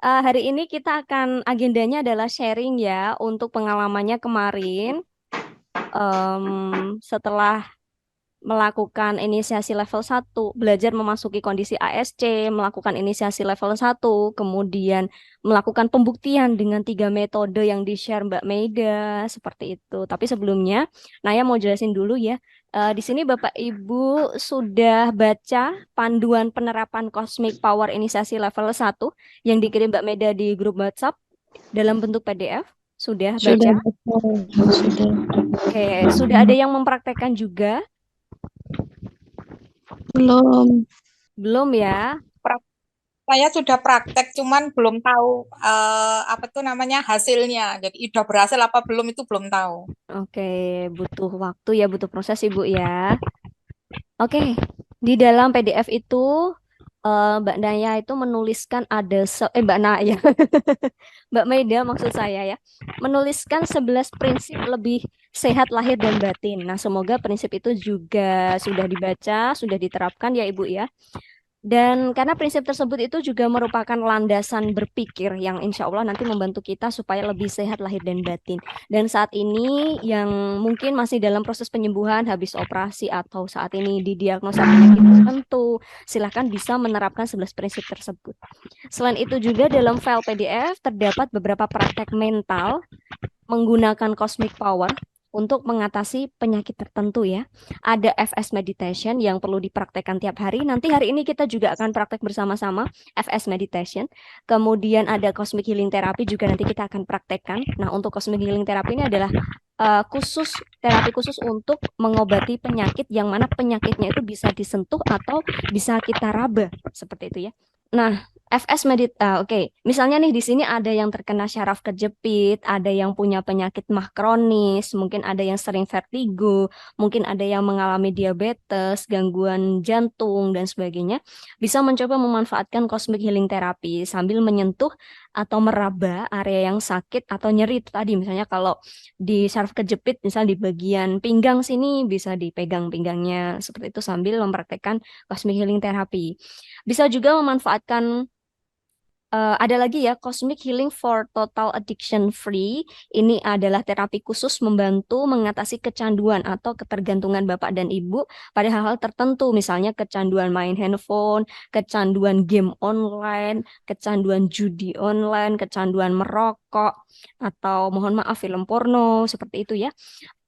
Hari ini kita akan agendanya adalah sharing ya untuk pengalamannya kemarin. Setelah melakukan inisiasi level 1, belajar memasuki kondisi ASC, melakukan inisiasi level 1, kemudian melakukan pembuktian dengan 3 metode yang di-share Mbak Meida, seperti itu. Tapi sebelumnya, Naya mau jelasin dulu ya. Di sini Bapak Ibu sudah baca panduan penerapan Cosmic Power Inisiasi level 1 yang dikirim Mbak Meida di grup WhatsApp dalam bentuk PDF? Sudah Sudah baca? betul, sudah. Oke, sudah ada yang mempraktekkan juga? Belum. Belum ya? Pra- Saya sudah praktek, cuman belum tahu apa tuh namanya hasilnya. Jadi udah berhasil apa belum itu belum tahu. Oke, butuh waktu ya, butuh proses Ibu ya. Oke, di dalam PDF itu Mbak Naya itu menuliskan Mbak Naya, Mbak Maida maksud saya ya, menuliskan 11 prinsip lebih sehat lahir dan batin. Nah, semoga prinsip itu juga sudah dibaca, sudah diterapkan ya Ibu ya. Dan karena prinsip tersebut itu juga merupakan landasan berpikir yang insya Allah nanti membantu kita supaya lebih sehat lahir dan batin. Dan saat ini yang mungkin masih dalam proses penyembuhan habis operasi atau saat ini didiagnosa penyakit tertentu, silakan bisa menerapkan 11 prinsip tersebut. Selain itu juga dalam file PDF terdapat beberapa praktek mental menggunakan cosmic power untuk mengatasi penyakit tertentu ya. Ada FS meditation yang perlu dipraktekkan tiap hari. Nanti hari ini kita juga akan praktek bersama-sama FS meditation. Kemudian ada cosmic healing therapy juga nanti kita akan praktekkan. Nah, untuk cosmic healing therapy ini adalah terapi khusus untuk mengobati penyakit yang mana penyakitnya itu bisa disentuh atau bisa kita raba seperti itu ya. Nah, oke. Misalnya nih di sini ada yang terkena syaraf kejepit, ada yang punya penyakit mah kronis, mungkin ada yang sering vertigo, mungkin ada yang mengalami diabetes, gangguan jantung dan sebagainya. Bisa mencoba memanfaatkan cosmic healing therapy sambil menyentuh atau meraba area yang sakit atau nyeri itu tadi. Misalnya kalau di syaraf kejepit, misal di bagian pinggang sini bisa dipegang pinggangnya seperti itu sambil mempraktekkan cosmic healing therapy. Bisa juga memanfaatkan ada lagi ya, Cosmic Healing for Total Addiction Free. Ini adalah terapi khusus membantu mengatasi kecanduan atau ketergantungan Bapak dan Ibu pada hal-hal tertentu, misalnya kecanduan main handphone, kecanduan game online, kecanduan judi online, kecanduan merokok, atau mohon maaf film porno, seperti itu ya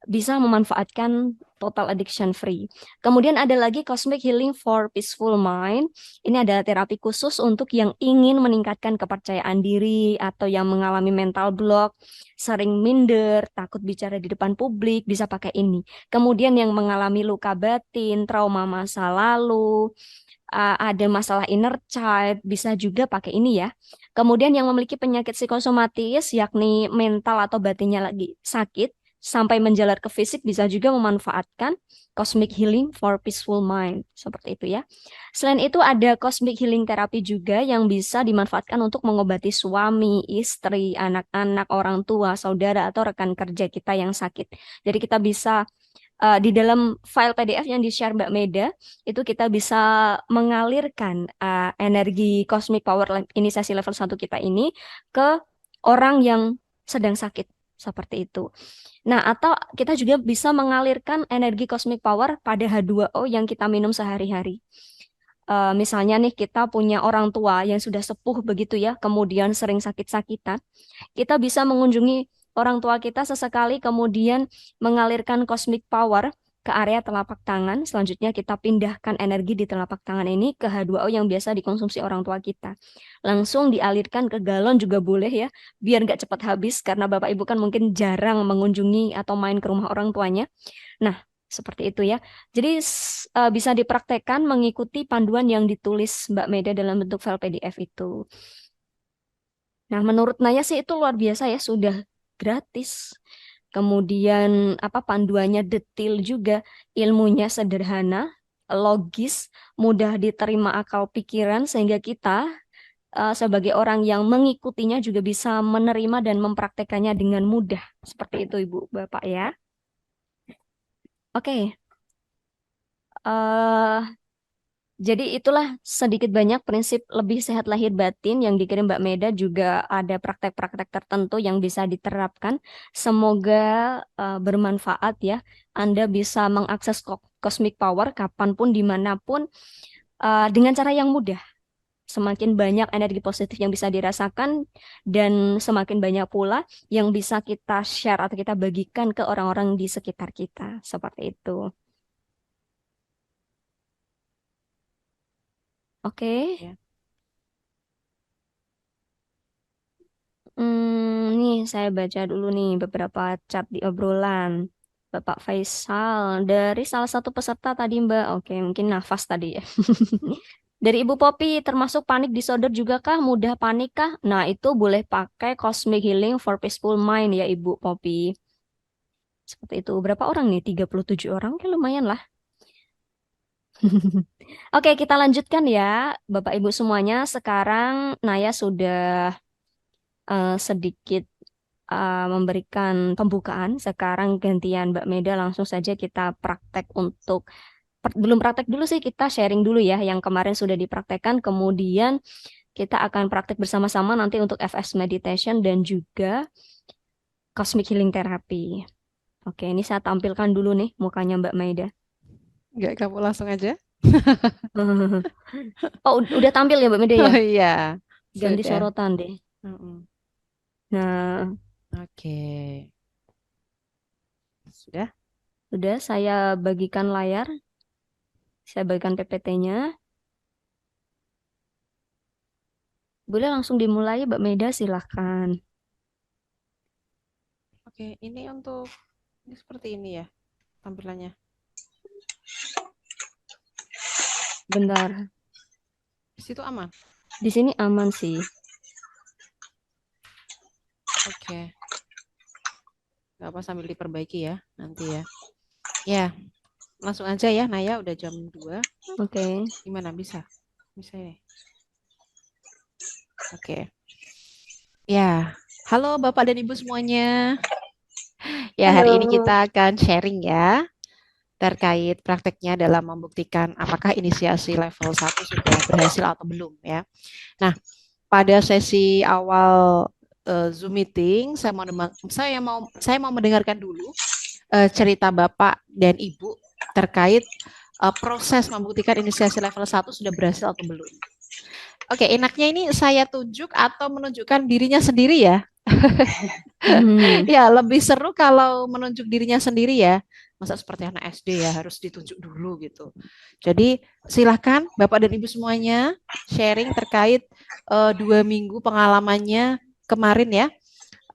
bisa memanfaatkan total addiction free. Kemudian ada lagi Cosmic Healing for Peaceful Mind. Ini adalah terapi khusus untuk yang ingin meningkatkan kepercayaan diri atau yang mengalami mental block, sering minder, takut bicara di depan publik, bisa pakai ini. Kemudian yang mengalami luka batin, trauma masa lalu, ada masalah inner child, bisa juga pakai ini ya. Kemudian yang memiliki penyakit psikosomatis, yakni mental atau batinnya lagi sakit, sampai menjalar ke fisik, bisa juga memanfaatkan Cosmic Healing for Peaceful Mind. Seperti itu ya. Selain itu ada Cosmic Healing Therapy juga yang bisa dimanfaatkan untuk mengobati suami, istri, anak-anak, orang tua, saudara, atau rekan kerja kita yang sakit. Jadi kita bisa di dalam file PDF yang di-share Mbak Meda, itu kita bisa mengalirkan energi cosmic power inisiasi level 1 kita ini ke orang yang sedang sakit. Seperti itu. Nah, atau kita juga bisa mengalirkan energi cosmic power pada H2O yang kita minum sehari-hari. Misalnya nih kita punya orang tua yang sudah sepuh begitu ya, kemudian sering sakit-sakitan. Kita bisa mengunjungi orang tua kita sesekali, kemudian mengalirkan cosmic power ke area telapak tangan. Selanjutnya kita pindahkan energi di telapak tangan ini ke H2O yang biasa dikonsumsi orang tua kita. Langsung dialirkan ke galon juga boleh ya, biar nggak cepat habis karena Bapak Ibu kan mungkin jarang mengunjungi atau main ke rumah orang tuanya. Nah, seperti itu ya. Jadi bisa dipraktekkan mengikuti panduan yang ditulis Mbak Meda dalam bentuk file PDF itu. Nah, menurut Naya sih itu luar biasa ya, sudah gratis. Kemudian apa panduannya detail juga, ilmunya sederhana, logis, mudah diterima akal pikiran sehingga kita sebagai orang yang mengikutinya juga bisa menerima dan mempraktekannya dengan mudah. Seperti itu Ibu Bapak ya. Oke. eh Jadi itulah sedikit banyak prinsip lebih sehat lahir batin yang dikirim Mbak Meda, juga ada praktek-praktek tertentu yang bisa diterapkan. Semoga bermanfaat ya. Anda bisa mengakses cosmic power kapanpun, dimanapun, dengan cara yang mudah. Semakin banyak energi positif yang bisa dirasakan dan semakin banyak pula yang bisa kita share atau kita bagikan ke orang-orang di sekitar kita. Seperti itu. Oke. Ya. Nih saya baca dulu nih beberapa chat di obrolan. Bapak Faisal dari salah satu peserta tadi Mbak. Oke, mungkin nafas tadi ya. Dari Ibu Popi, termasuk panik disorder juga kah? Mudah panik kah? Nah, itu boleh pakai Cosmic Healing for Peaceful Mind ya Ibu Popi. Seperti itu. Berapa orang nih? 37 orang. Oke, lumayan lah. Oke, kita lanjutkan ya Bapak Ibu semuanya. Sekarang Naya sudah sedikit memberikan pembukaan. Sekarang gantian Mbak Meda, langsung saja kita praktek untuk belum praktek dulu sih, kita sharing dulu ya yang kemarin sudah dipraktekkan. Kemudian kita akan praktek bersama-sama nanti untuk FS Meditation dan juga Cosmic Healing Therapy. Oke, ini saya tampilkan dulu nih mukanya Mbak Maida. Enggak, kamu langsung aja. Oh, udah tampil ya Mbak Maida ya? Oh iya, Ganti sudah. sorotan deh. Nah, Oke. Sudah? sudah saya bagikan layar. Saya bagikan PPT-nya. Boleh langsung dimulai Mbak Maida, silahkan. Oke, ini seperti ini ya tampilannya. Bentar. Di situ aman. Di sini aman sih. Oke. Nggak apa, sambil diperbaiki ya nanti ya. Ya, langsung aja ya Naya, udah jam 2. Oke. Gimana, bisa? Bisa ya? Oke. Ya, halo Bapak dan Ibu semuanya. Ya, hari ini kita akan sharing ya terkait prakteknya dalam membuktikan apakah inisiasi level 1 sudah berhasil atau belum ya. Nah, pada sesi awal Zoom meeting, saya mau mendengarkan dulu cerita Bapak dan Ibu terkait proses membuktikan inisiasi level 1 sudah berhasil atau belum. Oke, enaknya ini saya tunjuk atau menunjukkan dirinya sendiri ya. Ya, lebih seru kalau menunjuk dirinya sendiri ya. Masa seperti anak SD ya harus ditunjuk dulu gitu. Jadi silahkan Bapak dan Ibu semuanya sharing terkait 2 minggu pengalamannya kemarin ya.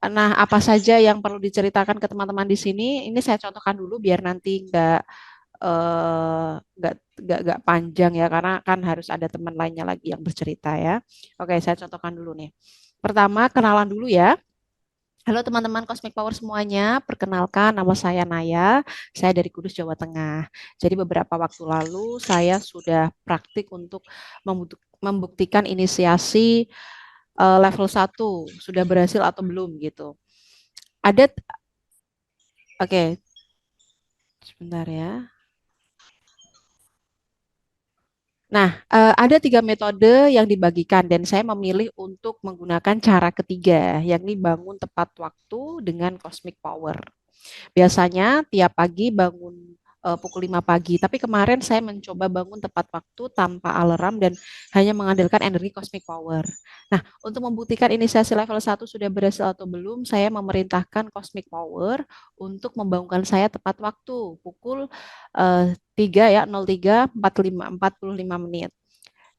Nah, apa saja yang perlu diceritakan ke teman-teman di sini? Ini saya contohkan dulu biar nanti nggak panjang ya, karena kan harus ada teman lainnya lagi yang bercerita ya. Oke, saya contohkan dulu nih. Pertama, kenalan dulu ya. Halo teman-teman Cosmic Power semuanya, perkenalkan nama saya Naya, saya dari Kudus, Jawa Tengah. Jadi beberapa waktu lalu saya sudah praktik untuk membuktikan inisiasi level 1, sudah berhasil atau belum gitu. Oke, sebentar ya. Nah, ada 3 metode yang dibagikan dan saya memilih untuk menggunakan cara ketiga, yakni bangun tepat waktu dengan Cosmic Power. Biasanya tiap pagi bangun pukul 5 pagi, tapi kemarin saya mencoba bangun tepat waktu tanpa alarm dan hanya mengandalkan energi Cosmic Power. Nah, untuk membuktikan inisiasi level 1 sudah berhasil atau belum, saya memerintahkan Cosmic Power untuk membangunkan saya tepat waktu pukul 3 ya, 03.45 menit.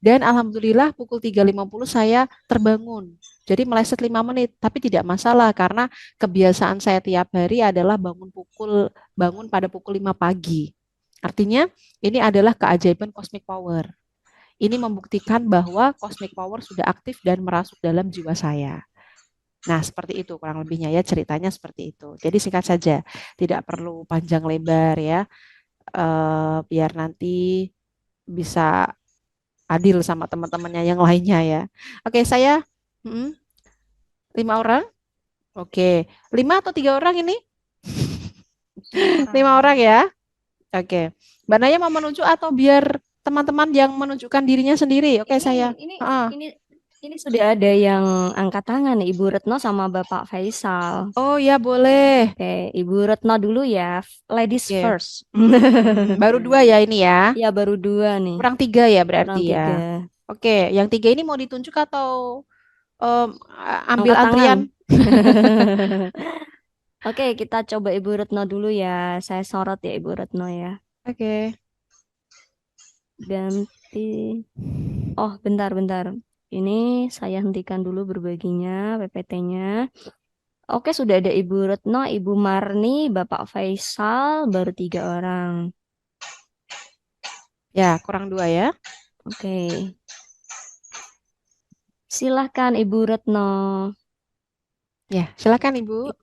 Dan alhamdulillah pukul 3.50 saya terbangun. Jadi meleset 5 menit, tapi tidak masalah karena kebiasaan saya tiap hari adalah bangun pada pukul 5 pagi. Artinya ini adalah keajaiban Cosmic Power. Ini membuktikan bahwa Cosmic Power sudah aktif dan merasuk dalam jiwa saya. Nah, seperti itu kurang lebihnya ya, ceritanya seperti itu. Jadi singkat saja, tidak perlu panjang lebar ya, biar nanti bisa adil sama teman-temannya yang lainnya ya. Oke, saya 5 orang. Oke, 5 atau 3 orang ini? 5 orang ya. Oke, Mbak Naya mau menunjuk atau biar teman-teman yang menunjukkan dirinya sendiri. Oke, saya. Ini Ah. ini sudah ada yang angkat tangan nih, Ibu Retno sama Bapak Faisal. Oh ya, boleh. Oke, Ibu Retno dulu ya. Ladies Oke. first. Baru 2 ya ini ya. Ya baru 2 nih. Kurang 3 ya Kurang berarti ya. 3. Oke, yang 3 ini mau ditunjuk atau ambil Angkat tangan. antrian? Oke, kita coba Ibu Retno dulu ya. Saya sorot ya Ibu Retno ya. Oke. Ganti. Oh, bentar. Ini saya hentikan dulu berbaginya, PPT-nya. Oke, sudah ada Ibu Retno, Ibu Marni, Bapak Faisal, baru 3 orang. Ya, kurang 2 ya. Oke. Silahkan Ibu Retno. Ya, silakan Ibu.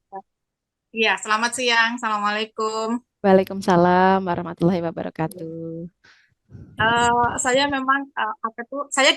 Iya, selamat siang. Assalamualaikum. Waalaikumsalam warahmatullahi wabarakatuh. Saya memang saya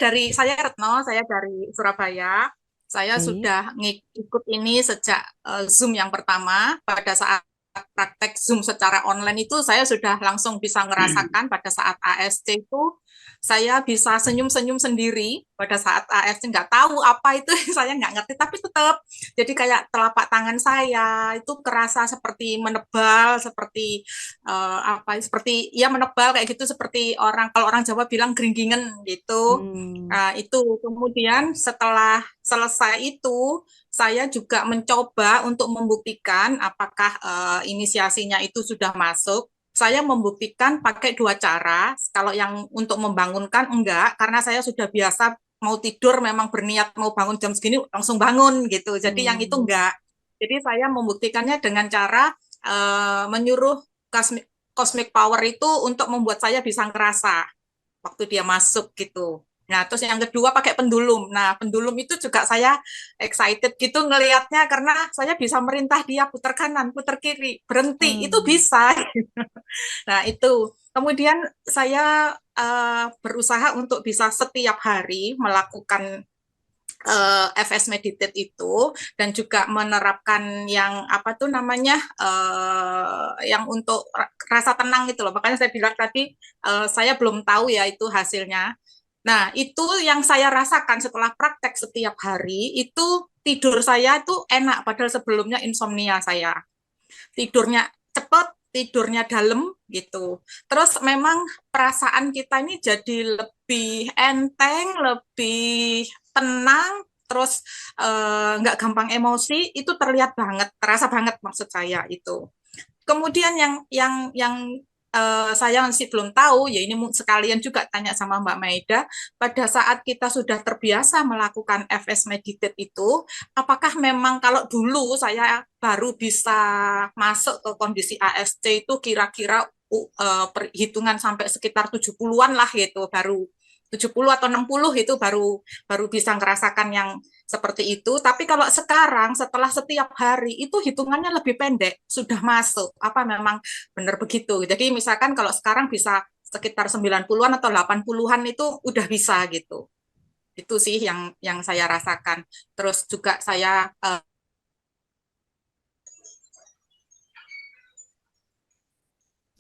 Retno, saya dari Surabaya. Saya Baik. sudah ikut ini sejak Zoom yang pertama. Pada saat praktek Zoom secara online itu saya sudah langsung bisa ngerasakan pada saat ASC itu saya bisa senyum-senyum sendiri pada saat ASC, nggak tahu apa itu saya nggak ngerti, tapi tetap jadi kayak telapak tangan saya itu kerasa seperti menebal, seperti seperti ya menebal kayak gitu, seperti kalau orang Jawa bilang geringgingen gitu. Nah, itu kemudian setelah selesai itu saya juga mencoba untuk membuktikan apakah inisiasinya itu sudah masuk. Saya membuktikan pakai 2 cara. Kalau yang untuk membangunkan enggak, karena saya sudah biasa mau tidur, memang berniat mau bangun jam segini langsung bangun gitu. Jadi yang itu enggak. Jadi saya membuktikannya dengan cara menyuruh cosmic power itu untuk membuat saya bisa ngerasa waktu dia masuk gitu. Nah, terus yang kedua pakai pendulum. Nah, pendulum itu juga saya excited gitu ngelihatnya karena saya bisa merintah dia putar kanan, putar kiri, berhenti, itu bisa. Nah, itu. Kemudian saya berusaha untuk bisa setiap hari melakukan FS Meditate itu, dan juga menerapkan yang apa tuh namanya yang untuk rasa tenang itu loh. Makanya saya bilang tadi saya belum tahu ya itu hasilnya. Nah, itu yang saya rasakan setelah praktek setiap hari, itu tidur saya tuh enak, padahal sebelumnya insomnia saya. Tidurnya cepat, tidurnya dalam gitu. Terus memang perasaan kita ini jadi lebih enteng, lebih tenang, terus nggak gampang emosi, itu terlihat banget, terasa banget maksud saya itu. Kemudian yang saya masih belum tahu, ya ini sekalian juga tanya sama Mbak Maida, pada saat kita sudah terbiasa melakukan FS Meditate itu, apakah memang kalau dulu saya baru bisa masuk ke kondisi ASC itu kira-kira perhitungan sampai sekitar 70-an lah gitu, baru 70 atau 60 itu baru bisa ngerasakan yang seperti itu. Tapi kalau sekarang setelah setiap hari itu hitungannya lebih pendek, sudah masuk. Apa memang benar begitu? Jadi misalkan kalau sekarang bisa sekitar 90-an atau 80-an itu udah bisa gitu. Itu sih yang saya rasakan. Terus juga saya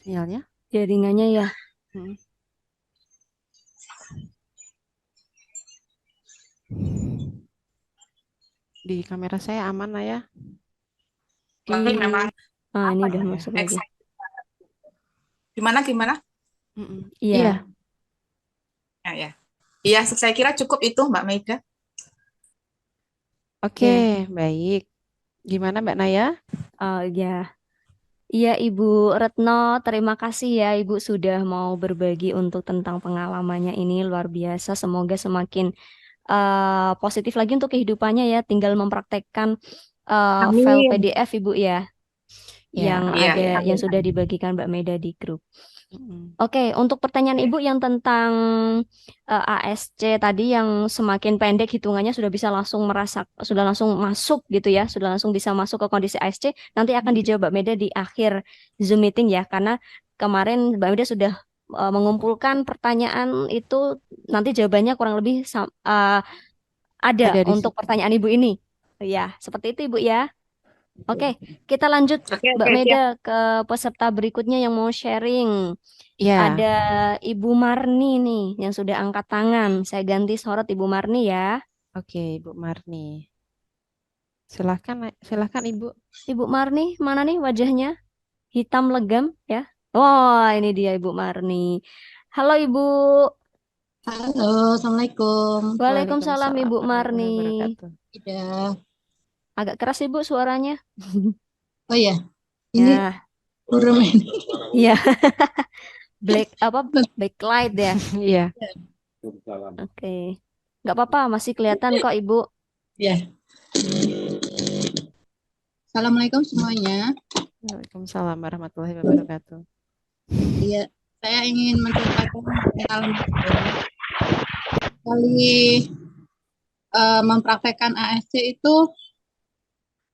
Sinyalnya? Jaringannya ya. Di kamera saya aman lah ya. memang ini udah masuk lagi. Gimana? Iya. Ya. Iya, saya kira cukup itu Mbak Maida. Oke, baik. Gimana Mbak Naya? Ya. Iya Ibu Retno, terima kasih ya Ibu sudah mau berbagi untuk tentang pengalamannya ini, luar biasa. Semoga semakin positif lagi untuk kehidupannya ya. Tinggal mempraktekkan file Amin. PDF Ibu ya, yang Ya. ada Iya, yang amin. sudah dibagikan Mbak Meda di grup. Oke, untuk pertanyaan Ibu yang tentang ASC tadi yang semakin pendek hitungannya sudah bisa langsung sudah langsung masuk gitu ya, sudah langsung bisa masuk ke kondisi ASC, nanti akan dijawab Mbak Meda di akhir Zoom meeting ya, karena kemarin Mbak Meda sudah mengumpulkan pertanyaan itu, nanti jawabannya kurang lebih ada Ada di untuk situ. pertanyaan Ibu ini. Ya, seperti itu Ibu ya. Oke, kita lanjut Oke, Mbak siap. Meda ke peserta berikutnya yang mau sharing. Ya, Ada Ibu Marni nih yang sudah angkat tangan. Saya ganti sorot Ibu Marni ya. oke, Ibu Marni. Silahkan, silahkan Ibu. Ibu Marni, mana nih wajahnya? Hitam legam ya. Oh, ini dia Ibu Marni. Halo Ibu. Halo, Assalamualaikum. Waalaikumsalam Waalaikumsalam Ibu Marni. warahmatullahi wabarakatuh. Iya. Agak keras Ibu suaranya. Oh ya, ini Ya, burung ini. iya. Black apa? Backlight ya. Iya. Oke. Nggak apa-apa, masih kelihatan kok Ibu. Ya. Assalamualaikum semuanya. Waalaikumsalam warahmatullahi wabarakatuh. Iya, saya ingin menceritakan pengalaman saya. Kali mempraktekkan ASC itu,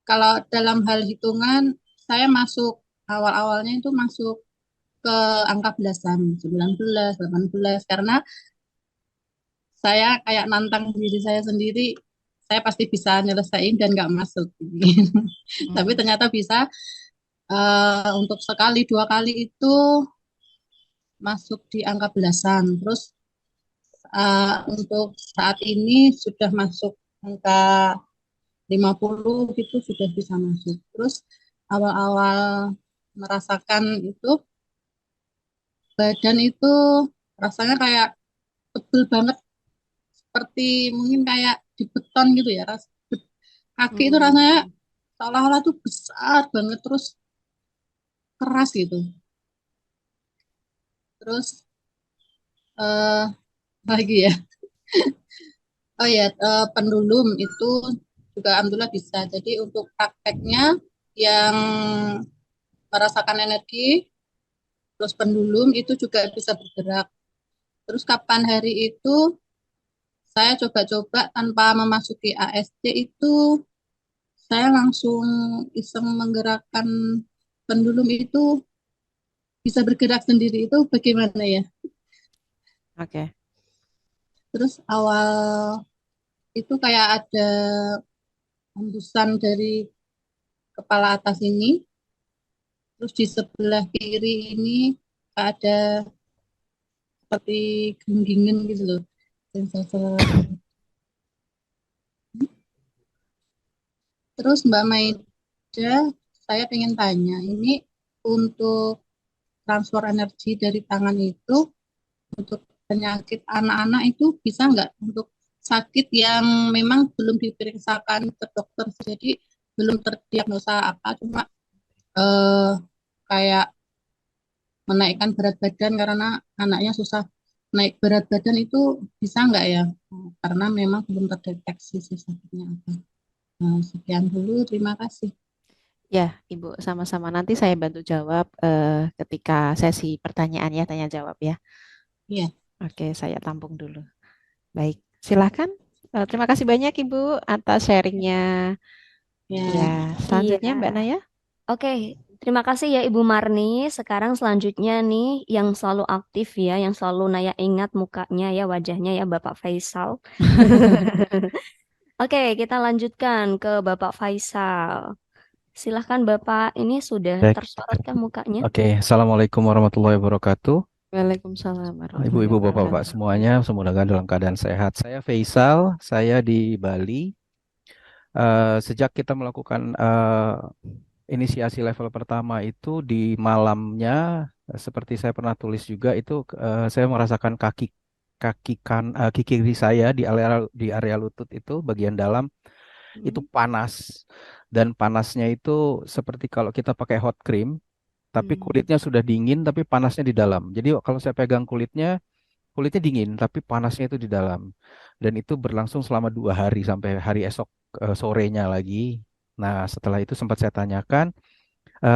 kalau dalam hal hitungan, saya masuk awal-awalnya itu masuk ke angka belasan, 19, 18, karena saya kayak nantang diri saya sendiri, saya pasti bisa nyelesain dan nggak masuk. Tapi Hmm. ternyata bisa. Untuk sekali, dua kali itu masuk di angka belasan. Terus untuk saat ini sudah masuk angka 50 gitu, sudah bisa masuk. Terus awal-awal merasakan itu, badan itu rasanya kayak tebel banget, seperti mungkin kayak di beton gitu ya. Kaki itu rasanya Hmm. seolah-olah tuh besar banget, terus keras gitu. Terus eh, lagi ya. Oh ya, pendulum itu juga alhamdulillah bisa. Jadi untuk prakteknya yang merasakan energi, terus pendulum itu juga bisa bergerak. Terus kapan hari itu saya coba-coba tanpa memasuki ASC itu, saya langsung iseng menggerakkan pendulum itu, bisa bergerak sendiri, itu bagaimana ya? Oke. Terus awal itu kayak ada hembusan dari kepala atas ini, terus di sebelah kiri ini ada seperti gelinggingan gitu loh, sensasi. Terus Mbak Maida, saya pengen tanya, ini untuk transfer energi dari tangan itu untuk penyakit anak-anak itu bisa nggak, untuk sakit yang memang belum diperiksakan ke dokter, jadi belum terdiagnosa apa, cuma eh, kayak menaikkan berat badan karena anaknya susah naik berat badan, itu bisa nggak ya? Karena memang belum terdeteksi sih sakitnya apa. Nah, sekian dulu, terima kasih. Ya, Ibu, sama-sama. Nanti saya bantu jawab ketika sesi pertanyaan ya, tanya jawab ya. Iya, Oke, saya tampung dulu. Baik, silakan. Terima kasih banyak Ibu atas sharingnya. Ya, ya. Iya. selanjutnya Mbak Naya. Oke, terima kasih ya Ibu Marni. Sekarang selanjutnya nih yang selalu aktif ya, yang selalu Naya ingat mukanya ya, wajahnya ya Bapak Faisal. Oke, kita lanjutkan ke Bapak Faisal. Silahkan Bapak, ini sudah Baik, tersorot kan mukanya? oke. Assalamualaikum warahmatullahi wabarakatuh. Waalaikumsalam warahmatullahi Ibu-ibu, bapak-bapak wabarakatuh. semuanya, semoga dalam keadaan sehat. Saya Faisal, saya di Bali. Sejak kita melakukan inisiasi level pertama itu di malamnya, seperti saya pernah tulis juga itu, saya merasakan kaki kiri saya di area lutut itu bagian dalam itu Hmm. panas, dan panasnya itu seperti kalau kita pakai hot cream, tapi Hmm. kulitnya sudah dingin, tapi panasnya di dalam. Jadi kalau saya pegang kulitnya dingin, tapi panasnya itu di dalam. Dan itu berlangsung selama 2 hari sampai hari esok sorenya lagi. Nah, setelah itu sempat saya tanyakan,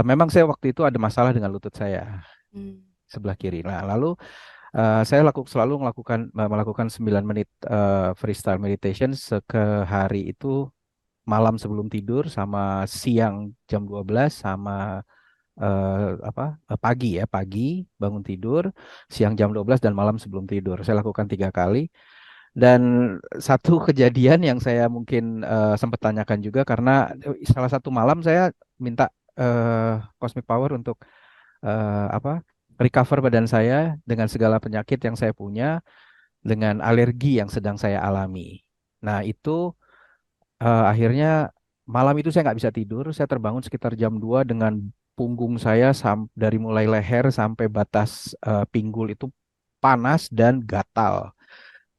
memang saya waktu itu ada masalah dengan lutut saya Hmm. sebelah kiri. Nah, lalu saya selalu melakukan 9 menit freestyle meditation sekehari itu, malam sebelum tidur sama siang jam 12 sama pagi bangun tidur, siang jam 12 dan malam sebelum tidur. Saya lakukan 3 kali. Dan satu kejadian yang saya mungkin sempat tanyakan juga, karena salah satu malam saya minta Cosmic Power untuk apa recover badan saya dengan segala penyakit yang saya punya, dengan alergi yang sedang saya alami. Nah, itu akhirnya malam itu saya nggak bisa tidur. Saya terbangun sekitar jam 2 dengan punggung saya dari mulai leher sampai batas pinggul itu panas dan gatal.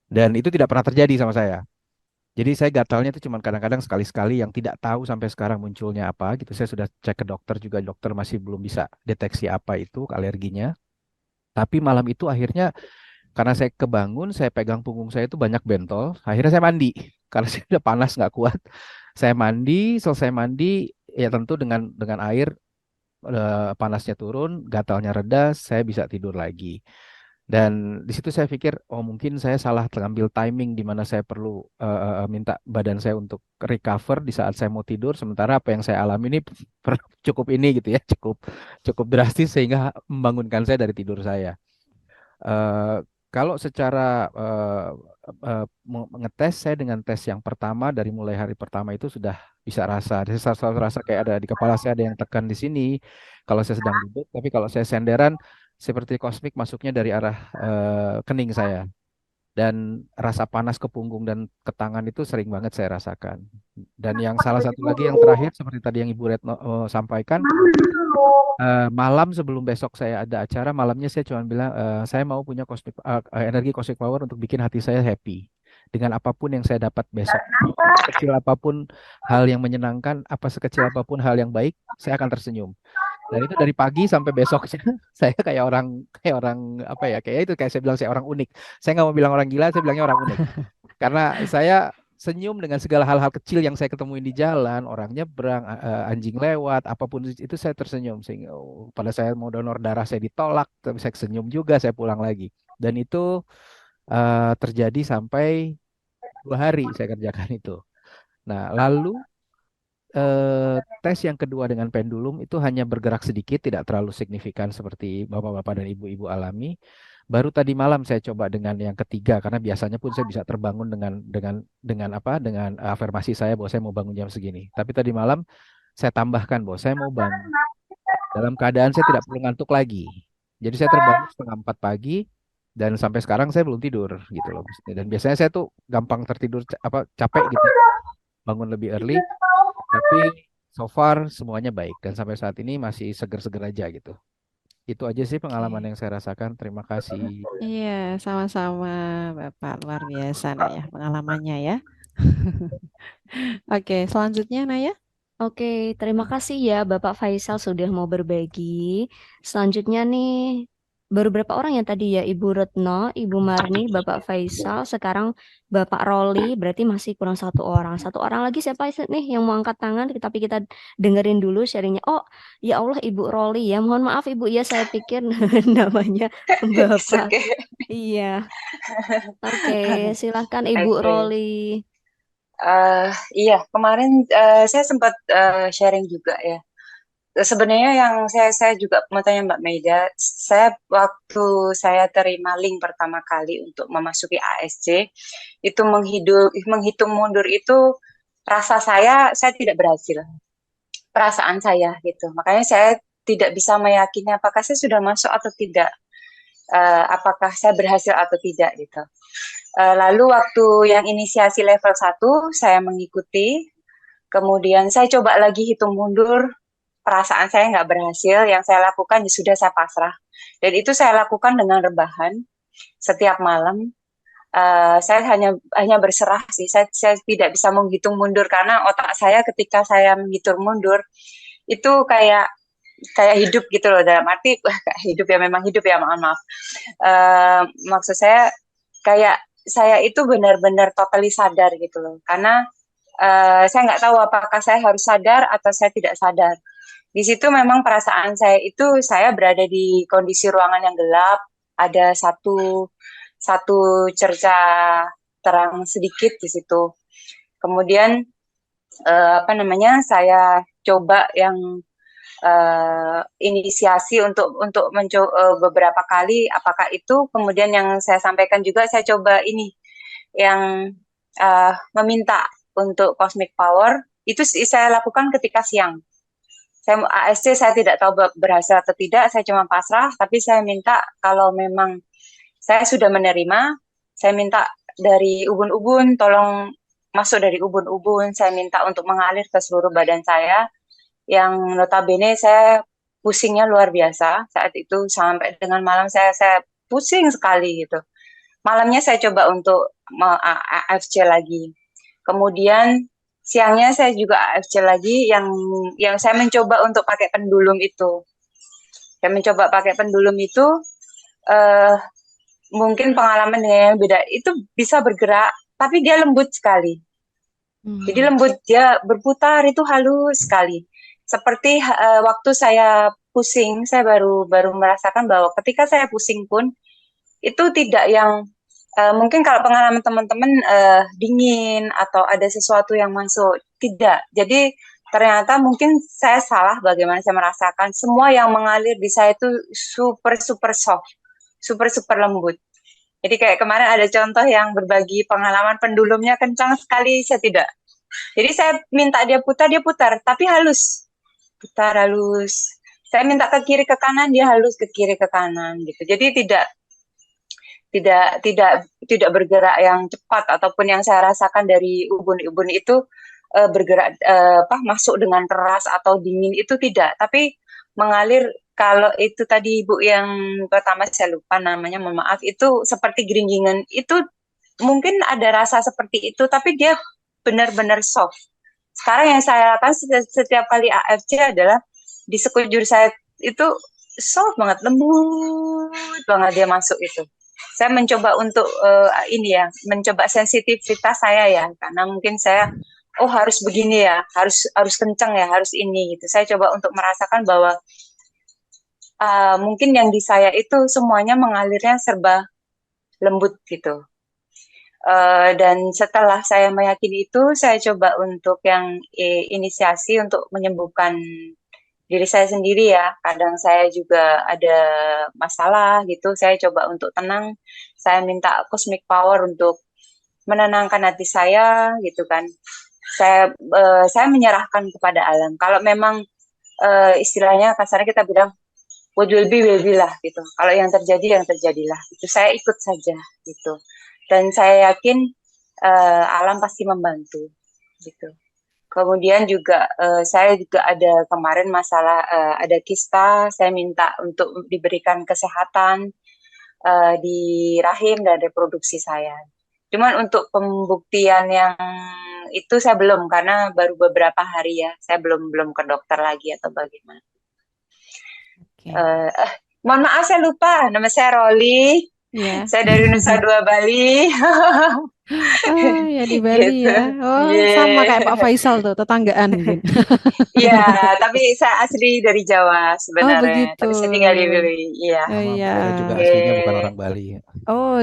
Dan itu tidak pernah terjadi sama saya. Jadi saya gatalnya itu cuma kadang-kadang sekali-sekali yang tidak tahu sampai sekarang munculnya apa gitu. Saya sudah cek ke dokter juga, dokter masih belum bisa deteksi apa itu alerginya. Tapi malam itu akhirnya karena saya kebangun, saya pegang punggung saya itu banyak bentol. Akhirnya saya mandi karena saya udah panas nggak kuat. Saya mandi, selesai mandi ya tentu dengan air panasnya turun, gatalnya reda, saya bisa tidur lagi. Dan di situ saya pikir, oh mungkin saya salah mengambil timing di mana saya perlu minta badan saya untuk recover di saat saya mau tidur. Sementara apa yang saya alami ini cukup ini gitu ya, cukup cukup drastis sehingga membangunkan saya dari tidur saya. Eh, Kalau secara ngetes, saya dengan tes yang pertama dari mulai hari pertama itu sudah bisa rasa. Saya selalu rasa kayak ada di kepala saya ada yang tekan di sini. Kalau saya sedang duduk, tapi kalau saya senderan seperti kosmik masuknya dari arah kening saya. Dan rasa panas ke punggung dan ke tangan itu sering banget saya rasakan. Dan yang salah satu lagi yang terakhir seperti tadi yang Ibu Retno sampaikan, malam sebelum besok saya ada acara, malamnya saya cuma bilang saya mau punya energi cosmic power untuk bikin hati saya happy dengan apapun yang saya dapat besok. Sekecil apapun hal yang menyenangkan, apa sekecil apapun hal yang baik, saya akan tersenyum. Dan itu dari pagi sampai besoknya saya kayak orang apa ya, kayak itu kayak saya bilang saya orang unik. Saya nggak mau bilang orang gila, saya bilangnya orang unik. Karena saya senyum dengan segala hal-hal kecil yang saya ketemuin di jalan, orang nyebrang, anjing lewat, apapun itu saya tersenyum. Sehingga pada saya mau donor darah saya ditolak, tapi saya senyum juga, saya pulang lagi. Dan itu terjadi sampai 2 hari saya kerjakan itu. Nah, lalu tes yang kedua dengan pendulum itu hanya bergerak sedikit, tidak terlalu signifikan seperti bapak-bapak dan ibu-ibu alami. Baru tadi malam saya coba dengan yang ketiga karena biasanya pun saya bisa terbangun dengan apa? Dengan afirmasi saya bahwa saya mau bangun jam segini. Tapi tadi malam saya tambahkan bahwa saya mau bangun dalam keadaan saya tidak perlu ngantuk lagi. Jadi saya terbangun setengah 4 pagi dan sampai sekarang saya belum tidur gitu loh. Dan biasanya saya tuh gampang tertidur capek gitu, bangun lebih early. Tapi so far semuanya baik dan sampai saat ini masih seger-seger aja gitu. Itu aja sih pengalaman Oke. yang saya rasakan. Terima kasih. Iya, sama-sama Bapak. Luar biasa Naya pengalamannya ya. Oke, selanjutnya Naya. Oke, terima kasih ya Bapak Faisal sudah mau berbagi. Selanjutnya nih, baru berapa orang ya tadi ya? Ibu Retno, Ibu Marni, Bapak Faisal, sekarang Bapak Roli, berarti masih kurang satu orang. Satu orang lagi siapa sih nih yang mau angkat tangan? Tapi kita dengerin dulu sharingnya. Oh, ya Allah Ibu Roli ya. Mohon maaf Ibu ya, saya pikir namanya It's Bapak. okay. Iya, oke, silahkan Ibu Oke. Roli. Iya, kemarin saya sempat sharing juga ya. Sebenarnya yang saya juga mau tanya Mbak Maida, saya waktu saya terima link pertama kali untuk memasuki ASC, itu menghitung mundur itu rasa saya tidak berhasil, perasaan saya gitu. Makanya saya tidak bisa meyakini apakah saya sudah masuk atau tidak, apakah saya berhasil atau tidak gitu. Lalu waktu yang inisiasi level 1 saya mengikuti, kemudian saya coba lagi hitung mundur, perasaan saya nggak berhasil, yang saya lakukan ya sudah saya pasrah. Dan itu saya lakukan dengan rebahan setiap malam. Saya hanya berserah sih, saya tidak bisa menghitung mundur karena otak saya ketika saya menghitung mundur itu kayak hidup gitu loh, dalam arti hidup ya, memang hidup ya, maaf. Maksud saya kayak saya itu benar-benar totally sadar gitu loh, karena saya nggak tahu apakah saya harus sadar atau saya tidak sadar. Di situ memang perasaan saya itu, saya berada di kondisi ruangan yang gelap, ada satu cerca terang sedikit di situ. Kemudian apa namanya, saya coba yang inisiasi untuk beberapa kali, apakah itu, kemudian yang saya sampaikan juga, saya coba ini yang meminta untuk cosmic power, itu saya lakukan ketika siang. Saya ASC saya tidak tahu berhasil atau tidak, saya cuma pasrah, tapi saya minta kalau memang saya sudah menerima, saya minta dari ubun-ubun, tolong masuk dari ubun-ubun, saya minta untuk mengalir ke seluruh badan saya, yang notabene saya pusingnya luar biasa saat itu, sampai dengan malam saya pusing sekali gitu. Malamnya saya coba untuk AFC lagi. Kemudian siangnya saya juga AFC lagi, yang saya mencoba untuk pakai pendulum itu. Saya mencoba pakai pendulum itu, eh, mungkin pengalaman dengan yang beda. Itu bisa bergerak, tapi dia lembut sekali. Jadi lembut, dia berputar itu halus sekali. Seperti waktu saya pusing, saya baru merasakan bahwa ketika saya pusing pun itu tidak yang mungkin kalau pengalaman teman-teman dingin atau ada sesuatu yang masuk, tidak. Jadi ternyata mungkin saya salah bagaimana saya merasakan semua yang mengalir di saya itu super super soft, super super lembut. Jadi kayak kemarin ada contoh yang berbagi pengalaman pendulumnya kencang sekali, saya tidak. Jadi saya minta dia putar, tapi halus, putar halus. Saya minta ke kiri ke kanan, dia halus ke kiri ke kanan gitu. Jadi tidak bergerak yang cepat, ataupun yang saya rasakan dari ubun-ubun itu bergerak masuk dengan keras atau dingin, itu tidak, tapi mengalir. Kalau itu tadi Ibu yang pertama saya lupa namanya, mohon maaf, itu seperti geringingan, itu mungkin ada rasa seperti itu, tapi dia benar-benar soft. Sekarang yang saya lakukan setiap kali AFC adalah di sekujur saya itu soft banget, lembut banget dia masuk itu. Saya mencoba untuk mencoba sensitivitas saya ya, karena mungkin saya harus begini ya, harus kencang ya, harus ini gitu. Saya coba untuk merasakan bahwa mungkin yang di saya itu semuanya mengalirnya serba lembut gitu. Dan setelah saya meyakini itu, saya coba untuk yang inisiasi untuk menyembuhkan diri saya sendiri ya. Kadang saya juga ada masalah gitu, saya coba untuk tenang. Saya minta cosmic power untuk menenangkan hati saya gitu kan. Saya menyerahkan kepada alam. Kalau memang istilahnya kasarnya kita bilang what will be lah gitu. Kalau yang terjadilah. Itu saya ikut saja gitu. Dan saya yakin alam pasti membantu gitu. Kemudian juga saya juga ada kemarin masalah ada kista, saya minta untuk diberikan kesehatan di rahim dan reproduksi saya. Cuman untuk pembuktian yang itu saya belum, karena baru beberapa hari ya, saya belum ke dokter lagi atau bagaimana. Mohon maaf saya lupa, nama saya Roli. Yeah. Saya dari Nusa Dua Bali. Ya di Bali gitu. Ya. Sama kayak Pak Faisal tuh, tetanggaan mungkin. Iya, tapi saya asli dari Jawa sebenarnya. Begitu. Tapi saya tinggal di Bali. Iya. Iya. Saya juga aslinya bukan orang Bali.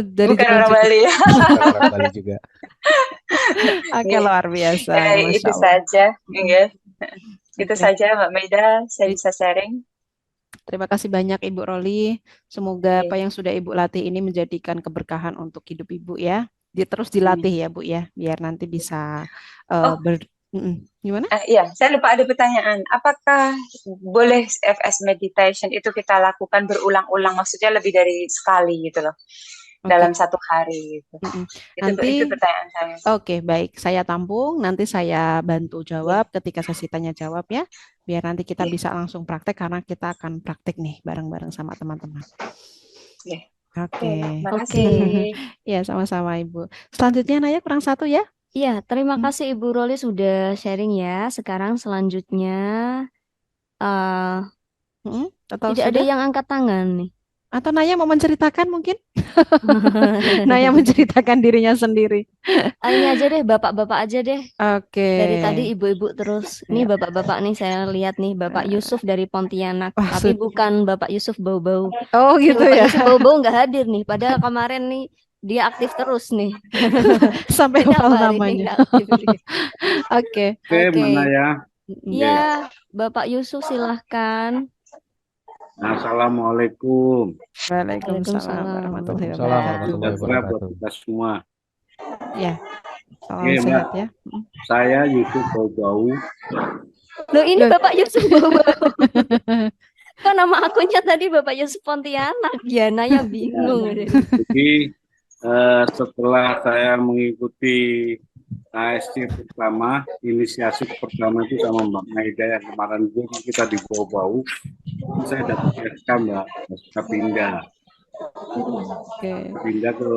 Dari bukan orang juga. Bali. Bukan orang Bali juga. Oke, luar biasa. Itu saja. Itu saja Mbak Maida, saya bisa sharing. Terima kasih banyak Ibu Roli. Semoga apa yang sudah Ibu latih ini menjadikan keberkahan untuk hidup Ibu ya. Terus dilatih ya Bu ya, biar nanti bisa gimana? Iya, saya lupa ada pertanyaan. Apakah boleh FS meditation itu kita lakukan berulang-ulang, maksudnya lebih dari sekali gitu loh, dalam satu hari gitu. Itu pertanyaan saya. Oke, baik. Saya tampung, nanti saya bantu jawab ketika sesi tanya jawab ya. Biar nanti kita bisa langsung praktek, karena kita akan praktek nih bareng-bareng sama teman-teman. Oke. Ya, sama-sama Ibu. Selanjutnya Naya kurang satu ya? Iya, terima kasih Ibu Roli sudah sharing ya. Sekarang selanjutnya tidak ada yang angkat tangan nih. Atau Naya mau menceritakan mungkin? Naya menceritakan dirinya sendiri. Ini aja deh, bapak-bapak aja deh. Oke. Dari tadi ibu-ibu terus. Ini bapak-bapak nih, saya lihat nih, Bapak Yusuf dari Pontianak. Tapi bukan Bapak Yusuf bau-bau. Oh gitu Bapak ya. Yusuf bau-bau nggak hadir nih. Padahal kemarin nih dia aktif terus nih. Sampai hafal namanya. Oke. Mana ya? Ya, Bapak Yusuf silahkan. Assalamualaikum. Waalaikumsalam warahmatullahi wabarakatuh. Kita semua. Ya. Salam sehat ya. Saya Yusuf Bau-Bau. Loh, ini Loh. Bapak Yusuf Bau-Bau. Kok nama akunnya tadi Bapak Yusuf Pontianak? Diananya bingung. Jadi setelah saya mengikuti ASC pertama, inisiasi pertama itu sama Mbak Maida yang kemarin itu kita di Bau-Bau, saya dapat SK Mbak, SK pindah Oke. ke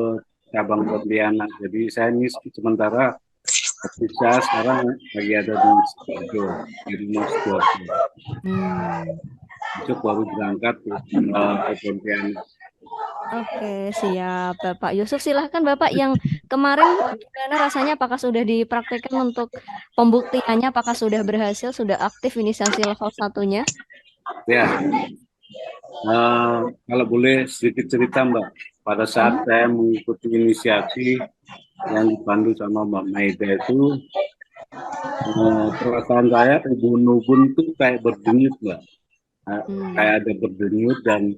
cabang Pontianak. Jadi saya ini sementara bisa sekarang lagi ada di Sidoarjo, di rumah Sidoarjo. Besok baru berangkat ke Pontianak. Oke, siap Bapak Yusuf. Silahkan Bapak yang kemarin gimana rasanya? Apakah sudah dipraktikkan untuk pembuktiannya? Apakah sudah berhasil? Sudah aktif inisiasi level 1-nya? Ya, kalau boleh sedikit cerita Mbak, pada saat saya mengikuti inisiasi yang dipandu sama Mbak Maida itu, perasaan saya ubun-ubun itu kayak berdenyut Mbak, kayak ada berdenyut dan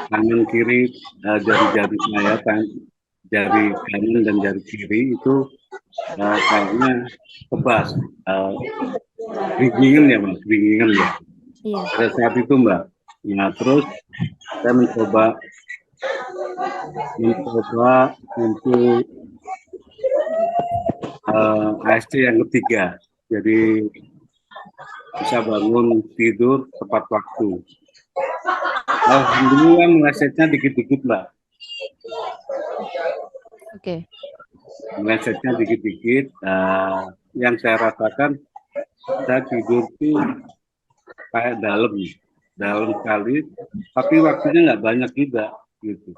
kanan kiri jari-jari saya, jari kanan dan jari kiri itu kayaknya kebas, ringingen ya Mbak, ringingen ya. Iya. Pada saat itu Mbak, nah terus saya mencoba untuk ASC yang ketiga, jadi bisa bangun tidur tepat waktu. Alhamdulillah melesetnya dikit-dikit Mbak. Oke. Melesetnya dikit-dikit. Yang saya rasakan, saya tidur tuh kayak dalam sekali, tapi waktunya nggak banyak juga gitu.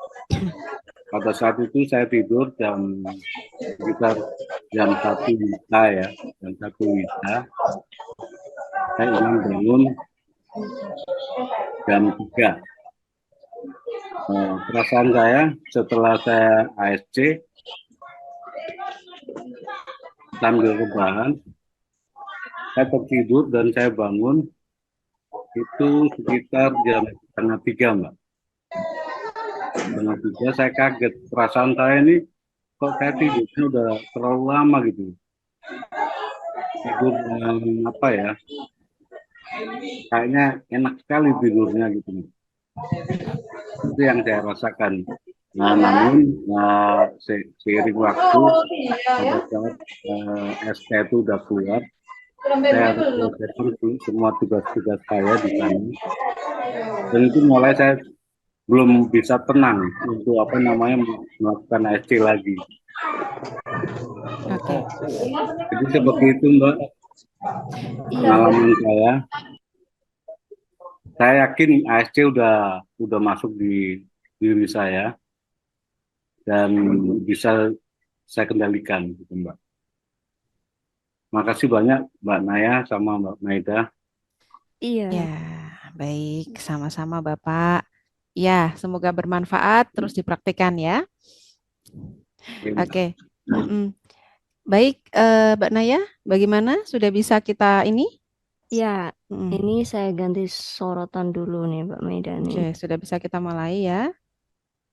Pada saat itu saya tidur sekitar jam 1 WITA ya, jam 1 WITA. Saya ingin bangun jam 3. Perasaan saya setelah saya ASC sambil rebahan, saya tertidur dan saya bangun itu sekitar jam setengah 3 Mbak. Setengah 3 saya kaget, perasaan saya ini kok saya tidurnya udah terlalu lama gitu. Tidur apa ya, kayaknya enak sekali tidurnya gitu. Itu yang saya rasakan. Nah, namun seiring waktu pada saat SK itu udah keluar, saya harus selesaikan semua tugas-tugas saya di sana. Dan itu mulai saya belum bisa tenang untuk melakukan ASC lagi. Oke. Jadi seperti itu Mbak, pengalaman saya. Saya yakin ASC udah masuk di diri saya dan bisa saya kendalikan, gitu Mbak. Makasih banyak Mbak Naya sama Mbak Maida. Iya. Ya, baik, sama-sama Bapak. Ya, semoga bermanfaat, terus dipraktikkan ya. Oke. Baik, Mbak Naya, bagaimana? Sudah bisa kita ini? Ya, ini saya ganti sorotan dulu nih Mbak Maida nih. Oke, sudah bisa kita mulai ya.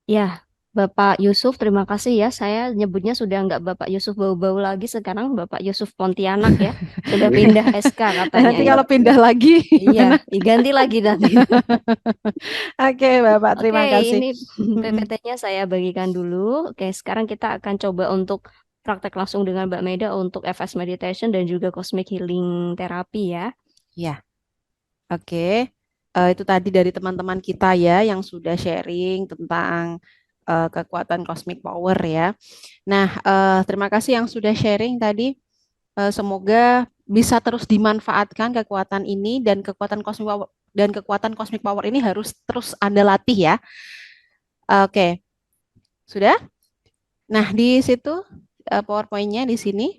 Ya, Bapak Yusuf, terima kasih ya. Saya nyebutnya sudah nggak Bapak Yusuf Bau-Bau lagi, sekarang Bapak Yusuf Pontianak ya. Sudah pindah SK katanya. Nanti ya. kalau pindah lagi. Iya, diganti lagi nanti. Oke, Bapak, terima kasih. Ini PPT-nya saya bagikan dulu. Oke, sekarang kita akan coba untuk praktek langsung dengan Mbak Maida untuk FS Meditation dan juga Cosmic Healing Therapy ya. Ya, oke. Itu tadi dari teman-teman kita ya yang sudah sharing tentang kekuatan cosmic power ya. Nah, terima kasih yang sudah sharing tadi. Semoga bisa terus dimanfaatkan kekuatan ini dan kekuatan cosmic power ini harus terus Anda latih ya. Oke. Sudah? Nah, di situ PowerPoint-nya di sini.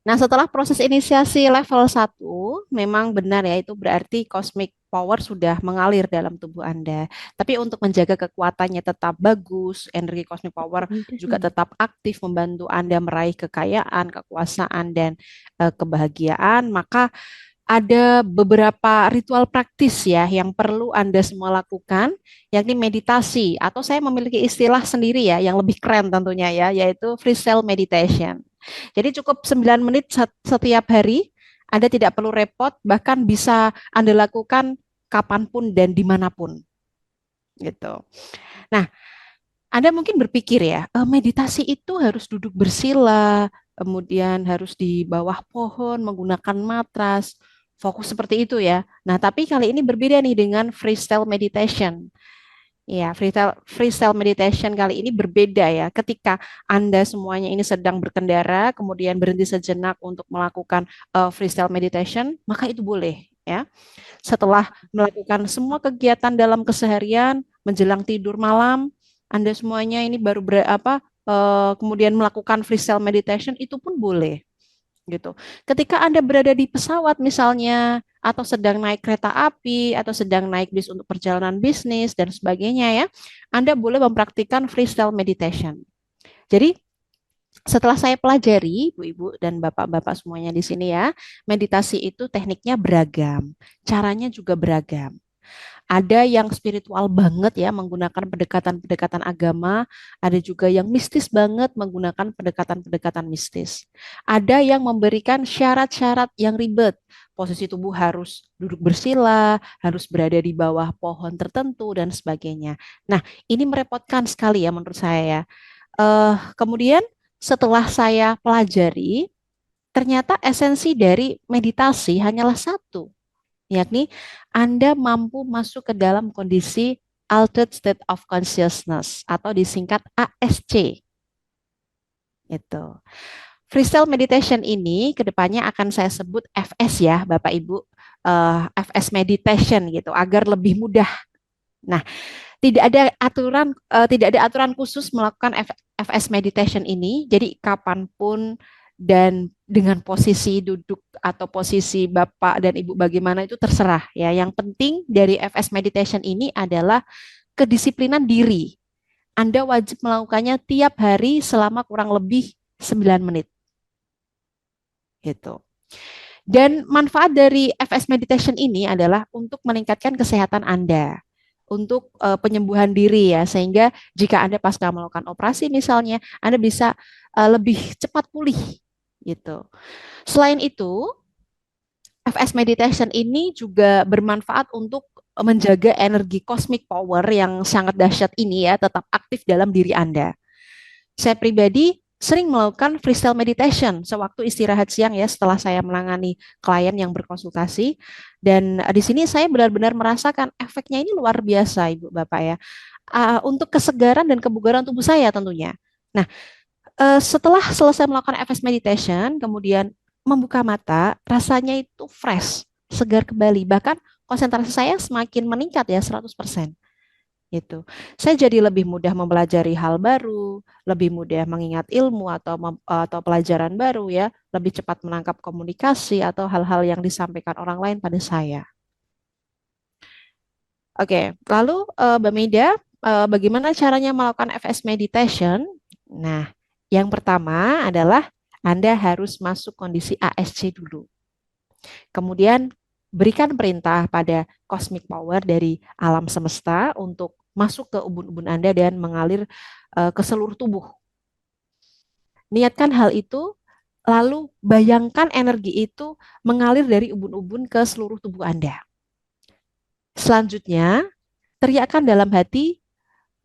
Nah, setelah proses inisiasi level 1, memang benar ya, itu berarti cosmic power sudah mengalir dalam tubuh Anda. Tapi untuk menjaga kekuatannya tetap bagus, energi cosmic power juga tetap aktif membantu Anda meraih kekayaan, kekuasaan, dan kebahagiaan, maka ada beberapa ritual praktis ya yang perlu Anda semua lakukan, yakni meditasi, atau saya memiliki istilah sendiri ya, yang lebih keren tentunya ya, yaitu free cell meditation. Jadi cukup 9 menit setiap hari Anda tidak perlu repot, bahkan bisa Anda lakukan kapanpun dan dimanapun. Gitu. Nah, Anda mungkin berpikir ya, meditasi itu harus duduk bersila, kemudian harus di bawah pohon menggunakan matras, fokus seperti itu ya. Nah, tapi kali ini berbeda nih dengan freestyle meditation. Ya, freestyle meditation kali ini berbeda ya. Ketika Anda semuanya ini sedang berkendara, kemudian berhenti sejenak untuk melakukan freestyle meditation, maka itu boleh ya. Setelah melakukan semua kegiatan dalam keseharian, menjelang tidur malam, Anda semuanya ini baru kemudian melakukan freestyle meditation itu pun boleh gitu. Ketika Anda berada di pesawat misalnya, atau sedang naik kereta api, atau sedang naik bis untuk perjalanan bisnis dan sebagainya ya, Anda boleh mempraktikkan freestyle meditation. Jadi setelah saya pelajari, ibu-ibu dan bapak-bapak semuanya di sini ya, meditasi itu tekniknya beragam, caranya juga beragam. Ada yang spiritual banget ya, menggunakan pendekatan-pendekatan agama. Ada juga yang mistis banget, menggunakan pendekatan-pendekatan mistis. Ada yang memberikan syarat-syarat yang ribet. Posisi tubuh harus duduk bersila, harus berada di bawah pohon tertentu, dan sebagainya. Nah, ini merepotkan sekali ya menurut saya ya. Kemudian setelah saya pelajari, ternyata esensi dari meditasi hanyalah satu, yakni Anda mampu masuk ke dalam kondisi altered state of consciousness atau disingkat ASC. Itu. Freestyle meditation ini kedepannya akan saya sebut FS ya, Bapak Ibu, FS meditation gitu, agar lebih mudah. Nah, tidak ada aturan khusus melakukan FS meditation ini. Jadi kapanpun dan dengan posisi duduk atau posisi Bapak dan Ibu bagaimana itu terserah ya. Yang penting dari FS meditation ini adalah kedisiplinan diri. Anda wajib melakukannya tiap hari selama kurang lebih 9 menit. Gitu. Dan manfaat dari FS meditation ini adalah untuk meningkatkan kesehatan Anda, untuk penyembuhan diri ya, sehingga jika Anda pasca melakukan operasi misalnya, Anda bisa lebih cepat pulih gitu. Selain itu, FS meditation ini juga bermanfaat untuk menjaga energi cosmic power yang sangat dahsyat ini ya tetap aktif dalam diri Anda. Saya pribadi sering melakukan freestyle meditation sewaktu istirahat siang ya setelah saya menangani klien yang berkonsultasi, dan di sini saya benar-benar merasakan efeknya ini luar biasa Ibu Bapak ya, untuk kesegaran dan kebugaran tubuh saya tentunya. Nah, setelah selesai melakukan FS meditation kemudian membuka mata, rasanya itu fresh, segar kembali, bahkan konsentrasi saya semakin meningkat ya 100%. Itu. Saya jadi lebih mudah mempelajari hal baru, lebih mudah mengingat ilmu atau pelajaran baru ya, lebih cepat menangkap komunikasi atau hal-hal yang disampaikan orang lain pada saya. Oke, lalu Mbak Maida, bagaimana caranya melakukan FS meditation? Nah, yang pertama adalah Anda harus masuk kondisi ASC dulu. Kemudian berikan perintah pada cosmic power dari alam semesta untuk masuk ke ubun-ubun Anda dan mengalir ke seluruh tubuh. Niatkan hal itu, lalu bayangkan energi itu mengalir dari ubun-ubun ke seluruh tubuh Anda. Selanjutnya, teriakkan dalam hati,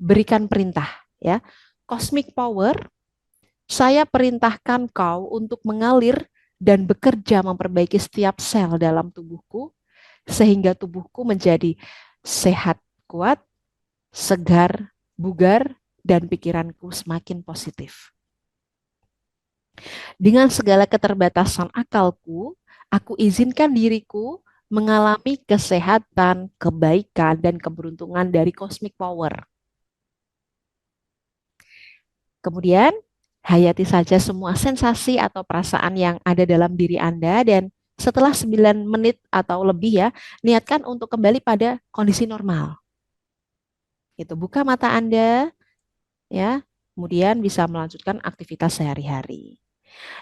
berikan perintah ya. Cosmic power, saya perintahkan kau untuk mengalir dan bekerja memperbaiki setiap sel dalam tubuhku sehingga tubuhku menjadi sehat, kuat, segar, bugar, dan pikiranku semakin positif. Dengan segala keterbatasan akalku, aku izinkan diriku mengalami kesehatan, kebaikan, dan keberuntungan dari cosmic power. Kemudian, hayati saja semua sensasi atau perasaan yang ada dalam diri Anda, dan setelah 9 menit atau lebih ya, niatkan untuk kembali pada kondisi normal. Itu, buka mata Anda ya, kemudian bisa melanjutkan aktivitas sehari-hari.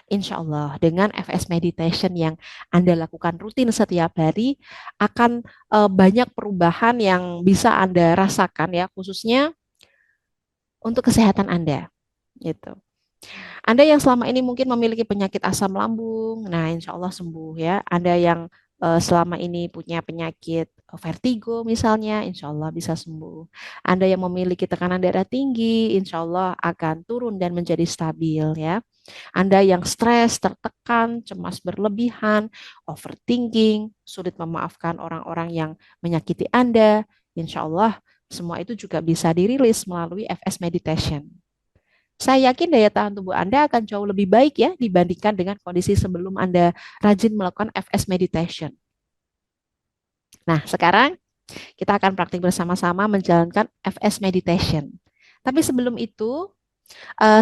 Insya Allah dengan FS meditation yang Anda lakukan rutin setiap hari akan banyak perubahan yang bisa Anda rasakan ya, khususnya untuk kesehatan Anda gitu. Anda yang selama ini mungkin memiliki penyakit asam lambung, nah insya Allah sembuh ya. Anda yang selama ini punya penyakit vertigo misalnya, insya Allah bisa sembuh. Anda yang memiliki tekanan darah tinggi, insya Allah akan turun dan menjadi stabil ya. Anda yang stres, tertekan, cemas berlebihan, overthinking, sulit memaafkan orang-orang yang menyakiti Anda, insya Allah semua itu juga bisa dirilis melalui FS Meditation. Saya yakin daya tahan tubuh Anda akan jauh lebih baik ya dibandingkan dengan kondisi sebelum Anda rajin melakukan FS Meditation. Nah, sekarang kita akan praktik bersama-sama menjalankan FS Meditation. Tapi sebelum itu,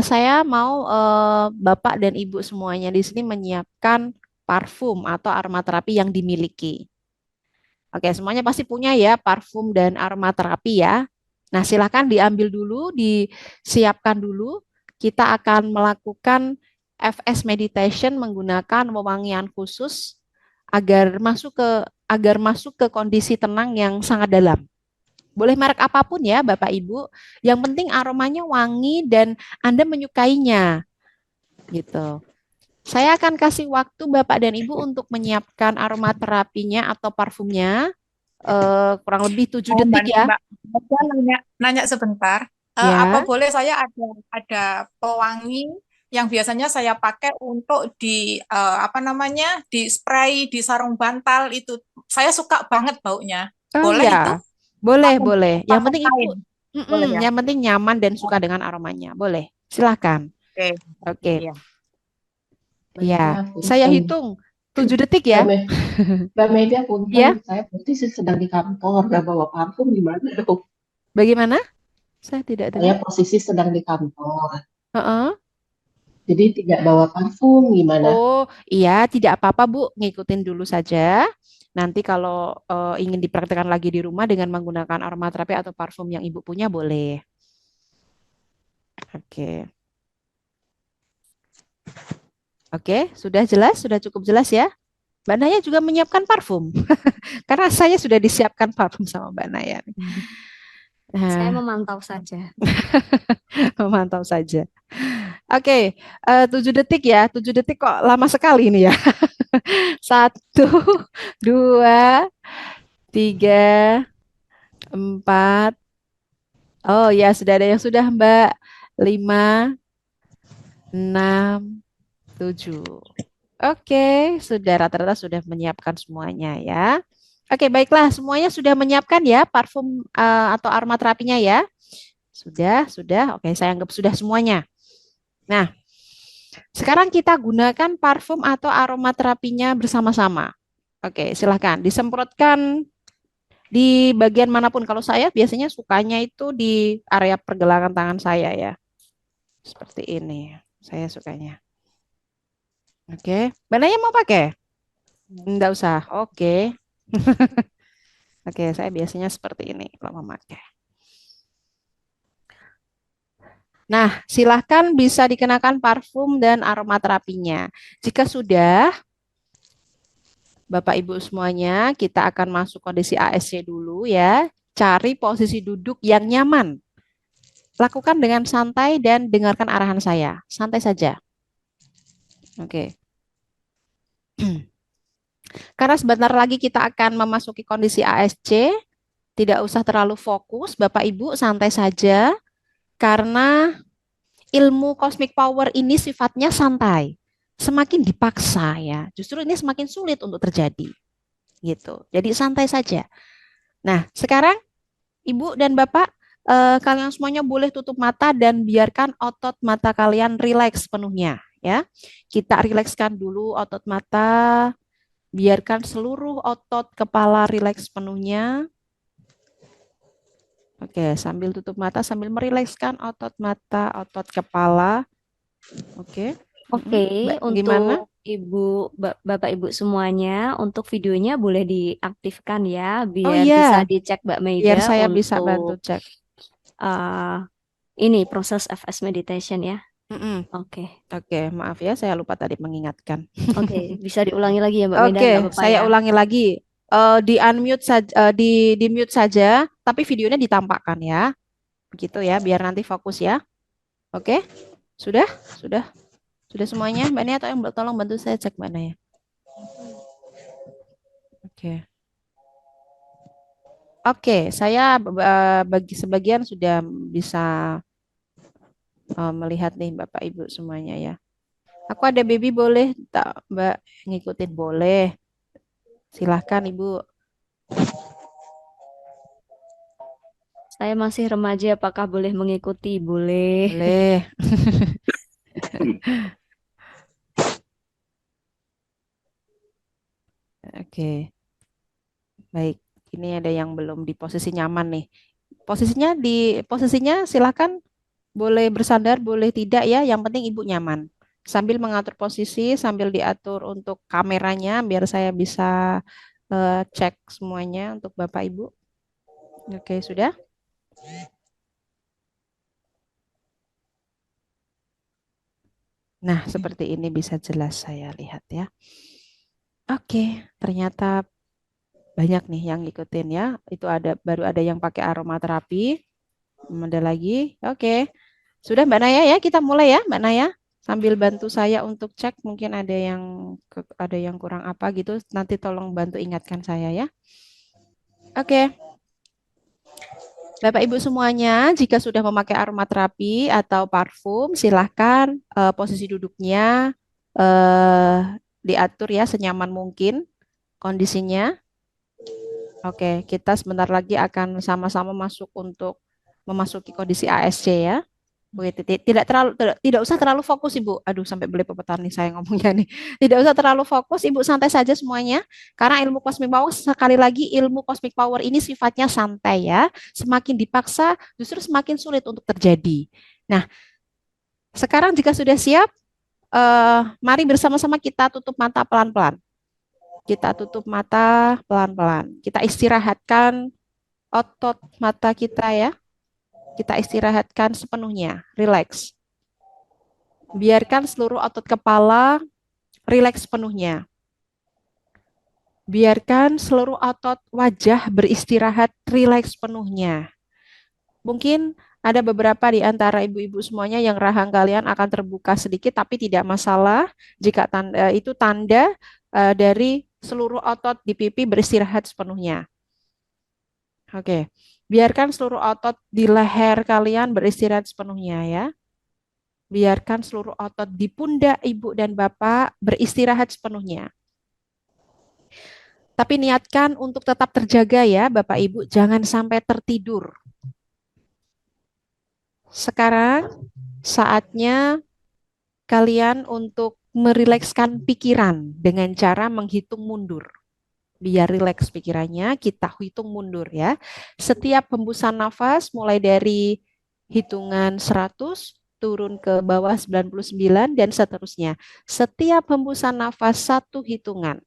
saya mau Bapak dan Ibu semuanya di sini menyiapkan parfum atau aromaterapi yang dimiliki. Oke, semuanya pasti punya ya parfum dan aromaterapi ya. Nah, silakan diambil dulu, disiapkan dulu. Kita akan melakukan FS meditation menggunakan wewangian khusus agar masuk ke kondisi tenang yang sangat dalam. Boleh merek apapun ya, Bapak Ibu. Yang penting aromanya wangi dan Anda menyukainya. Gitu. Saya akan kasih waktu Bapak dan Ibu untuk menyiapkan aromaterapinya atau parfumnya kurang lebih 7 Mbak, detik ya. Mbak, saya nanya sebentar. Apa Ya. boleh saya ada pewangi yang biasanya saya pakai untuk di apa namanya di spray di sarung bantal itu. Saya suka banget baunya. Oh Boleh itu? ya. Boleh, Parfum, boleh. Yang parfum penting Ibu, lain. Boleh ya? yang penting nyaman dan suka dengan aromanya. Boleh. Silakan. Oke. Oke. Iya. Ya. Media Saya punten. hitung 7 detik Mbak ya. Me- Mbak Media punten, Ya. saya posisi sedang di kantor, gak bawa parfum gimana dong? Bagaimana? Saya tidak Saya dengar. posisi sedang di kantor, Heeh. jadi tidak bawa parfum gimana? Oh, iya, tidak apa-apa, Bu. Ngikutin dulu saja. Nanti kalau ingin dipraktekkan lagi di rumah dengan menggunakan aromaterapi atau parfum yang Ibu punya, boleh. Oke. Oke, sudah jelas? Sudah cukup jelas ya? Mbak Naya juga menyiapkan parfum. Karena saya sudah disiapkan parfum sama Mbak Naya. Saya Nah, memantau saja. memantau saja. Oke, 7 detik ya. 7 detik kok lama sekali ini ya. 1, 2, 3, 4. Oh ya, sudah ada yang sudah Mbak. 5, 6, 7. Oke, sudah rata-rata sudah menyiapkan semuanya ya. Oke, baiklah, semuanya sudah menyiapkan ya parfum atau aromaterapinya ya. Sudah. Oke, saya anggap sudah semuanya. Nah, sekarang kita gunakan parfum atau aromaterapinya bersama-sama. Oke, silahkan disemprotkan di bagian manapun. Kalau saya biasanya sukanya itu di area pergelangan tangan saya ya. Seperti ini. Saya sukanya. Oke. Mbak Naya mau pakai? Enggak usah. Oke. Oke, saya biasanya seperti ini kalau memakai. Nah, silahkan bisa dikenakan parfum dan aromaterapinya. Jika sudah, Bapak Ibu semuanya, kita akan masuk kondisi ASC dulu ya. Cari posisi duduk yang nyaman. Lakukan dengan santai dan dengarkan arahan saya. Santai saja. Oke. Karena sebentar lagi kita akan memasuki kondisi ASC, tidak usah terlalu fokus, Bapak Ibu santai saja. Karena ilmu cosmic power ini sifatnya santai. Semakin dipaksa ya, justru ini semakin sulit untuk terjadi. Gitu. Jadi santai saja. Nah, sekarang Ibu dan Bapak, kalian semuanya boleh tutup mata dan biarkan otot mata kalian rileks sepenuhnya ya. Kita rilekskan dulu otot mata, biarkan seluruh otot kepala rileks sepenuhnya. Oke, sambil tutup mata, sambil merilekskan otot mata, otot kepala. Oke. Oke, Gimana? untuk Bapak Ibu semuanya, untuk videonya boleh diaktifkan ya, Oh biar bisa iya, dicek Mbak biar Maida saya bisa bantu untuk cek. ini proses FS meditation ya. Mm-mm. Oke, Oke, maaf ya, saya lupa tadi mengingatkan. oke, bisa diulangi lagi ya Mbak Maida, Oke, nggak apa-apa saya ya. ulangi lagi. Di unmute saja, di mute saja, tapi videonya ditampakkan ya. Begitu ya, biar nanti fokus ya. Oke. Sudah? Sudah? Sudah semuanya? Mbak Nia, tolong bantu saya cek Mbak Nia. Oke. Oke, saya bagi sebagian sudah bisa melihat nih Bapak Ibu semuanya ya. Aku ada baby boleh tak Mbak ngikutin boleh. Silahkan Ibu. Saya masih remaja, apakah boleh mengikuti? Boleh. Boleh. Oke, baik. Ini ada yang belum di posisi nyaman nih. Posisinya silahkan boleh bersandar, boleh tidak ya. Yang penting Ibu nyaman. Sambil mengatur posisi, sambil diatur untuk kameranya biar saya bisa cek semuanya untuk Bapak Ibu. Oke, sudah? Nah, seperti ini bisa jelas saya lihat ya. Oke, ternyata banyak nih yang ngikutin ya. Itu baru ada yang pakai aromaterapi. Ada lagi. Oke. Sudah Mbak Naya ya, kita mulai ya Mbak Naya. Sambil bantu saya untuk cek mungkin ada yang kurang apa gitu. Nanti tolong bantu ingatkan saya ya. Oke. Bapak Ibu semuanya, jika sudah memakai aromaterapi atau parfum, silahkan posisi duduknya eh, diatur ya senyaman mungkin kondisinya. Oke, kita sebentar lagi akan sama-sama masuk untuk memasuki kondisi ASC ya. Oke, tidak usah terlalu fokus Ibu. Aduh, sampai belepotan nih saya ngomongnya nih. Tidak usah terlalu fokus, Ibu santai saja semuanya. Karena ilmu cosmic power sekali lagi ilmu cosmic power ini sifatnya santai ya. Semakin dipaksa justru semakin sulit untuk terjadi. Nah, sekarang jika sudah siap, mari bersama-sama kita tutup mata pelan-pelan. Kita tutup mata pelan-pelan. Kita istirahatkan otot mata kita ya. Kita istirahatkan sepenuhnya, relax. Biarkan seluruh otot kepala rileks sepenuhnya. Biarkan seluruh otot wajah beristirahat rileks sepenuhnya. Mungkin ada beberapa di antara ibu-ibu semuanya yang rahang kalian akan terbuka sedikit, tapi tidak masalah jika itu tanda dari seluruh otot di pipi beristirahat sepenuhnya. Oke, biarkan seluruh otot di leher kalian beristirahat sepenuhnya ya. Biarkan seluruh otot di pundak ibu dan bapak beristirahat sepenuhnya. Tapi niatkan untuk tetap terjaga ya Bapak Ibu, jangan sampai tertidur. Sekarang saatnya kalian untuk merilekskan pikiran dengan cara menghitung mundur. Biar rileks pikirannya, kita hitung mundur ya. Setiap hembusan nafas mulai dari hitungan 100 turun ke bawah 99 dan seterusnya. Setiap hembusan nafas satu hitungan.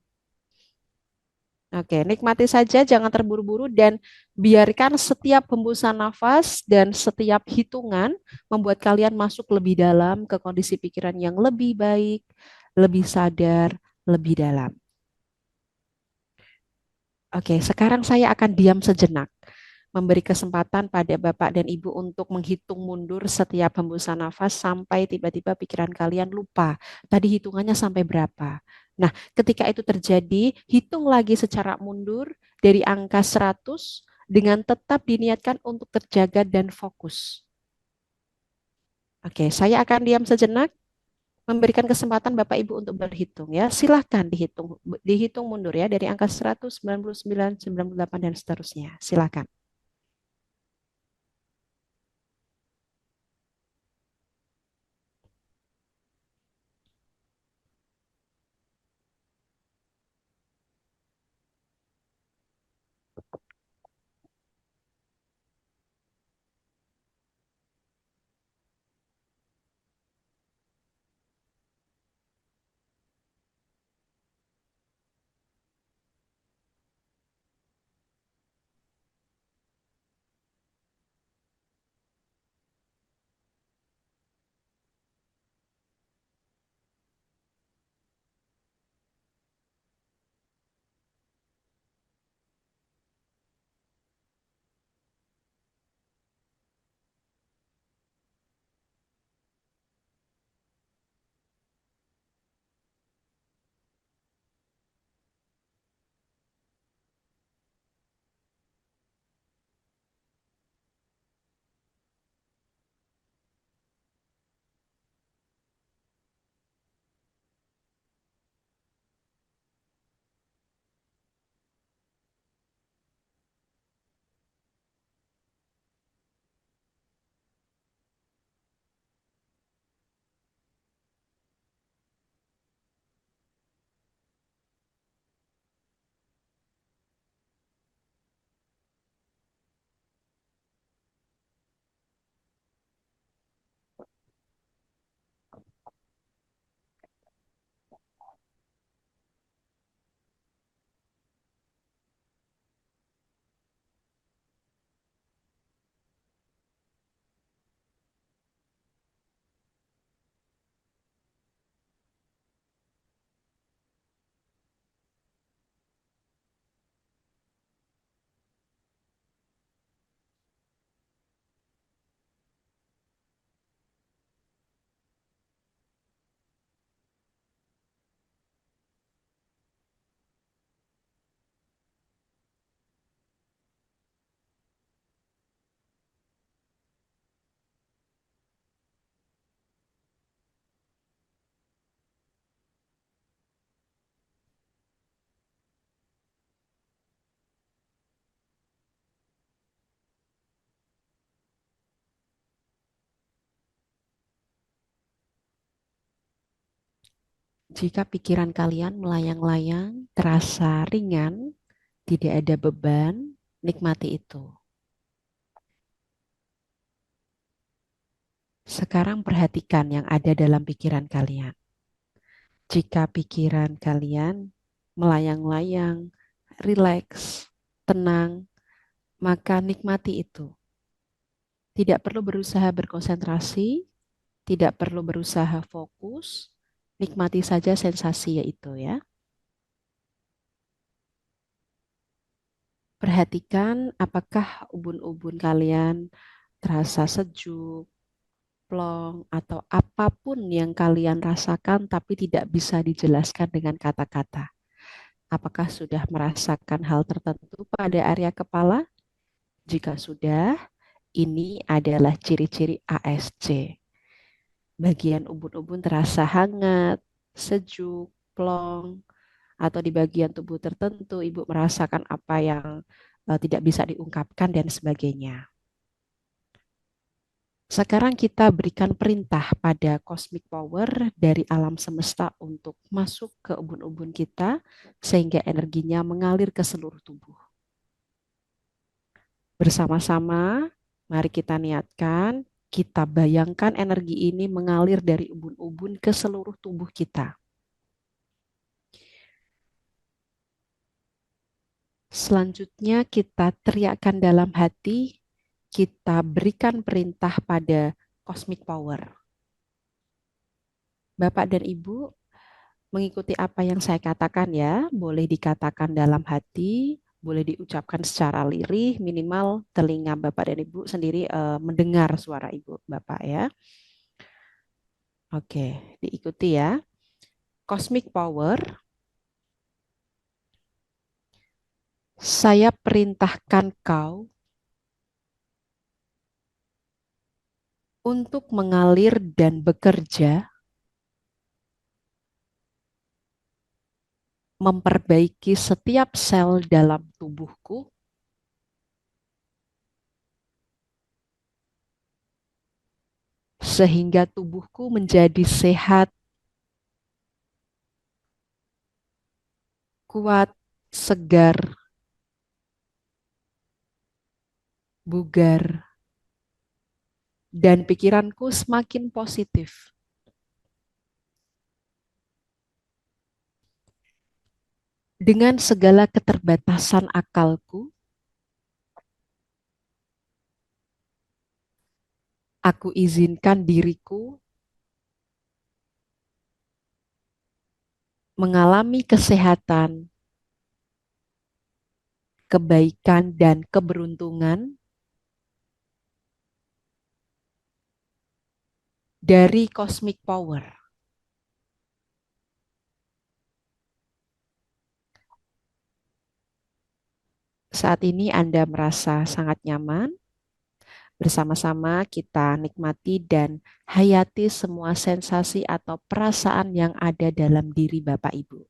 Oke, nikmati saja, jangan terburu-buru dan biarkan setiap hembusan nafas dan setiap hitungan membuat kalian masuk lebih dalam ke kondisi pikiran yang lebih baik, lebih sadar, lebih dalam. Oke, sekarang saya akan diam sejenak, memberi kesempatan pada Bapak dan Ibu untuk menghitung mundur setiap hembusan nafas sampai tiba-tiba pikiran kalian lupa. Tadi hitungannya sampai berapa? Nah, ketika itu terjadi, hitung lagi secara mundur dari angka 100 dengan tetap diniatkan untuk terjaga dan fokus. Oke, saya akan diam sejenak, memberikan kesempatan Bapak Ibu untuk berhitung ya. Silahkan dihitung mundur ya dari angka 100, 99, 98 dan seterusnya. Silahkan. Jika pikiran kalian melayang-layang, terasa ringan, tidak ada beban, nikmati itu. Sekarang perhatikan yang ada dalam pikiran kalian. Jika pikiran kalian melayang-layang, rileks, tenang, maka nikmati itu. Tidak perlu berusaha berkonsentrasi, tidak perlu berusaha fokus, nikmati saja sensasi itu ya. Perhatikan apakah ubun-ubun kalian terasa sejuk, plong, atau apapun yang kalian rasakan tapi tidak bisa dijelaskan dengan kata-kata. Apakah sudah merasakan hal tertentu pada area kepala? Jika sudah, ini adalah ciri-ciri ASC. Bagian ubun-ubun terasa hangat, sejuk, plong, atau di bagian tubuh tertentu ibu merasakan apa yang tidak bisa diungkapkan dan sebagainya. Sekarang kita berikan perintah pada cosmic power dari alam semesta untuk masuk ke ubun-ubun kita sehingga energinya mengalir ke seluruh tubuh. Bersama-sama, mari kita niatkan, kita bayangkan energi ini mengalir dari ubun-ubun ke seluruh tubuh kita. Selanjutnya kita teriakkan dalam hati, kita berikan perintah pada cosmic power. Bapak dan Ibu mengikuti apa yang saya katakan ya, boleh dikatakan dalam hati, boleh diucapkan secara lirih, minimal telinga Bapak dan Ibu sendiri mendengar suara Ibu Bapak ya. Oke, diikuti ya. Cosmic power, saya perintahkan kau untuk mengalir dan bekerja memperbaiki setiap sel dalam tubuhku sehingga tubuhku menjadi sehat, kuat, segar, bugar, dan pikiranku semakin positif. Dengan segala keterbatasan akalku, aku izinkan diriku mengalami kesehatan, kebaikan, dan keberuntungan dari cosmic power. Saat ini Anda merasa sangat nyaman. Bersama-sama kita nikmati dan hayati semua sensasi atau perasaan yang ada dalam diri Bapak Ibu.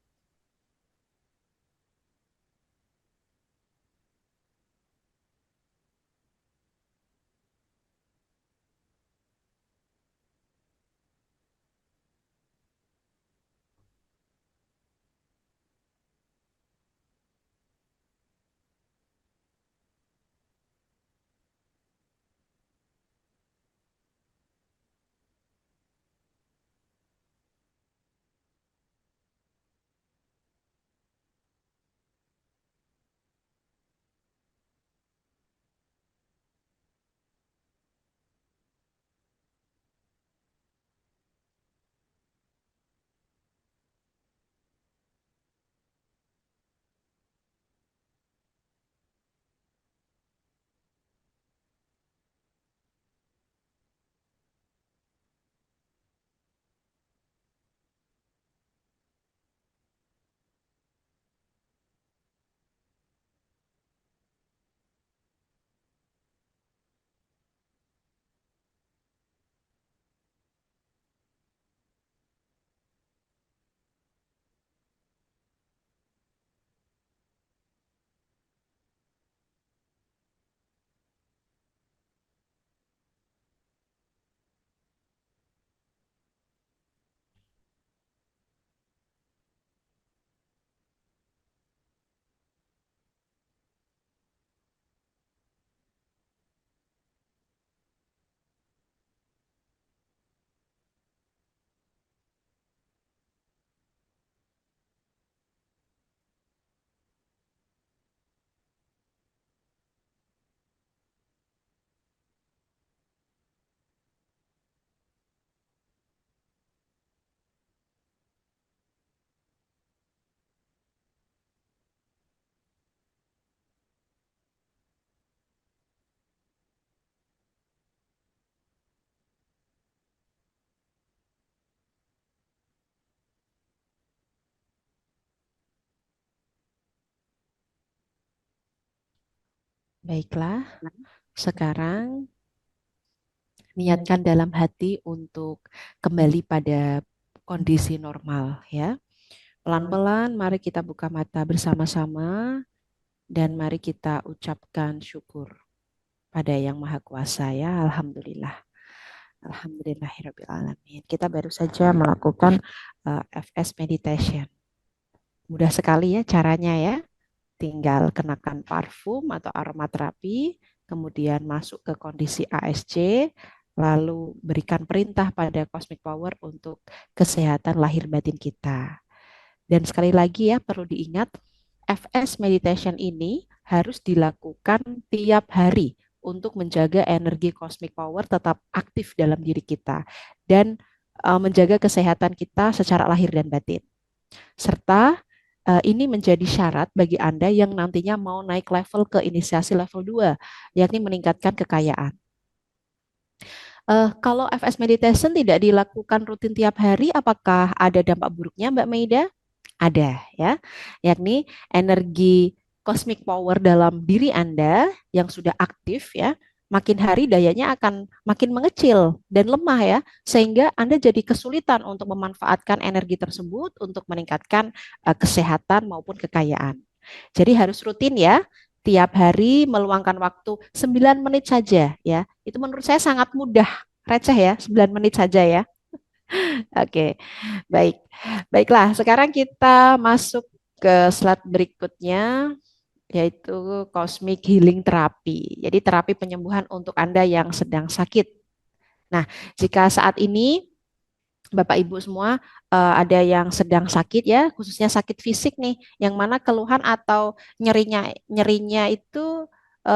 Baiklah, sekarang niatkan dalam hati untuk kembali pada kondisi normal ya. Pelan-pelan mari kita buka mata bersama-sama dan mari kita ucapkan syukur pada Yang Maha Kuasa ya. Alhamdulillah. Alhamdulillahirabbil alamin. Kita baru saja melakukan FS meditation. Mudah sekali ya caranya ya. Tinggal kenakan parfum atau aromaterapi, kemudian masuk ke kondisi ASC, lalu berikan perintah pada Cosmic Power untuk kesehatan lahir batin kita. Dan sekali lagi ya perlu diingat, FS meditation ini harus dilakukan tiap hari untuk menjaga energi Cosmic Power tetap aktif dalam diri kita dan menjaga kesehatan kita secara lahir dan batin. Serta ini menjadi syarat bagi Anda yang nantinya mau naik level ke inisiasi level 2, yakni meningkatkan kekayaan. Kalau FS meditation tidak dilakukan rutin tiap hari, apakah ada dampak buruknya, Mbak Maida? Ada ya, yakni energi cosmic power dalam diri Anda yang sudah aktif ya, makin hari dayanya akan makin mengecil dan lemah ya, sehingga Anda jadi kesulitan untuk memanfaatkan energi tersebut untuk meningkatkan kesehatan maupun kekayaan. Jadi harus rutin ya, tiap hari meluangkan waktu 9 menit saja ya. Itu menurut saya sangat mudah, receh ya, 9 menit saja ya. Oke, baik. Baiklah, sekarang kita masuk ke slide berikutnya, yaitu Cosmic Healing Therapy. Jadi terapi penyembuhan untuk Anda yang sedang sakit. Nah, jika saat ini Bapak Ibu semua ada yang sedang sakit ya, khususnya sakit fisik nih, yang mana keluhan atau nyerinya itu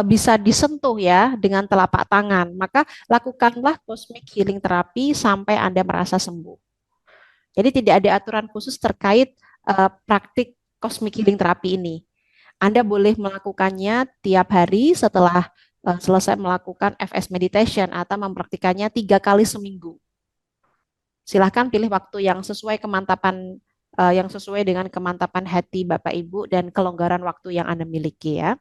bisa disentuh ya dengan telapak tangan. Maka lakukanlah Cosmic Healing Therapy sampai Anda merasa sembuh. Jadi tidak ada aturan khusus terkait praktik Cosmic Healing Therapy ini. Anda boleh melakukannya tiap hari setelah selesai melakukan FS meditation atau mempraktikannya 3 kali seminggu. Silahkan pilih waktu yang sesuai yang sesuai dengan kemantapan hati Bapak Ibu dan kelonggaran waktu yang Anda miliki ya.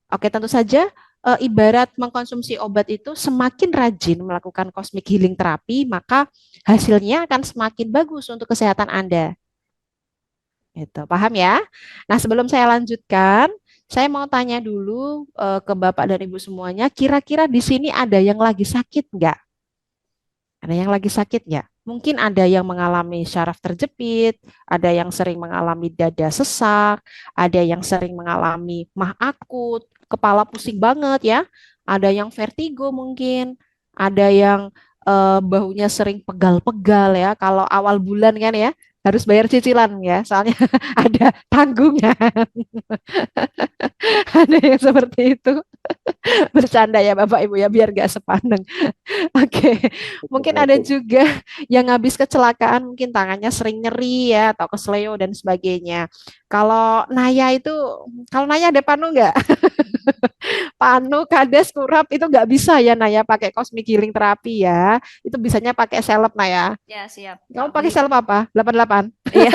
Oke, tentu saja ibarat mengkonsumsi obat itu, semakin rajin melakukan cosmic healing terapi, maka hasilnya akan semakin bagus untuk kesehatan Anda. Itu, paham ya? Nah, sebelum saya lanjutkan, saya mau tanya dulu ke Bapak dan Ibu semuanya, kira-kira di sini ada yang lagi sakit nggak? Ada yang lagi sakit nggak? Mungkin ada yang mengalami syaraf terjepit, ada yang sering mengalami dada sesak, ada yang sering mengalami mah akut, kepala pusing banget ya, ada yang vertigo mungkin, ada yang bahunya sering pegal-pegal ya, kalau awal bulan kan ya, harus bayar cicilan ya, soalnya ada tanggungan. Ada yang seperti itu. Bercanda ya Bapak Ibu ya, biar gak sepaneng. Oke, mungkin ada juga yang habis kecelakaan, mungkin tangannya sering nyeri ya, atau kesleo dan sebagainya. Kalau Naya ada panu nggak? Panu, kades, kurap itu nggak bisa ya Naya pakai cosmic healing terapi ya. Itu bisanya pakai seleb Naya. Ya, siap. Kamu pakai seleb apa? 88? Iya.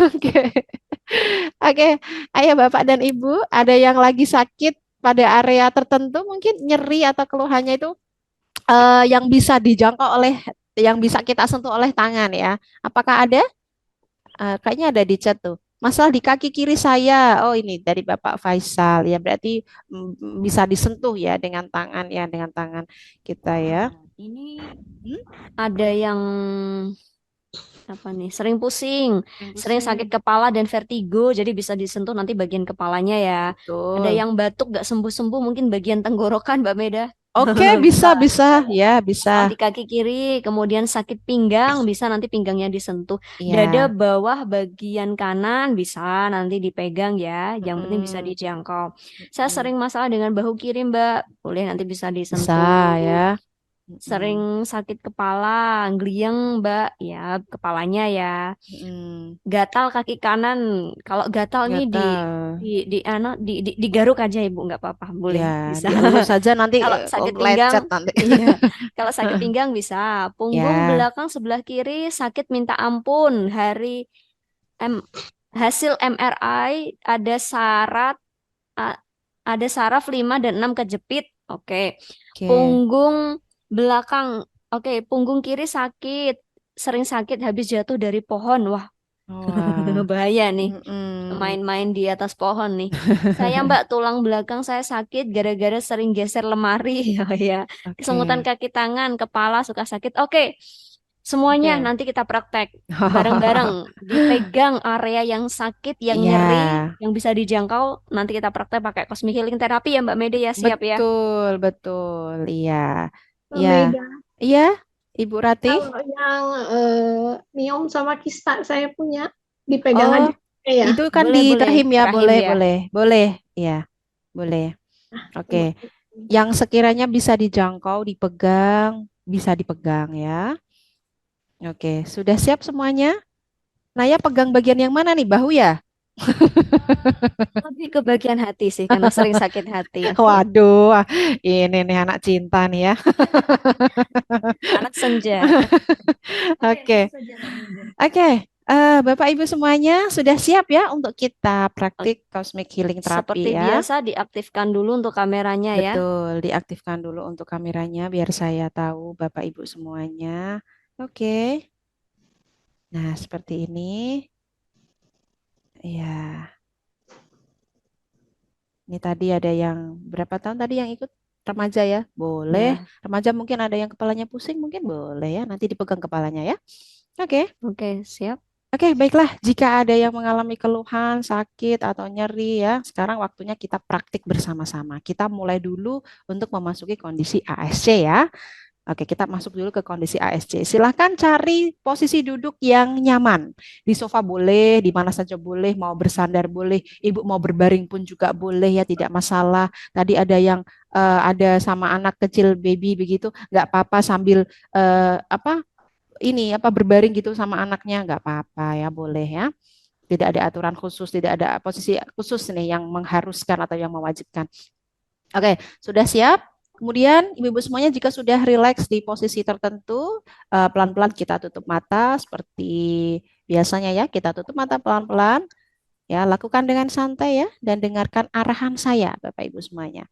Oke. Oke, ayo Bapak dan Ibu, ada yang lagi sakit pada area tertentu, mungkin nyeri atau keluhannya itu yang bisa yang bisa kita sentuh oleh tangan ya. Apakah ada? Kayaknya ada di chat tuh. Masalah di kaki kiri saya. Oh, ini dari Bapak Faisal ya. Berarti bisa disentuh ya dengan tangan kita ya. Ini ada yang apa nih? Sering pusing, sering sakit kepala dan vertigo, jadi bisa disentuh nanti bagian kepalanya ya. Betul. Ada yang batuk gak sembuh-sembuh, mungkin bagian tenggorokan, Mbak Meda. Oke, bisa ya, bisa. Di kaki kiri, kemudian sakit pinggang, bisa nanti pinggangnya disentuh. Iya. Dada bawah bagian kanan bisa nanti dipegang ya, yang penting bisa dijangkau. Saya sering masalah dengan bahu kiri, Mbak, boleh nanti bisa disentuh. Bisa ya. Sering sakit kepala, gliyeng, Mbak, ya kepalanya ya. Gatal kaki kanan, kalau gatal nih digaruk aja Ibu, nggak apa-apa, boleh Ya, bisa. dielus saja nanti Kalau sakit pinggang, lecet nanti. iya. Kalau sakit pinggang bisa. Punggung Ya. belakang sebelah kiri sakit minta ampun, hasil MRI a- ada saraf 5 dan 6 kejepit. Oke. Oke. Punggung belakang. Oke, punggung kiri sakit, sering sakit habis jatuh dari pohon. Wah, Wah. bahaya nih. Mm-mm. Main-main di atas pohon nih. Saya Mbak tulang belakang saya sakit gara-gara sering geser lemari. Oh ya. Kesemutan Oke. kaki tangan, kepala suka sakit. Oke. Semuanya Oke. nanti kita praktek bareng-bareng. Dipegang area yang sakit, yang Iya, nyeri, yang bisa dijangkau. Nanti kita praktek pakai cosmic healing terapi ya Mbak Mede ya. Siap ya. betul, betul. Iya. Mbak Iya. Mega, Iya, Ibu Ratih. kalau yang miom sama kista saya punya dipegang Oh, aja ya. itu kan di Boleh, boleh. Trahim ya, Rahim boleh, ya. boleh. Boleh. Iya, boleh. Oke. Coba. Yang sekiranya bisa dijangkau, dipegang, bisa dipegang ya. Oke, sudah siap semuanya? Naya pegang bagian yang mana nih? Bahu ya? Lebih ke bagian hati sih, karena sering sakit hati aku. Waduh, ini nih anak cinta nih ya. Anak senja. Oke, Oke, langsung saja Mbak Mede. oke. Bapak Ibu semuanya sudah siap ya untuk kita Oke, praktik cosmic healing terapi seperti ya? biasa diaktifkan dulu untuk kameranya ya. Betul, diaktifkan dulu untuk kameranya biar saya tahu Bapak Ibu semuanya. Oke. Nah, seperti ini. Ya, ini tadi ada yang berapa tahun tadi yang ikut remaja ya? Boleh. Ya, Remaja mungkin ada yang kepalanya pusing, mungkin boleh ya. Nanti dipegang kepalanya ya. Oke. oke, siap. Oke, baiklah. Jika ada yang mengalami keluhan, sakit, atau nyeri ya, sekarang waktunya kita praktik bersama-sama. Kita mulai dulu untuk memasuki kondisi ASC ya. Oke, kita masuk dulu ke kondisi ASC. Silahkan cari posisi duduk yang nyaman. Di sofa boleh, di mana saja boleh, mau bersandar boleh, ibu mau berbaring pun juga boleh ya, tidak masalah. Tadi ada yang ada sama anak kecil baby begitu, nggak apa-apa sambil apa ini apa berbaring gitu sama anaknya nggak apa-apa ya, boleh ya. Tidak ada aturan khusus, tidak ada posisi khusus nih yang mengharuskan atau yang mewajibkan. Oke, sudah siap? Kemudian ibu-ibu semuanya jika sudah rileks di posisi tertentu, pelan-pelan kita tutup mata seperti biasanya ya. Kita tutup mata pelan-pelan, ya. Lakukan dengan santai ya dan dengarkan arahan saya, Bapak Ibu semuanya.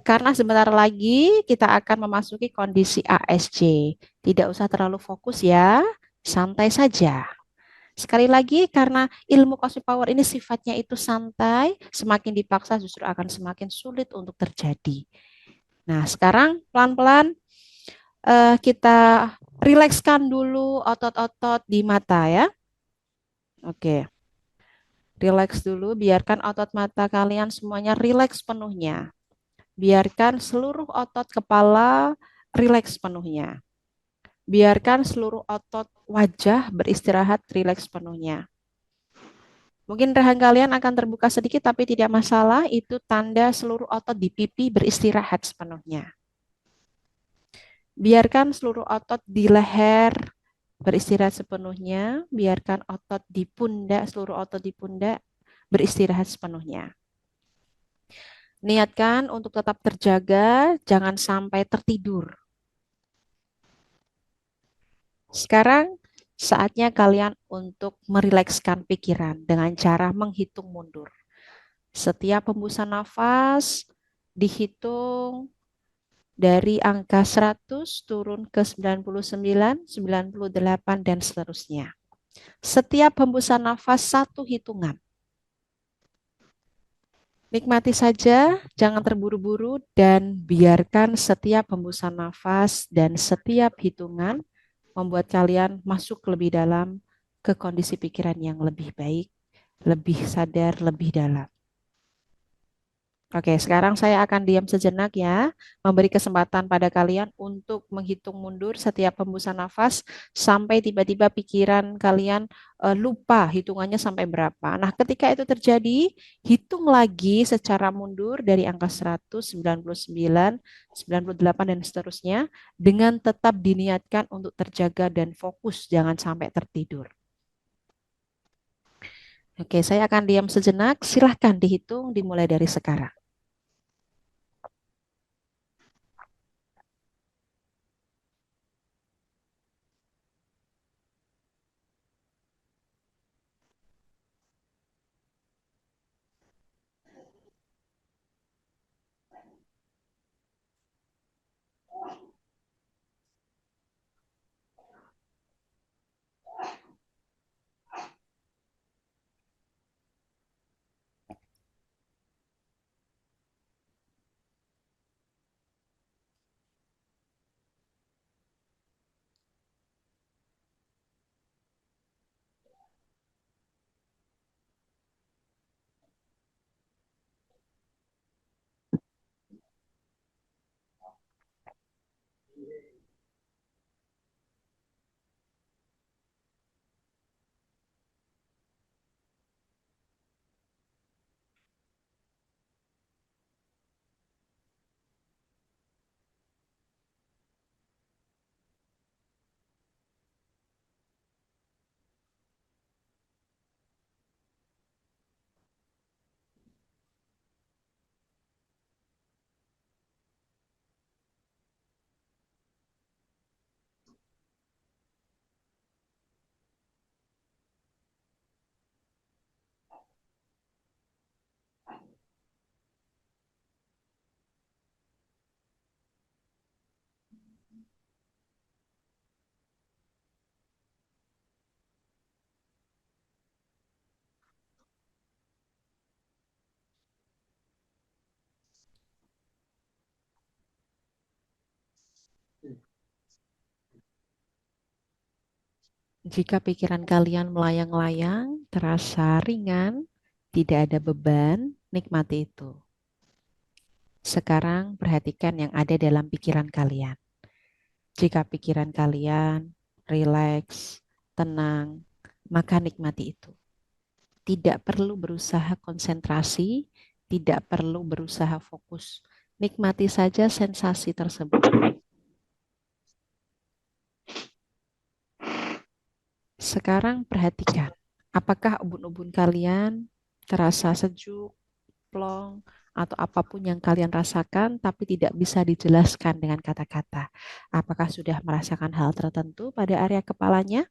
Karena sebentar lagi kita akan memasuki kondisi ASC. Tidak usah terlalu fokus ya, santai saja. Sekali lagi, karena ilmu cosmic power ini sifatnya itu santai, semakin dipaksa justru akan semakin sulit untuk terjadi. Nah, sekarang pelan-pelan kita rilekskan dulu otot-otot di mata ya. Oke, rileks dulu, biarkan otot mata kalian semuanya rileks penuhnya. Biarkan seluruh otot kepala rileks penuhnya. Biarkan seluruh otot wajah beristirahat rileks penuhnya. Mungkin rahang kalian akan terbuka sedikit tapi tidak masalah, itu tanda seluruh otot di pipi beristirahat sepenuhnya. Biarkan seluruh otot di leher beristirahat sepenuhnya, biarkan otot di pundak, seluruh otot di pundak beristirahat sepenuhnya. Niatkan untuk tetap terjaga, jangan sampai tertidur. Sekarang saatnya kalian untuk merilekskan pikiran dengan cara menghitung mundur. Setiap hembusan nafas dihitung dari angka 100 turun ke 99, 98, dan seterusnya. Setiap hembusan nafas satu hitungan. Nikmati saja, jangan terburu-buru, dan biarkan setiap hembusan nafas dan setiap hitungan membuat kalian masuk lebih dalam ke kondisi pikiran yang lebih baik, lebih sadar, lebih dalam. Oke, sekarang saya akan diam sejenak ya, memberi kesempatan pada kalian untuk menghitung mundur setiap hembusan nafas sampai tiba-tiba pikiran kalian lupa hitungannya sampai berapa. Nah, ketika itu terjadi, hitung lagi secara mundur dari angka 100, 99, 98, dan seterusnya dengan tetap diniatkan untuk terjaga dan fokus, jangan sampai tertidur. Oke, saya akan diam sejenak. Silahkan dihitung dimulai dari sekarang. Jika pikiran kalian melayang-layang, terasa ringan, tidak ada beban, nikmati itu. Sekarang perhatikan yang ada dalam pikiran kalian. Jika pikiran kalian rileks, tenang, maka nikmati itu. Tidak perlu berusaha konsentrasi, tidak perlu berusaha fokus. Nikmati saja sensasi tersebut. Sekarang perhatikan, apakah ubun-ubun kalian terasa sejuk, plong, atau apapun yang kalian rasakan tapi tidak bisa dijelaskan dengan kata-kata. Apakah sudah merasakan hal tertentu pada area kepalanya?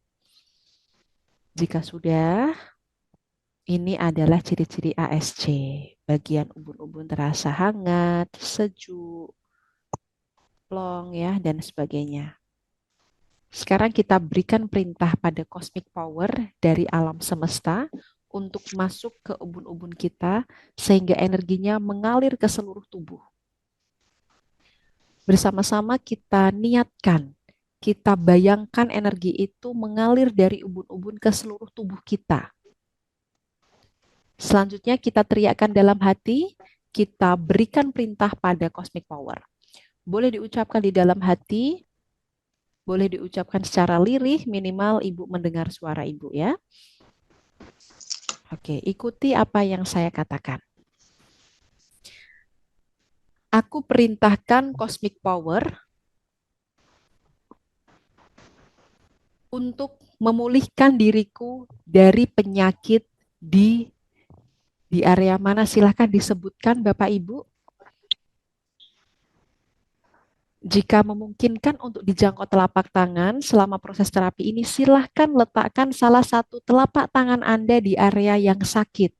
Jika sudah, ini adalah ciri-ciri ASC. Bagian ubun-ubun terasa hangat, sejuk, plong ya, dan sebagainya. Sekarang kita berikan perintah pada cosmic power dari alam semesta untuk masuk ke ubun-ubun kita sehingga energinya mengalir ke seluruh tubuh. Bersama-sama kita niatkan, kita bayangkan energi itu mengalir dari ubun-ubun ke seluruh tubuh kita. Selanjutnya kita teriakkan dalam hati, kita berikan perintah pada cosmic power. Boleh diucapkan di dalam hati, boleh diucapkan secara lirih, minimal ibu mendengar suara ibu ya. Oke, ikuti apa yang saya katakan. Aku perintahkan cosmic power untuk memulihkan diriku dari penyakit di area mana? Silahkan disebutkan Bapak Ibu. Jika memungkinkan untuk dijangkau telapak tangan selama proses terapi ini, silahkan letakkan salah satu telapak tangan Anda di area yang sakit.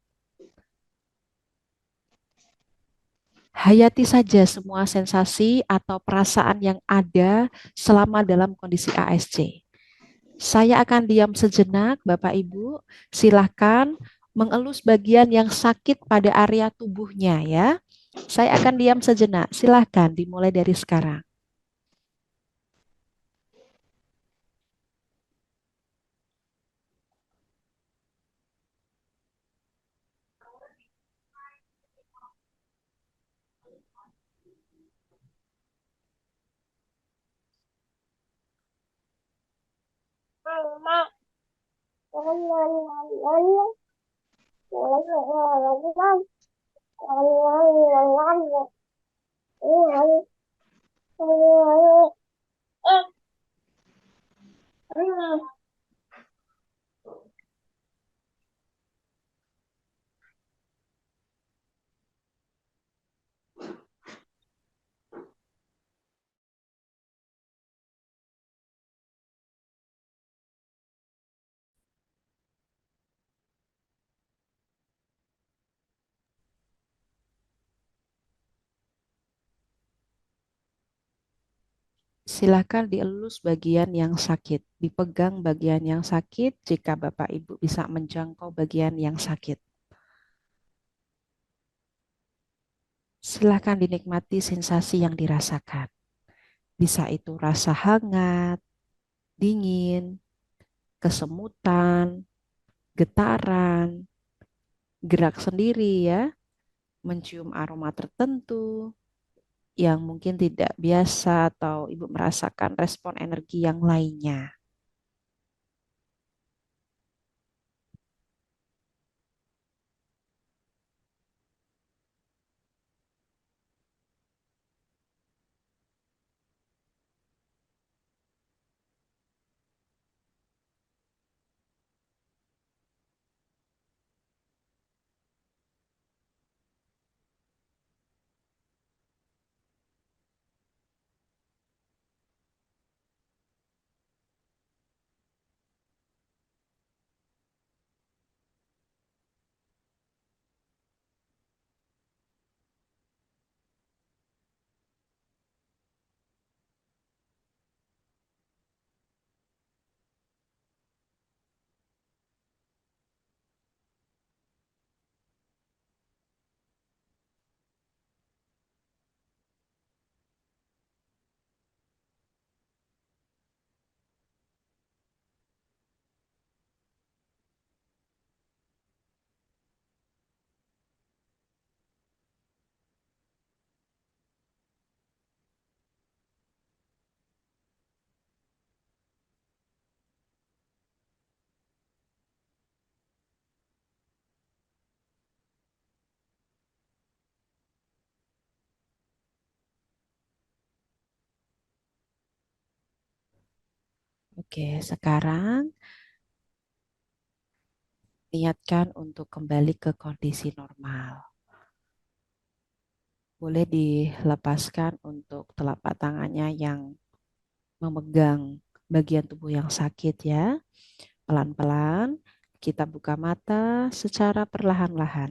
Hayati saja semua sensasi atau perasaan yang ada selama dalam kondisi ASC. Saya akan diam sejenak, Bapak Ibu. Silahkan mengelus bagian yang sakit pada area tubuhnya ya. Saya akan diam sejenak. Silahkan dimulai dari sekarang. Silakan dielus bagian yang sakit, dipegang bagian yang sakit jika Bapak Ibu bisa menjangkau bagian yang sakit. Silakan dinikmati sensasi yang dirasakan. Bisa itu rasa hangat, dingin, kesemutan, getaran, gerak sendiri ya, mencium aroma tertentu yang mungkin tidak biasa atau Ibu merasakan respon energi yang lainnya. Oke, sekarang niatkan untuk kembali ke kondisi normal. Boleh dilepaskan untuk telapak tangannya yang memegang bagian tubuh yang sakit ya. Pelan-pelan kita buka mata secara perlahan-lahan.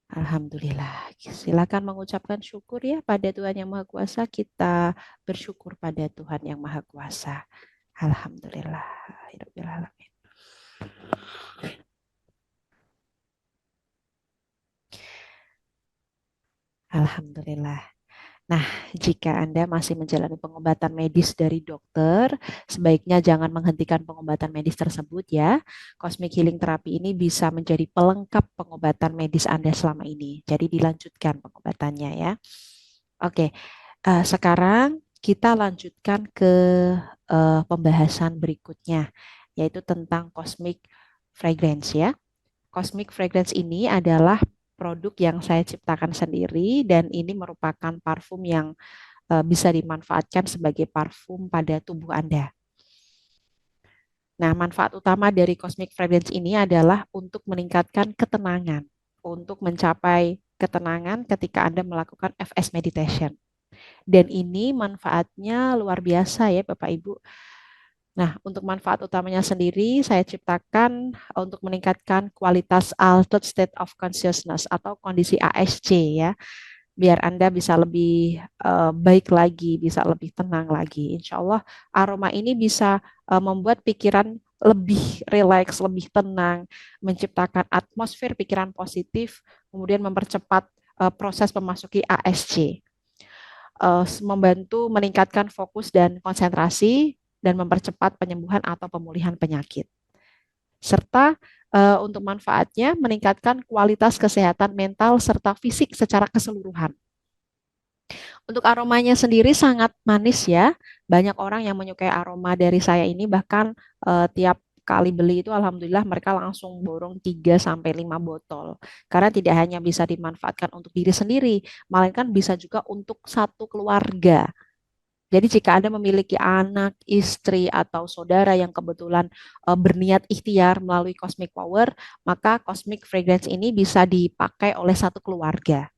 Alhamdulillah. Silakan mengucapkan syukur ya pada Tuhan Yang Maha Kuasa. Kita bersyukur pada Tuhan Yang Maha Kuasa. Alhamdulillah. Rabbil alamin. Alhamdulillah. Nah, jika Anda masih menjalani pengobatan medis dari dokter, sebaiknya jangan menghentikan pengobatan medis tersebut ya. Cosmic Healing Therapy ini bisa menjadi pelengkap pengobatan medis Anda selama ini. Jadi dilanjutkan pengobatannya ya. Oke, sekarang kita lanjutkan ke pembahasan berikutnya, yaitu tentang Cosmic Fragrance ya. Cosmic Fragrance ini adalah produk yang saya ciptakan sendiri dan ini merupakan parfum yang bisa dimanfaatkan sebagai parfum pada tubuh Anda. Nah, manfaat utama dari Cosmic Fragrance ini adalah untuk meningkatkan ketenangan, untuk mencapai ketenangan ketika Anda melakukan FS meditation. Dan ini manfaatnya luar biasa ya Bapak Ibu. Nah, untuk manfaat utamanya sendiri saya ciptakan untuk meningkatkan kualitas altered state of consciousness atau kondisi ASC ya, biar Anda bisa lebih baik lagi, bisa lebih tenang lagi. Insya Allah aroma ini bisa membuat pikiran lebih rileks, lebih tenang, menciptakan atmosfer pikiran positif, kemudian mempercepat proses memasuki ASC, membantu meningkatkan fokus dan konsentrasi, dan mempercepat penyembuhan atau pemulihan penyakit. Serta untuk manfaatnya meningkatkan kualitas kesehatan mental serta fisik secara keseluruhan. Untuk aromanya sendiri sangat manis ya. Banyak orang yang menyukai aroma dari saya ini, bahkan tiap kali beli itu alhamdulillah mereka langsung borong 3-5 botol. Karena tidak hanya bisa dimanfaatkan untuk diri sendiri, melainkan bisa juga untuk satu keluarga. Jadi jika Anda memiliki anak, istri, atau saudara yang kebetulan berniat ikhtiar melalui Cosmic Power, maka Cosmic Fragrance ini bisa dipakai oleh satu keluarga.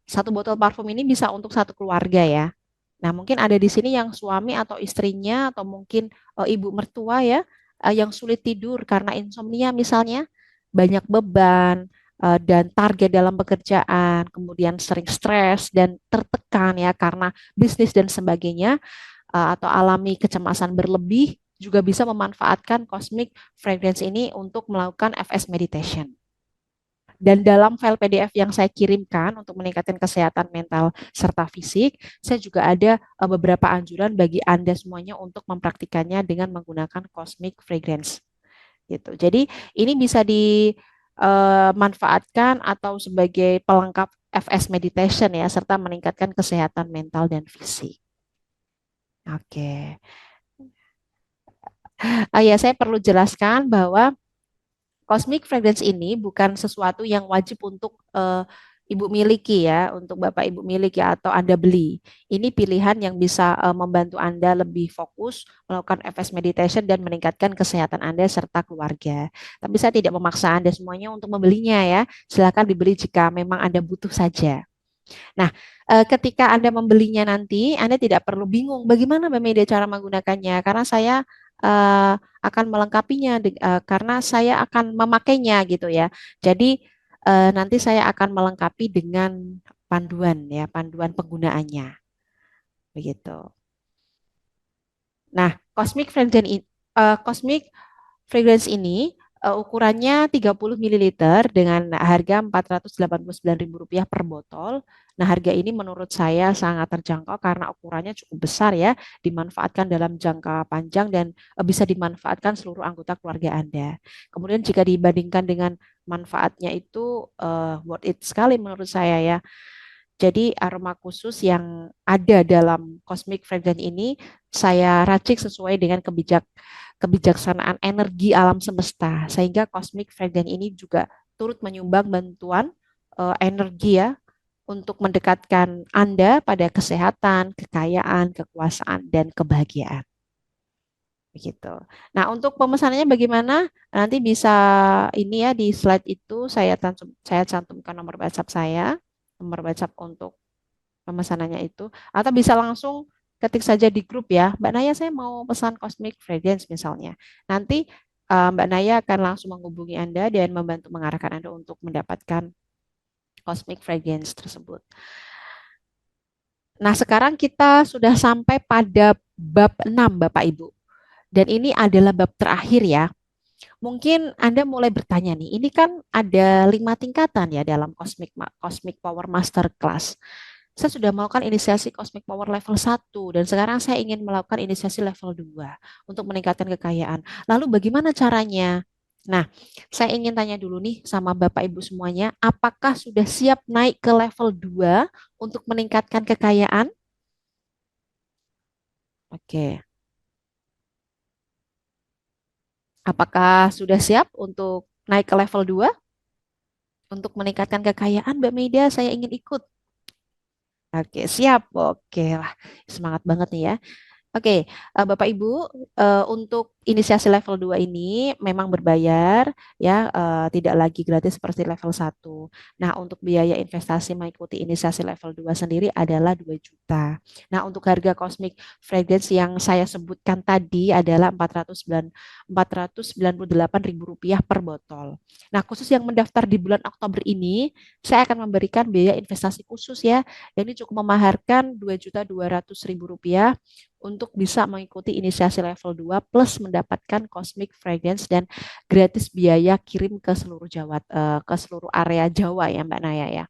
Satu botol parfum ini bisa untuk satu keluarga ya. Nah, mungkin ada di sini yang suami atau istrinya, atau mungkin ibu mertua ya, yang sulit tidur karena insomnia misalnya, banyak beban, dan target dalam pekerjaan, kemudian sering stres dan tertekan ya karena bisnis dan sebagainya, atau alami kecemasan berlebih, juga bisa memanfaatkan Cosmic Fragrance ini untuk melakukan FS meditation. Dan dalam file PDF yang saya kirimkan untuk meningkatkan kesehatan mental serta fisik, saya juga ada beberapa anjuran bagi Anda semuanya untuk mempraktikannya dengan menggunakan Cosmic Fragrance. Gitu. Jadi ini bisa dimanfaatkan atau sebagai pelengkap FS meditation ya, serta meningkatkan kesehatan mental dan fisik. Oke. Ya, saya perlu jelaskan bahwa Cosmic Fragrance ini bukan sesuatu yang wajib untuk Ibu miliki ya, untuk Bapak Ibu miliki atau Anda beli. Ini pilihan yang bisa membantu Anda lebih fokus melakukan FS meditation dan meningkatkan kesehatan Anda serta keluarga. Tapi saya tidak memaksa Anda semuanya untuk membelinya ya. Silakan dibeli jika memang Anda butuh saja. Nah, ketika Anda membelinya nanti, Anda tidak perlu bingung bagaimana Mbak Media cara menggunakannya, karena saya akan melengkapinya karena saya akan memakainya gitu ya. Jadi nanti saya akan melengkapi dengan panduan ya, panduan penggunaannya. Begitu. Nah, Cosmic Fragrance ini ukurannya 30 ml dengan harga Rp489.000 per botol. Nah, harga ini menurut saya sangat terjangkau karena ukurannya cukup besar ya, dimanfaatkan dalam jangka panjang dan bisa dimanfaatkan seluruh anggota keluarga Anda. Kemudian jika dibandingkan dengan manfaatnya itu worth it sekali menurut saya ya. Jadi aroma khusus yang ada dalam Cosmic Fragrance ini saya racik sesuai dengan kebijaksanaan energi alam semesta, sehingga Cosmic Fragrance ini juga turut menyumbang bantuan energi ya untuk mendekatkan Anda pada kesehatan, kekayaan, kekuasaan, dan kebahagiaan. Begitu. Nah, untuk pemesanannya bagaimana? Nanti bisa ini ya di slide itu saya cantumkan nomor WhatsApp saya, nomor WhatsApp untuk pemesanannya itu, atau bisa langsung ketik saja di grup ya. Mbak Naya, saya mau pesan Cosmic Fragrance misalnya. Nanti Mbak Naya akan langsung menghubungi Anda dan membantu mengarahkan Anda untuk mendapatkan Cosmic Fragrance tersebut. Nah, sekarang kita sudah sampai pada bab 6, Bapak Ibu. Dan ini adalah bab terakhir ya. Mungkin Anda mulai bertanya nih, ini kan ada 5 tingkatan ya dalam Cosmic Power Master Class. Saya sudah melakukan inisiasi Cosmic Power level 1 dan sekarang saya ingin melakukan inisiasi level 2 untuk meningkatkan kekayaan. Lalu bagaimana caranya? Nah, saya ingin tanya dulu nih sama Bapak Ibu semuanya, apakah sudah siap naik ke level 2 untuk meningkatkan kekayaan? Oke. Apakah sudah siap untuk naik ke level 2 untuk meningkatkan kekayaan, Mbak Meida? Saya ingin ikut. Oke, siap. Oke lah, semangat banget nih ya. Oke, Bapak Ibu, untuk inisiasi level 2 ini memang berbayar ya, tidak lagi gratis seperti level 1. Nah, untuk biaya investasi mengikuti inisiasi level 2 sendiri adalah 2 juta. Nah, untuk harga Cosmic Fragrance yang saya sebutkan tadi adalah Rp498.000 per botol. Nah, khusus yang mendaftar di bulan Oktober ini, saya akan memberikan biaya investasi khusus ya. Ini cukup memaharkan Rp2.200.000 untuk bisa mengikuti inisiasi level 2 plus mendapatkan Cosmic Fragrance dan gratis biaya kirim ke seluruh ke seluruh area Jawa ya Mbak Naya ya.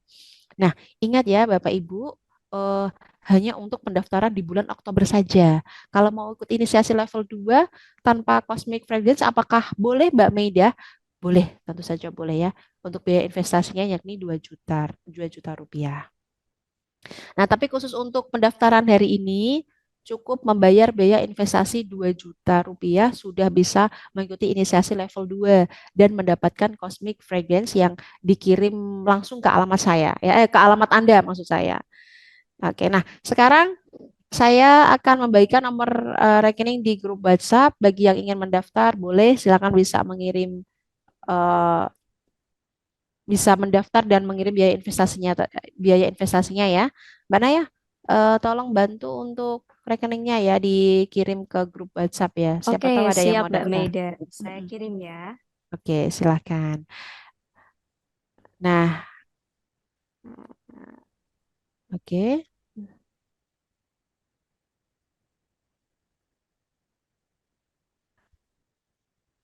Nah, ingat ya Bapak Ibu, hanya untuk pendaftaran di bulan Oktober saja. Kalau mau ikut inisiasi level 2 tanpa Cosmic Fragrance, apakah boleh Mbak Meida? Boleh, tentu saja boleh ya. Untuk biaya investasinya yakni 2 juta, 2 juta rupiah. Nah, tapi khusus untuk pendaftaran hari ini, cukup membayar biaya investasi 2 juta rupiah sudah bisa mengikuti inisiasi level 2 dan mendapatkan Cosmic Fragrance yang dikirim langsung ke alamat saya, ya, ke alamat Anda maksud saya. Oke, nah sekarang saya akan membagikan nomor rekening di grup WhatsApp. Bagi yang ingin mendaftar, boleh silakan bisa mendaftar dan mengirim biaya investasinya ya. Mbak Naya, tolong bantu untuk rekeningnya ya dikirim ke grup WhatsApp ya. Siapa Oke, tahu ada yang siap mau Mbak daftar. Meida. Saya kirim ya. Oke, silahkan. Nah, oke.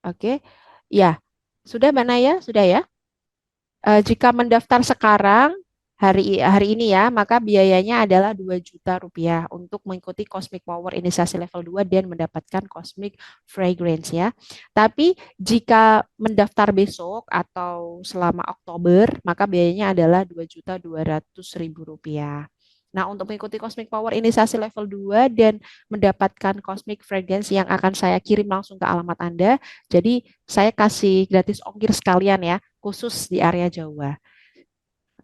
Oke. Ya, sudah Mbak Naya, sudah ya. Jika mendaftar sekarang hari ini ya, maka biayanya adalah 2 juta rupiah untuk mengikuti Cosmic Power inisiasi level 2 dan mendapatkan Cosmic Fragrance ya. Tapi jika mendaftar besok atau selama Oktober, maka biayanya adalah 2.200.000 rupiah. Nah, untuk mengikuti Cosmic Power inisiasi level 2 dan mendapatkan Cosmic Fragrance yang akan saya kirim langsung ke alamat Anda, jadi saya kasih gratis ongkir sekalian ya, khusus di area Jawa.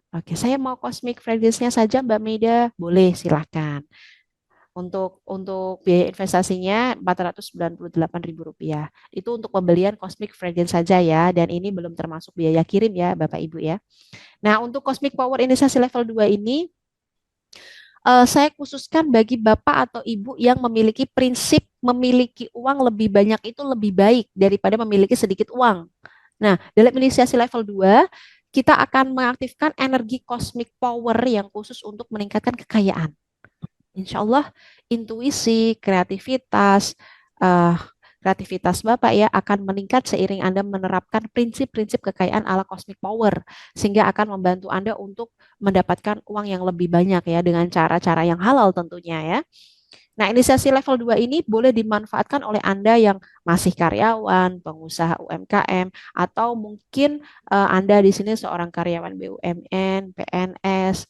Oke, saya mau Cosmic Fragrance-nya saja Mbak Meida, boleh silahkan. Untuk biaya investasinya Rp498.000. Itu untuk pembelian Cosmic Fragrance saja ya, dan ini belum termasuk biaya kirim ya Bapak Ibu ya. Nah, untuk Cosmic Power inisiasi level 2 ini saya khususkan bagi Bapak atau Ibu yang memiliki prinsip memiliki uang lebih banyak itu lebih baik daripada memiliki sedikit uang. Nah, dalam inisiasi level 2, kita akan mengaktifkan energi cosmic power yang khusus untuk meningkatkan kekayaan. Insya Allah, intuisi, kreativitas Bapak ya akan meningkat seiring Anda menerapkan prinsip-prinsip kekayaan ala cosmic power, sehingga akan membantu Anda untuk mendapatkan uang yang lebih banyak ya dengan cara-cara yang halal tentunya ya. Nah, inisiasi level 2 ini boleh dimanfaatkan oleh Anda yang masih karyawan, pengusaha UMKM, atau mungkin Anda di sini seorang karyawan BUMN, PNS,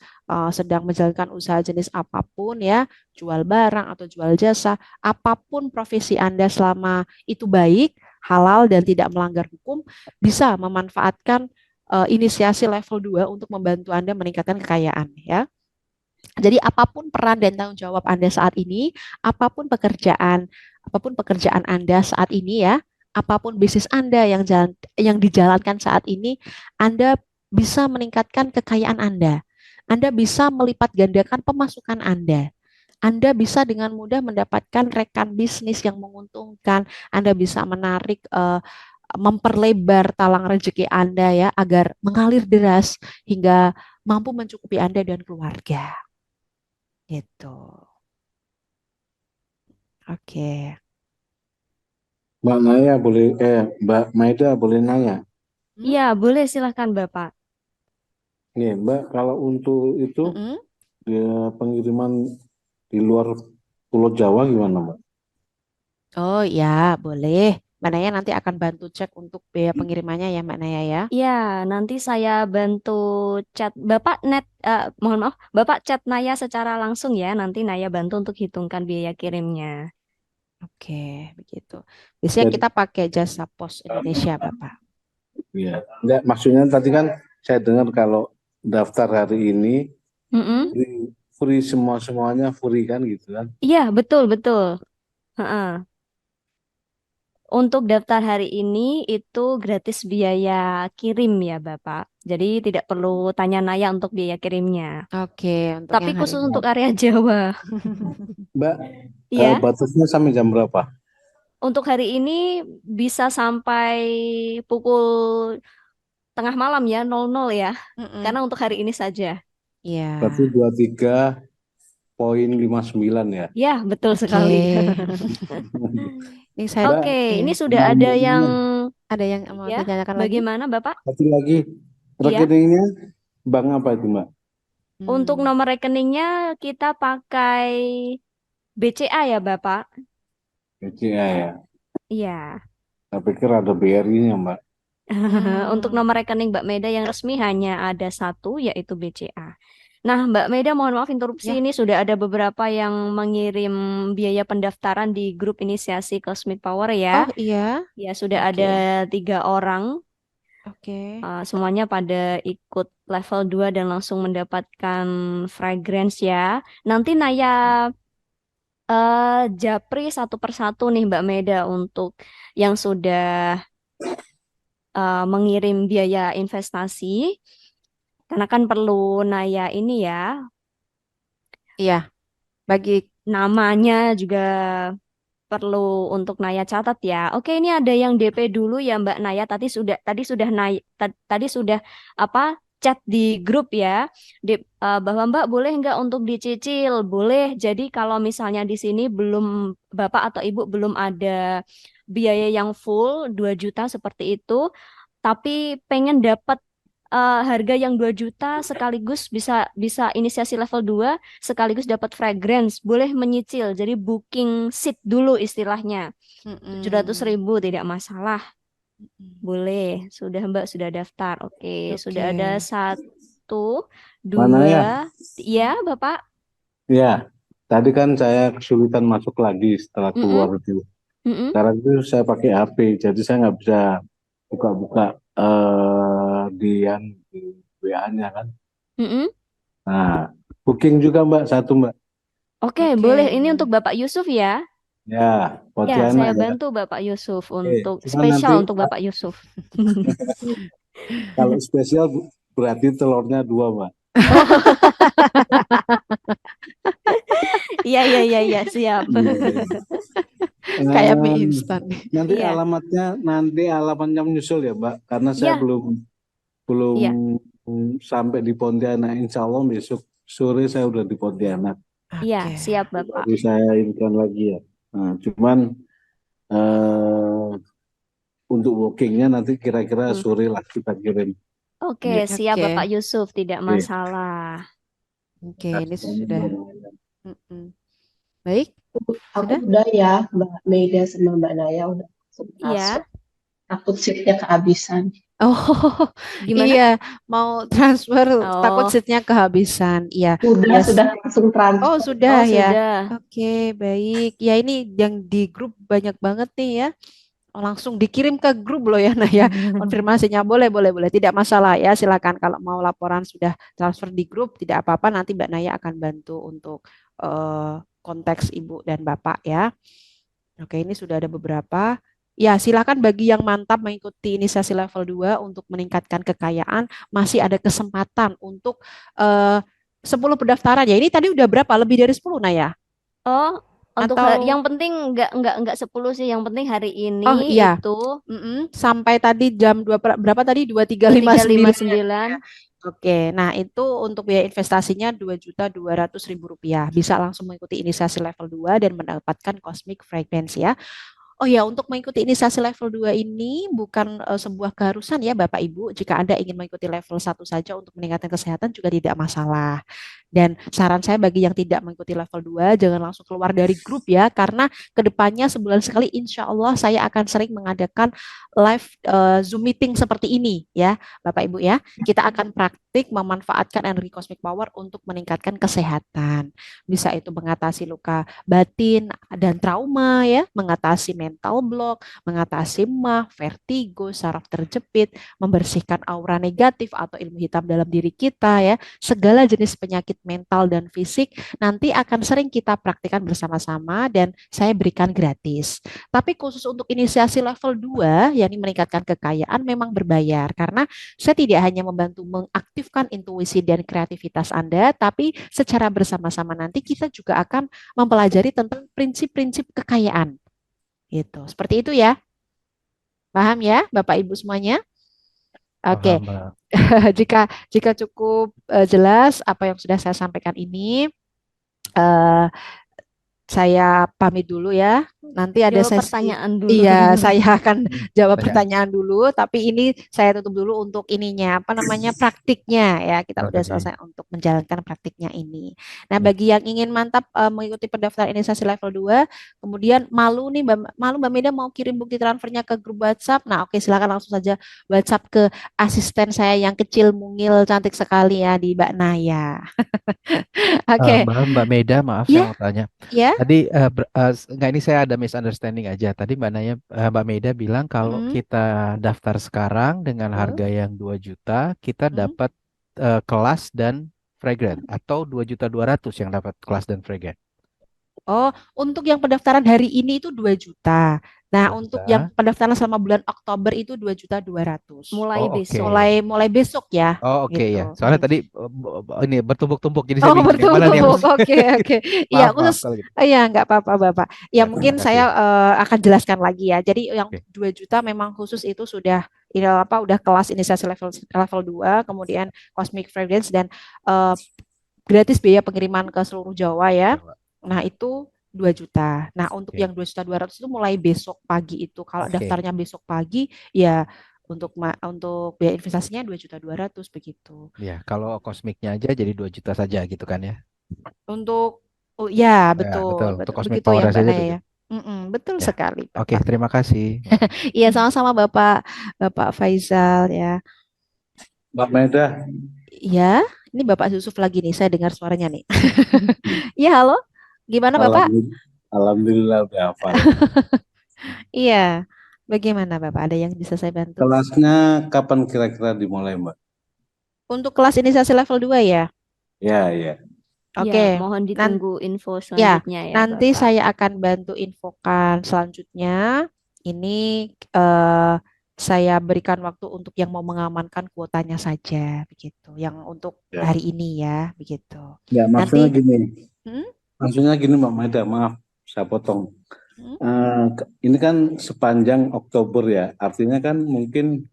sedang menjalankan usaha jenis apapun ya, jual barang atau jual jasa, apapun profesi Anda selama itu baik, halal dan tidak melanggar hukum, bisa memanfaatkan inisiasi level 2 untuk membantu Anda meningkatkan kekayaan ya. Jadi apapun peran dan tanggung jawab Anda saat ini, apapun pekerjaan apapun pekerjaan Anda saat ini ya, apapun bisnis Anda yang dijalankan saat ini, Anda bisa meningkatkan kekayaan Anda. Anda bisa melipat gandakan pemasukan Anda. Anda bisa dengan mudah mendapatkan rekan bisnis yang menguntungkan. Anda bisa memperlebar talang rezeki Anda ya agar mengalir deras hingga mampu mencukupi Anda dan keluarga. Gitu. Oke. Mbak Maida boleh nanya. Iya, boleh silahkan Bapak. Nih, Mbak, kalau untuk itu Mm-mm. pengiriman di luar Pulau Jawa gimana, Mbak? Oh ya, boleh. Mbak Naya nanti akan bantu cek untuk biaya pengirimannya ya Mbak Naya ya. Ya, nanti saya bantu chat Bapak mohon maaf, Bapak chat Naya secara langsung ya. Nanti Naya bantu untuk hitungkan biaya kirimnya. Oke, begitu. Biasanya Jadi, kita pakai jasa pos Indonesia, Bapak. ya, enggak, maksudnya tadi kan saya dengar kalau daftar hari ini Mm-mm. free semuanya free kan gitu kan? Iya, betul, betul. Heeh. Untuk daftar hari ini itu gratis biaya kirim ya, Bapak. Jadi tidak perlu tanya Naya untuk biaya kirimnya. Oke, untuk Tapi yang hari khusus ini. untuk area Jawa. Mbak, Iya, batasnya sampai jam berapa? untuk hari ini bisa sampai pukul tengah malam ya, 00 ya. Mm-mm. Karena untuk hari ini saja. Berarti Ya, 23,59 ya. Ya, betul oke. sekali. Ini saya Mbak, Oke, ya, ini sudah ada yang ada yang mau ya, ditanyakan lagi? bagaimana Bapak? satu lagi Iya. rekeningnya bank apa itu, Mbak? Untuk Hmm. nomor rekeningnya kita pakai BCA ya, Bapak. BCA ya. Iya. Saya pikir ada BRI-nya, Mbak. Untuk nomor rekening Mbak Meda yang resmi hanya ada satu, yaitu BCA. Nah, Mbak Meda, mohon maaf interupsi. Ya. Ini sudah ada beberapa yang mengirim biaya pendaftaran di grup inisiasi Cosmic Power ya. Oh iya, Ya, sudah oke, ada 3 orang. oke. Semuanya pada ikut level 2 dan langsung mendapatkan fragrance ya. Nanti Naya japri satu persatu nih Mbak Meda untuk yang sudah mengirim biaya investasi. Karena kan perlu Naya ini ya, Iya, bagi namanya juga perlu untuk Naya catat ya. Oke, ini ada yang DP dulu ya Mbak Naya. Tadi sudah tadi sudah apa chat di grup ya. Bahwa Mbak boleh nggak untuk dicicil? Boleh. Jadi kalau misalnya di sini belum Bapak atau Ibu belum ada biaya yang full 2 juta seperti itu, tapi pengen dapat harga yang 2 juta sekaligus bisa bisa inisiasi level 2 sekaligus dapat fragrance, boleh menyicil. Jadi booking seat dulu istilahnya. 700.000 tidak masalah. Boleh. Sudah Mbak sudah daftar. Oke, sudah ada Oke. 1, Mana ya? 2. Ya, Bapak. Ya, tadi kan saya kesulitan masuk lagi setelah Mm-mm, keluar itu. mm-mm, Sekarang itu saya pakai HP, jadi saya nggak bisa buka-buka di WA-nya kan. mm-mm. Nah, booking juga Mbak, satu Mbak. Oke, boleh. Oke. Ini untuk Bapak Yusuf ya. Ya, Ya, Pontianak saya ya. bantu Bapak Yusuf Oke, untuk cuma spesial nanti untuk Bapak Yusuf. kalau spesial berarti telurnya 2 Mbak. Iya, iya, iya, iya, siap. Iya, iya. Kayak mie Em, instan. Iya, nanti alamatnya menyusul ya Mbak, karena saya iya, belum belum iya, sampai di Pontianak. Insya Allah besok sore saya udah di Pontianak. iya, Oke. siap Bapak. Baru saya infokan lagi ya. Nah, cuman eh, untuk bookingnya nanti kira-kira Hmm. sore lah kita kirim. Oke, Ya. siap Oke. Bapak Yusuf, tidak Oke. masalah. Oke, ini sudah. Mm-mm. Baik, Aku sudah? udah ya, Mbak Meida sama Mbak Naya udah langsung transfer. Iya, Takut seatnya kehabisan. Oh, gimana? iya, mau transfer takut Oh, seatnya kehabisan. Iya, Sudah, yes. sudah langsung Oh, transfer. sudah oh ya. sudah. Oke, baik. Ya, ini yang di grup banyak banget nih ya. Oh, langsung dikirim ke grup loh ya, nah ya. Konfirmasinya boleh, boleh, boleh. Tidak masalah ya. Silakan kalau mau laporan sudah transfer di grup, tidak apa-apa. Nanti Mbak Naya akan bantu untuk konteks Ibu dan Bapak ya. Oke, ini sudah ada beberapa. Ya, silakan bagi yang mantap mengikuti inisiasi level 2 untuk meningkatkan kekayaan, masih ada kesempatan untuk eh, 10 pendaftaran ya. Ini tadi udah berapa? Lebih dari 10 nah ya? Oh, untuk Atau yang penting nggak 10 sih. Yang penting hari oh ini iya, itu sampai tadi jam 2 berapa tadi? 2359 ya. 2359. Oke, nah itu untuk biaya investasinya Rp2.200.000. Bisa langsung mengikuti inisiasi level 2 dan mendapatkan Cosmic Fragrance ya. Oh ya, untuk mengikuti inisiasi level 2 ini bukan sebuah keharusan ya Bapak Ibu. Jika Anda ingin mengikuti level 1 saja untuk meningkatkan kesehatan juga tidak masalah. Dan saran saya bagi yang tidak mengikuti level 2, jangan langsung keluar dari grup ya, karena kedepannya sebulan sekali insya Allah saya akan sering mengadakan live Zoom meeting seperti ini ya Bapak Ibu ya. Kita akan praktik memanfaatkan energi cosmic power untuk meningkatkan kesehatan. Bisa itu mengatasi luka batin dan trauma ya, mengatasi mental block, mengatasi mah, vertigo, saraf terjepit, membersihkan aura negatif atau ilmu hitam dalam diri kita ya. Segala jenis penyakit mental dan fisik nanti akan sering kita praktikkan bersama-sama dan saya berikan gratis. Tapi khusus untuk inisiasi level 2 yakni meningkatkan kekayaan memang berbayar karena saya tidak hanya membantu mengaktifkan intuisi dan kreativitas Anda, tapi secara bersama-sama nanti kita juga akan mempelajari tentang prinsip-prinsip kekayaan. Gitu. Seperti itu ya. Paham ya, Bapak Ibu semuanya? Oke. Paham, Mbak. Jika jika cukup jelas apa yang sudah saya sampaikan ini, eh, saya pamit dulu ya. Nanti ada Jawab sesi. pertanyaan dulu. Iya, saya akan jawab Pertanyaan. pertanyaan dulu. Tapi ini saya tutup dulu untuk ininya, apa namanya, praktiknya ya. Kita udah Oke. selesai untuk menjalankan praktiknya ini. Nah, Ya. bagi yang ingin mantap mengikuti pendaftaran inisiasi level 2, kemudian malu nih, malu Mbak Meda mau kirim bukti transfernya ke grup WhatsApp. Nah, oke silakan langsung saja WhatsApp ke asisten saya yang kecil, mungil, cantik sekali ya di Mbak Naya. Oke, Mbak Meda, maaf saya ya, mau tanya. ya. Tadi nggak, ini saya ada misunderstanding aja. Tadi Mbak Meda bilang kalau Mm, kita daftar sekarang dengan betul. harga yang 2 juta, kita Mm. dapat kelas dan fragrant, atau 2.200.000 yang dapat kelas dan fragrant. Oh, untuk yang pendaftaran hari ini itu 2 juta. Nah, 2 untuk yang juta. pendaftaran selama bulan Oktober itu 2.200.000. Mulai Oh, besok. oke. Mulai besok ya, Oh, oke ya. gitu. Soalnya tadi ini bertumpuk-tumpuk, jadi saya Oh, bingung yang mana nih yang bertumpuk. Oke, oke. Iya, maaf, maaf khusus kalau gitu. ya nggak apa-apa, Bapak. Ya, Ya, terima mungkin saya kasih. akan jelaskan lagi ya. Jadi yang Oke. 2 juta memang khusus itu sudah ini apa udah kelas inisiasi level 2, kemudian Cosmic Fragrance dan eh, gratis biaya pengiriman ke seluruh Jawa ya. Coba. Nah, itu 2 juta. Nah, untuk Oke. yang 2.200.000 itu mulai besok pagi itu. Kalau Oke. daftarnya besok pagi, ya untuk biaya investasinya 2.200.000 begitu. Ya, kalau kosmiknya aja jadi 2 juta saja gitu kan ya. Untuk oh ya, Ya, betul. betul, Untuk betul. cosmic Begitu power ya, Mbak saja Naya 2 ya. juta. Betul Ya. sekali, Oke, Bapak. terima kasih. Iya, sama-sama Bapak, Bapak Faizal ya. Mbak Meda, Iya, ini Bapak Yusuf lagi nih, saya dengar suaranya nih. Iya, halo. Gimana Bapak? alhamdulillah udah hafal. Iya. Bagaimana Bapak? Ada yang bisa saya bantu? Kelasnya kapan kira-kira dimulai, Mbak? Untuk kelas inisiasi level 2 ya? Ya, ya. Oke. Ya, mohon ditunggu info Ya, selanjutnya ya, nanti Bapak. saya akan bantu infokan selanjutnya. Ini eh, saya berikan waktu untuk yang mau mengamankan kuotanya saja, begitu. Yang untuk Ya. hari ini ya, begitu. Ya, maksudnya Nanti, gini. hmm? Maksudnya gini, Mbak Meda, maaf, saya potong. Hmm? Ini kan sepanjang Oktober ya, artinya kan mungkin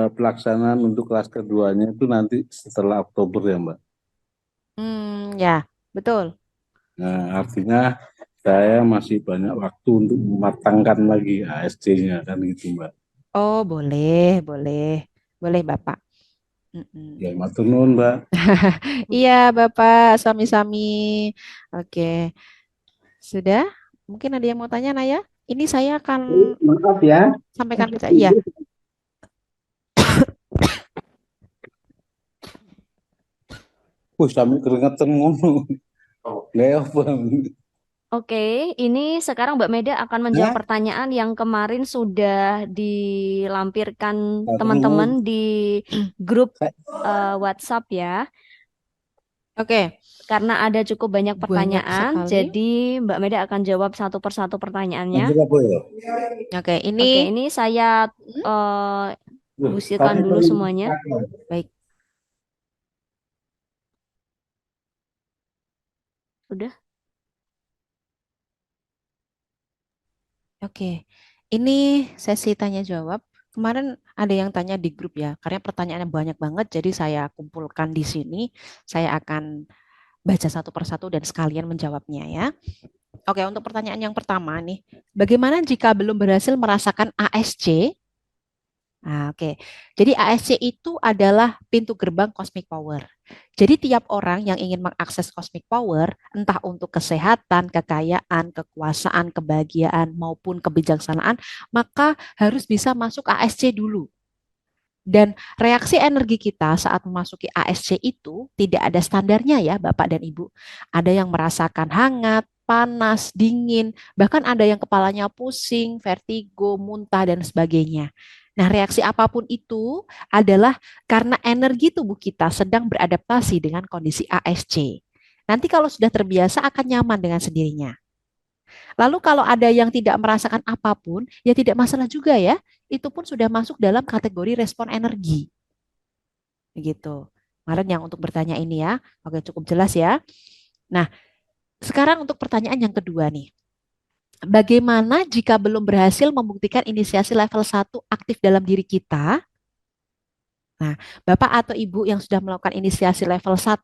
pelaksanaan untuk kelas keduanya itu nanti setelah Oktober ya, Mbak. Ya, betul. Nah, artinya saya masih banyak waktu untuk mematangkan lagi ASC-nya kan gitu, Mbak. Oh, boleh, boleh. Boleh, Bapak. Ya, matur nuwun, Mbak. Iya, Bapak, sami-sami. Oke, sudah? Mungkin ada yang mau tanya, Naya? Ini saya akan Maaf ya. sampaikan ke saya. Iya. Sampai keringetan ngono. Leo, Bang. Oke, ini sekarang Mbak Meda akan menjawab pertanyaan yang kemarin sudah dilampirkan Matur nuwun. teman-teman di grup WhatsApp ya. Oke, Karena ada cukup banyak banyak pertanyaan, sekali. jadi Mbak Meda akan jawab satu persatu pertanyaannya. Oke, Oke, ini ini saya busirkan dulu semuanya. baik. Udah. Oke, ini sesi tanya jawab. Kemarin ada yang tanya di grup ya, karena pertanyaannya banyak banget, jadi saya kumpulkan di sini. Saya akan baca satu persatu dan sekalian menjawabnya ya. Oke, untuk pertanyaan yang pertama nih, bagaimana jika belum berhasil merasakan ASC? Nah, oke. Jadi ASC itu adalah pintu gerbang cosmic power. Jadi tiap orang yang ingin mengakses cosmic power, entah untuk kesehatan, kekayaan, kekuasaan, kebahagiaan, maupun kebijaksanaan, maka harus bisa masuk ASC dulu. Dan reaksi energi kita saat memasuki ASC itu tidak ada standarnya ya Bapak dan Ibu. Ada yang merasakan hangat, panas, dingin, bahkan ada yang kepalanya pusing, vertigo, muntah, dan sebagainya. Nah, reaksi apapun itu adalah karena energi tubuh kita sedang beradaptasi dengan kondisi ASC. Nanti kalau sudah terbiasa akan nyaman dengan sendirinya. Lalu kalau ada yang tidak merasakan apapun, ya tidak masalah juga ya. Itu pun sudah masuk dalam kategori respon energi. Begitu. Kemarin yang untuk bertanya ini ya. Oke, cukup jelas ya. Nah, sekarang untuk pertanyaan yang kedua nih. Bagaimana jika belum berhasil membuktikan inisiasi level 1 aktif dalam diri kita? Nah, Bapak atau Ibu yang sudah melakukan inisiasi level 1,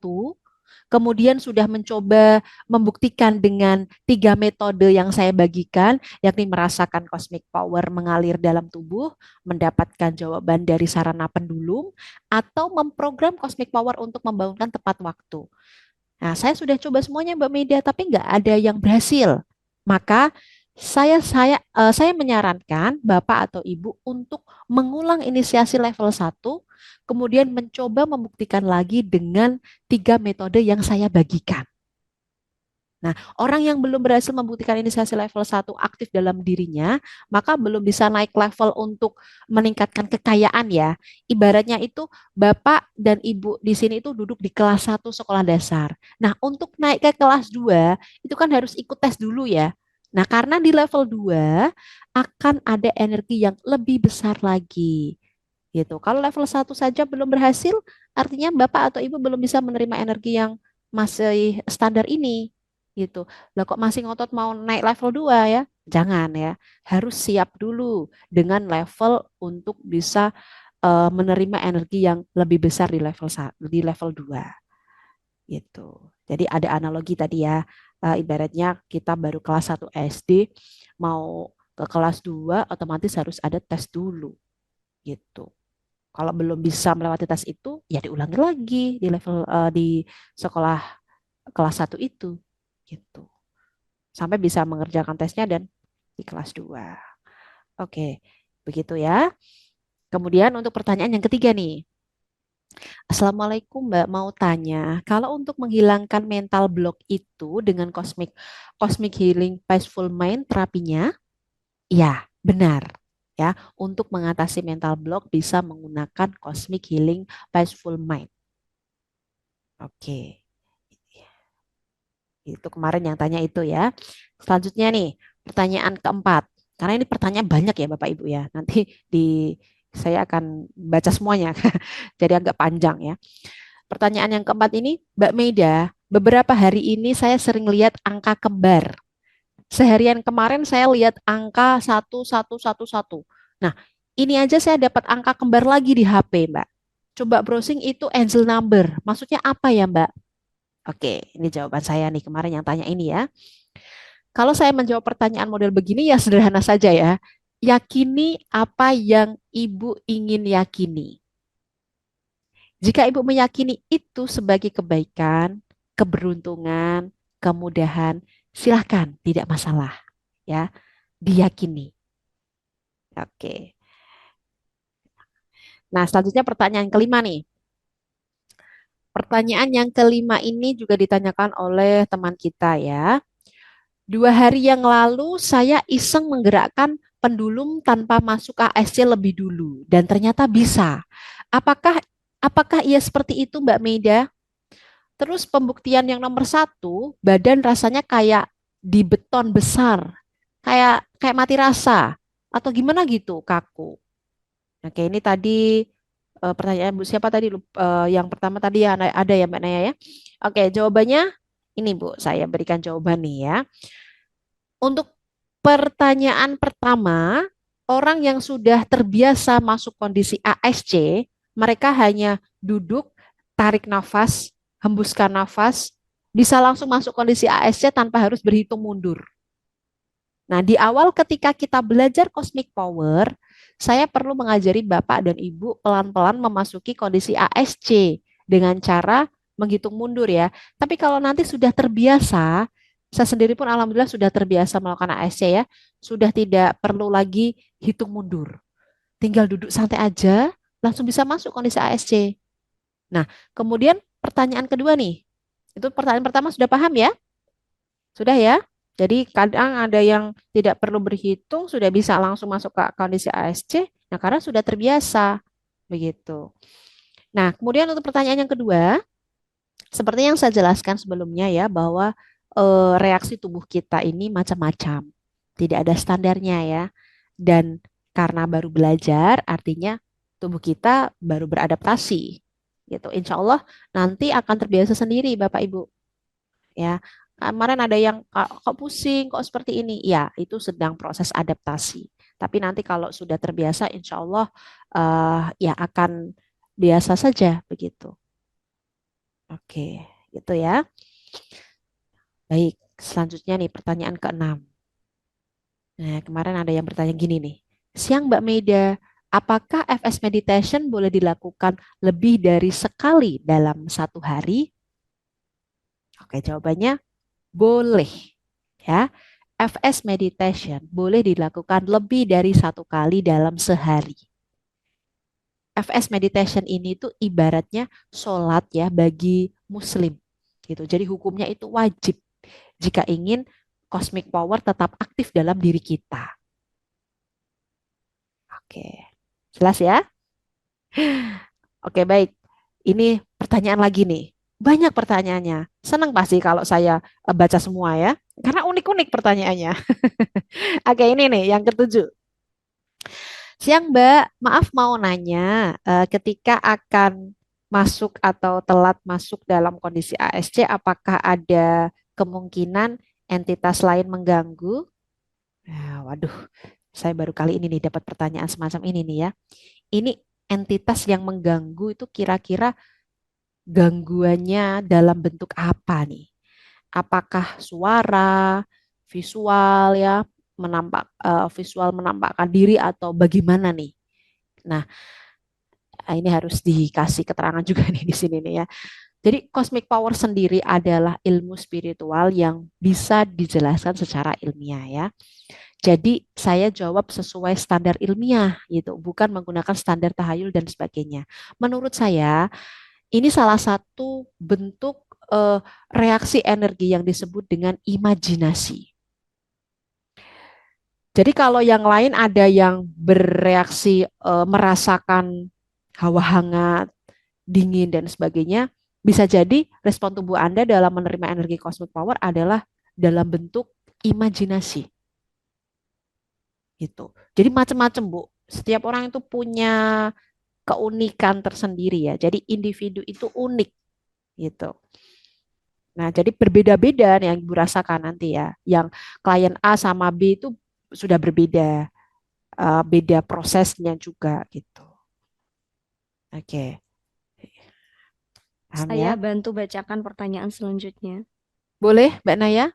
kemudian sudah mencoba membuktikan dengan 3 metode yang saya bagikan, yakni merasakan cosmic power mengalir dalam tubuh, mendapatkan jawaban dari sarana pendulum, atau memprogram cosmic power untuk membangunkan tepat waktu. Nah, saya sudah coba semuanya Mbak Meida, tapi nggak ada yang berhasil. Maka saya menyarankan Bapak atau Ibu untuk mengulang inisiasi level 1, kemudian mencoba membuktikan lagi dengan 3 metode yang saya bagikan. Nah, orang yang belum berhasil membuktikan inisiasi level 1 aktif dalam dirinya, maka belum bisa naik level untuk meningkatkan kekayaan ya. Ibaratnya itu Bapak dan Ibu di sini itu duduk di kelas 1 sekolah dasar. Nah, untuk naik ke kelas 2 itu kan harus ikut tes dulu ya. Nah, karena di level 2 akan ada energi yang lebih besar lagi. Gitu. Kalau level 1 saja belum berhasil, artinya Bapak atau Ibu belum bisa menerima energi yang masih standar ini gitu. Lah kok masih ngotot mau naik level 2 ya? Jangan ya. Harus siap dulu dengan level untuk bisa menerima energi yang lebih besar di level 2 gitu. Jadi ada analogi tadi ya. Ibaratnya kita baru kelas 1 SD mau ke kelas 2 otomatis harus ada tes dulu gitu. Kalau belum bisa melewati tes itu, ya diulangi lagi di level di sekolah kelas 1 itu gitu. Sampai bisa mengerjakan tesnya dan di kelas 2. Oke, begitu ya. Kemudian untuk pertanyaan yang ketiga nih. Assalamualaikum Mbak, mau tanya, kalau untuk menghilangkan mental block itu dengan cosmic healing peaceful mind terapinya, ya benar. Ya, untuk mengatasi mental block bisa menggunakan cosmic healing peaceful mind. Oke. Itu kemarin yang tanya itu ya. Selanjutnya nih, pertanyaan keempat. Karena ini pertanyaan banyak ya Bapak Ibu ya. Nanti saya akan baca semuanya. Jadi agak panjang ya. Pertanyaan yang keempat ini, Mbak Meida, beberapa hari ini saya sering lihat angka kembar. Seharian kemarin saya lihat angka 1111. Nah, ini aja saya dapat angka kembar lagi di HP, Mbak. Coba browsing itu angel number. Maksudnya apa ya, Mbak? Oke, ini jawaban saya nih kemarin yang tanya ini ya. Kalau saya menjawab pertanyaan model begini ya sederhana saja ya. Yakini apa yang Ibu ingin yakini. Jika Ibu meyakini itu sebagai kebaikan, keberuntungan, kemudahan, silahkan, tidak masalah. Ya, diyakini. Oke. Nah, selanjutnya pertanyaan kelima nih. Pertanyaan yang kelima ini juga ditanyakan oleh teman kita ya. 2 hari yang lalu saya iseng menggerakkan pendulum tanpa masuk ASC lebih dulu dan ternyata bisa. Apakah apakah ia seperti itu Mbak Meida? Terus pembuktian yang nomor 1, badan rasanya kayak di beton besar, kayak kayak mati rasa atau gimana gitu, kaku. Oke, ini tadi pertanyaan Bu siapa tadi? Yang pertama tadi ya ada ya Mbak Naya ya. Oke, jawabannya ini Bu, saya berikan jawaban nih ya. Untuk pertanyaan pertama, orang yang sudah terbiasa masuk kondisi ASC, mereka hanya duduk, tarik nafas, hembuskan nafas, bisa langsung masuk kondisi ASC tanpa harus berhitung mundur. Nah, di awal ketika kita belajar Cosmic Power, saya perlu mengajari Bapak dan Ibu pelan-pelan memasuki kondisi ASC dengan cara menghitung mundur ya. Tapi kalau nanti sudah terbiasa, saya sendiri pun alhamdulillah sudah terbiasa melakukan ASC ya, sudah tidak perlu lagi hitung mundur. Tinggal duduk santai aja, langsung bisa masuk kondisi ASC. Nah, kemudian pertanyaan kedua nih. Itu pertanyaan pertama sudah paham ya? Sudah ya? Jadi kadang ada yang tidak perlu berhitung sudah bisa langsung masuk ke kondisi ASC, nah karena sudah terbiasa begitu. Nah, kemudian untuk pertanyaan yang kedua, seperti yang saya jelaskan sebelumnya ya bahwa reaksi tubuh kita ini macam-macam, tidak ada standarnya ya. Dan karena baru belajar, artinya tubuh kita baru beradaptasi, gitu. Insya Allah nanti akan terbiasa sendiri, Bapak Ibu. Ya, kemarin ada yang kok pusing, kok seperti ini. Ya, itu sedang proses adaptasi. Tapi nanti kalau sudah terbiasa, insya Allah ya akan biasa saja begitu. Oke, gitu ya. Baik, selanjutnya nih pertanyaan ke-6. Nah, kemarin ada yang bertanya gini nih. Siang Mbak Meida, apakah FS meditation boleh dilakukan lebih dari sekali dalam satu hari? Oke, jawabannya boleh. Ya, FS meditation boleh dilakukan lebih dari satu kali dalam sehari. FS meditation ini tuh ibaratnya sholat ya bagi Muslim, gitu. Jadi hukumnya itu wajib jika ingin cosmic power tetap aktif dalam diri kita. Oke, jelas ya? Oke, baik. Ini pertanyaan lagi nih. Banyak pertanyaannya. Senang pasti kalau saya baca semua ya. Karena unik-unik pertanyaannya. Oke, ini nih yang ketujuh. Siang Mbak, maaf mau nanya, ketika akan masuk atau telat masuk dalam kondisi ASC, apakah ada kemungkinan entitas lain mengganggu? Nah, waduh, saya baru kali ini nih dapat pertanyaan semacam ini nih ya. Ini entitas yang mengganggu itu kira-kira gangguannya dalam bentuk apa nih? Apakah suara, visual ya, visual menampakkan diri atau bagaimana nih? Nah, ini harus dikasih keterangan juga nih di sini nih ya. Jadi cosmic power sendiri adalah ilmu spiritual yang bisa dijelaskan secara ilmiah ya. Jadi saya jawab sesuai standar ilmiah gitu, bukan menggunakan standar tahayul dan sebagainya. Menurut saya ini salah satu bentuk reaksi energi yang disebut dengan imajinasi. Jadi kalau yang lain ada yang bereaksi merasakan hawa hangat, dingin dan sebagainya, bisa jadi respon tubuh Anda dalam menerima energi cosmic power adalah dalam bentuk imajinasi. Gitu. Jadi macam-macam, Bu. Setiap orang itu punya keunikan tersendiri ya. Jadi individu itu unik gitu. Nah, jadi berbeda-beda nih yang Ibu rasakan nanti ya. Yang klien A sama B itu sudah berbeda, beda prosesnya juga gitu. Oke. Paham Saya ya? bantu bacakan pertanyaan selanjutnya, Boleh, Mbak Naya?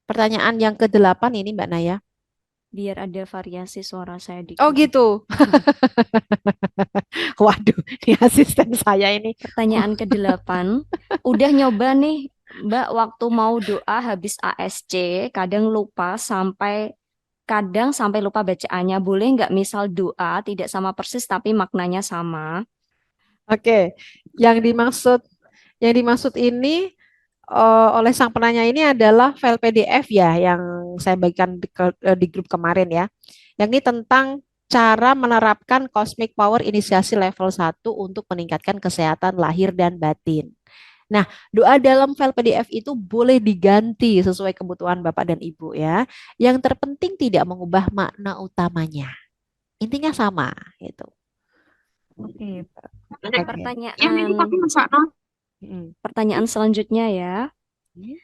Pertanyaan yang ke-8 ini, Mbak Naya. biar ada variasi suara saya Oh dikit. gitu. Waduh, ini asisten saya ini. Pertanyaan ke-8, udah nyoba nih Mbak waktu mau doa habis ASC, kadang lupa bacaannya. Boleh nggak misal doa tidak sama persis tapi maknanya sama? Oke, yang dimaksud ini oleh sang penanya ini adalah file PDF ya yang saya bagikan di grup kemarin ya. Yang ini tentang cara menerapkan Cosmic Power Inisiasi level 1 untuk meningkatkan kesehatan lahir dan batin. Nah, doa dalam file PDF itu boleh diganti sesuai kebutuhan Bapak dan Ibu ya. Yang terpenting tidak mengubah makna utamanya. Intinya sama gitu. Oke, Oke. pertanyaan Mm. pertanyaan selanjutnya ya. Hmm.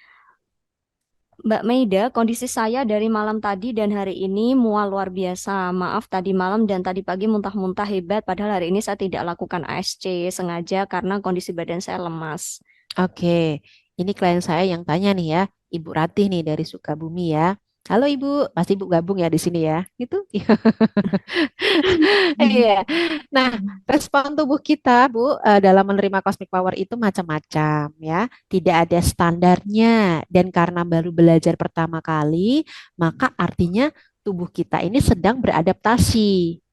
Mbak Meida, kondisi saya dari malam tadi dan hari ini mual luar biasa. Maaf tadi malam dan tadi pagi muntah-muntah hebat, padahal hari ini saya tidak lakukan ASC sengaja karena kondisi badan saya lemas. Oke, ini klien saya yang tanya nih ya, Ibu Ratih nih dari Sukabumi ya. Halo Ibu, pasti Ibu gabung ya di sini ya, gitu. Iya. Nah, respon tubuh kita, Bu, dalam menerima cosmic power itu macam-macam ya. Tidak ada standarnya dan karena baru belajar pertama kali, maka artinya tubuh kita ini sedang beradaptasi.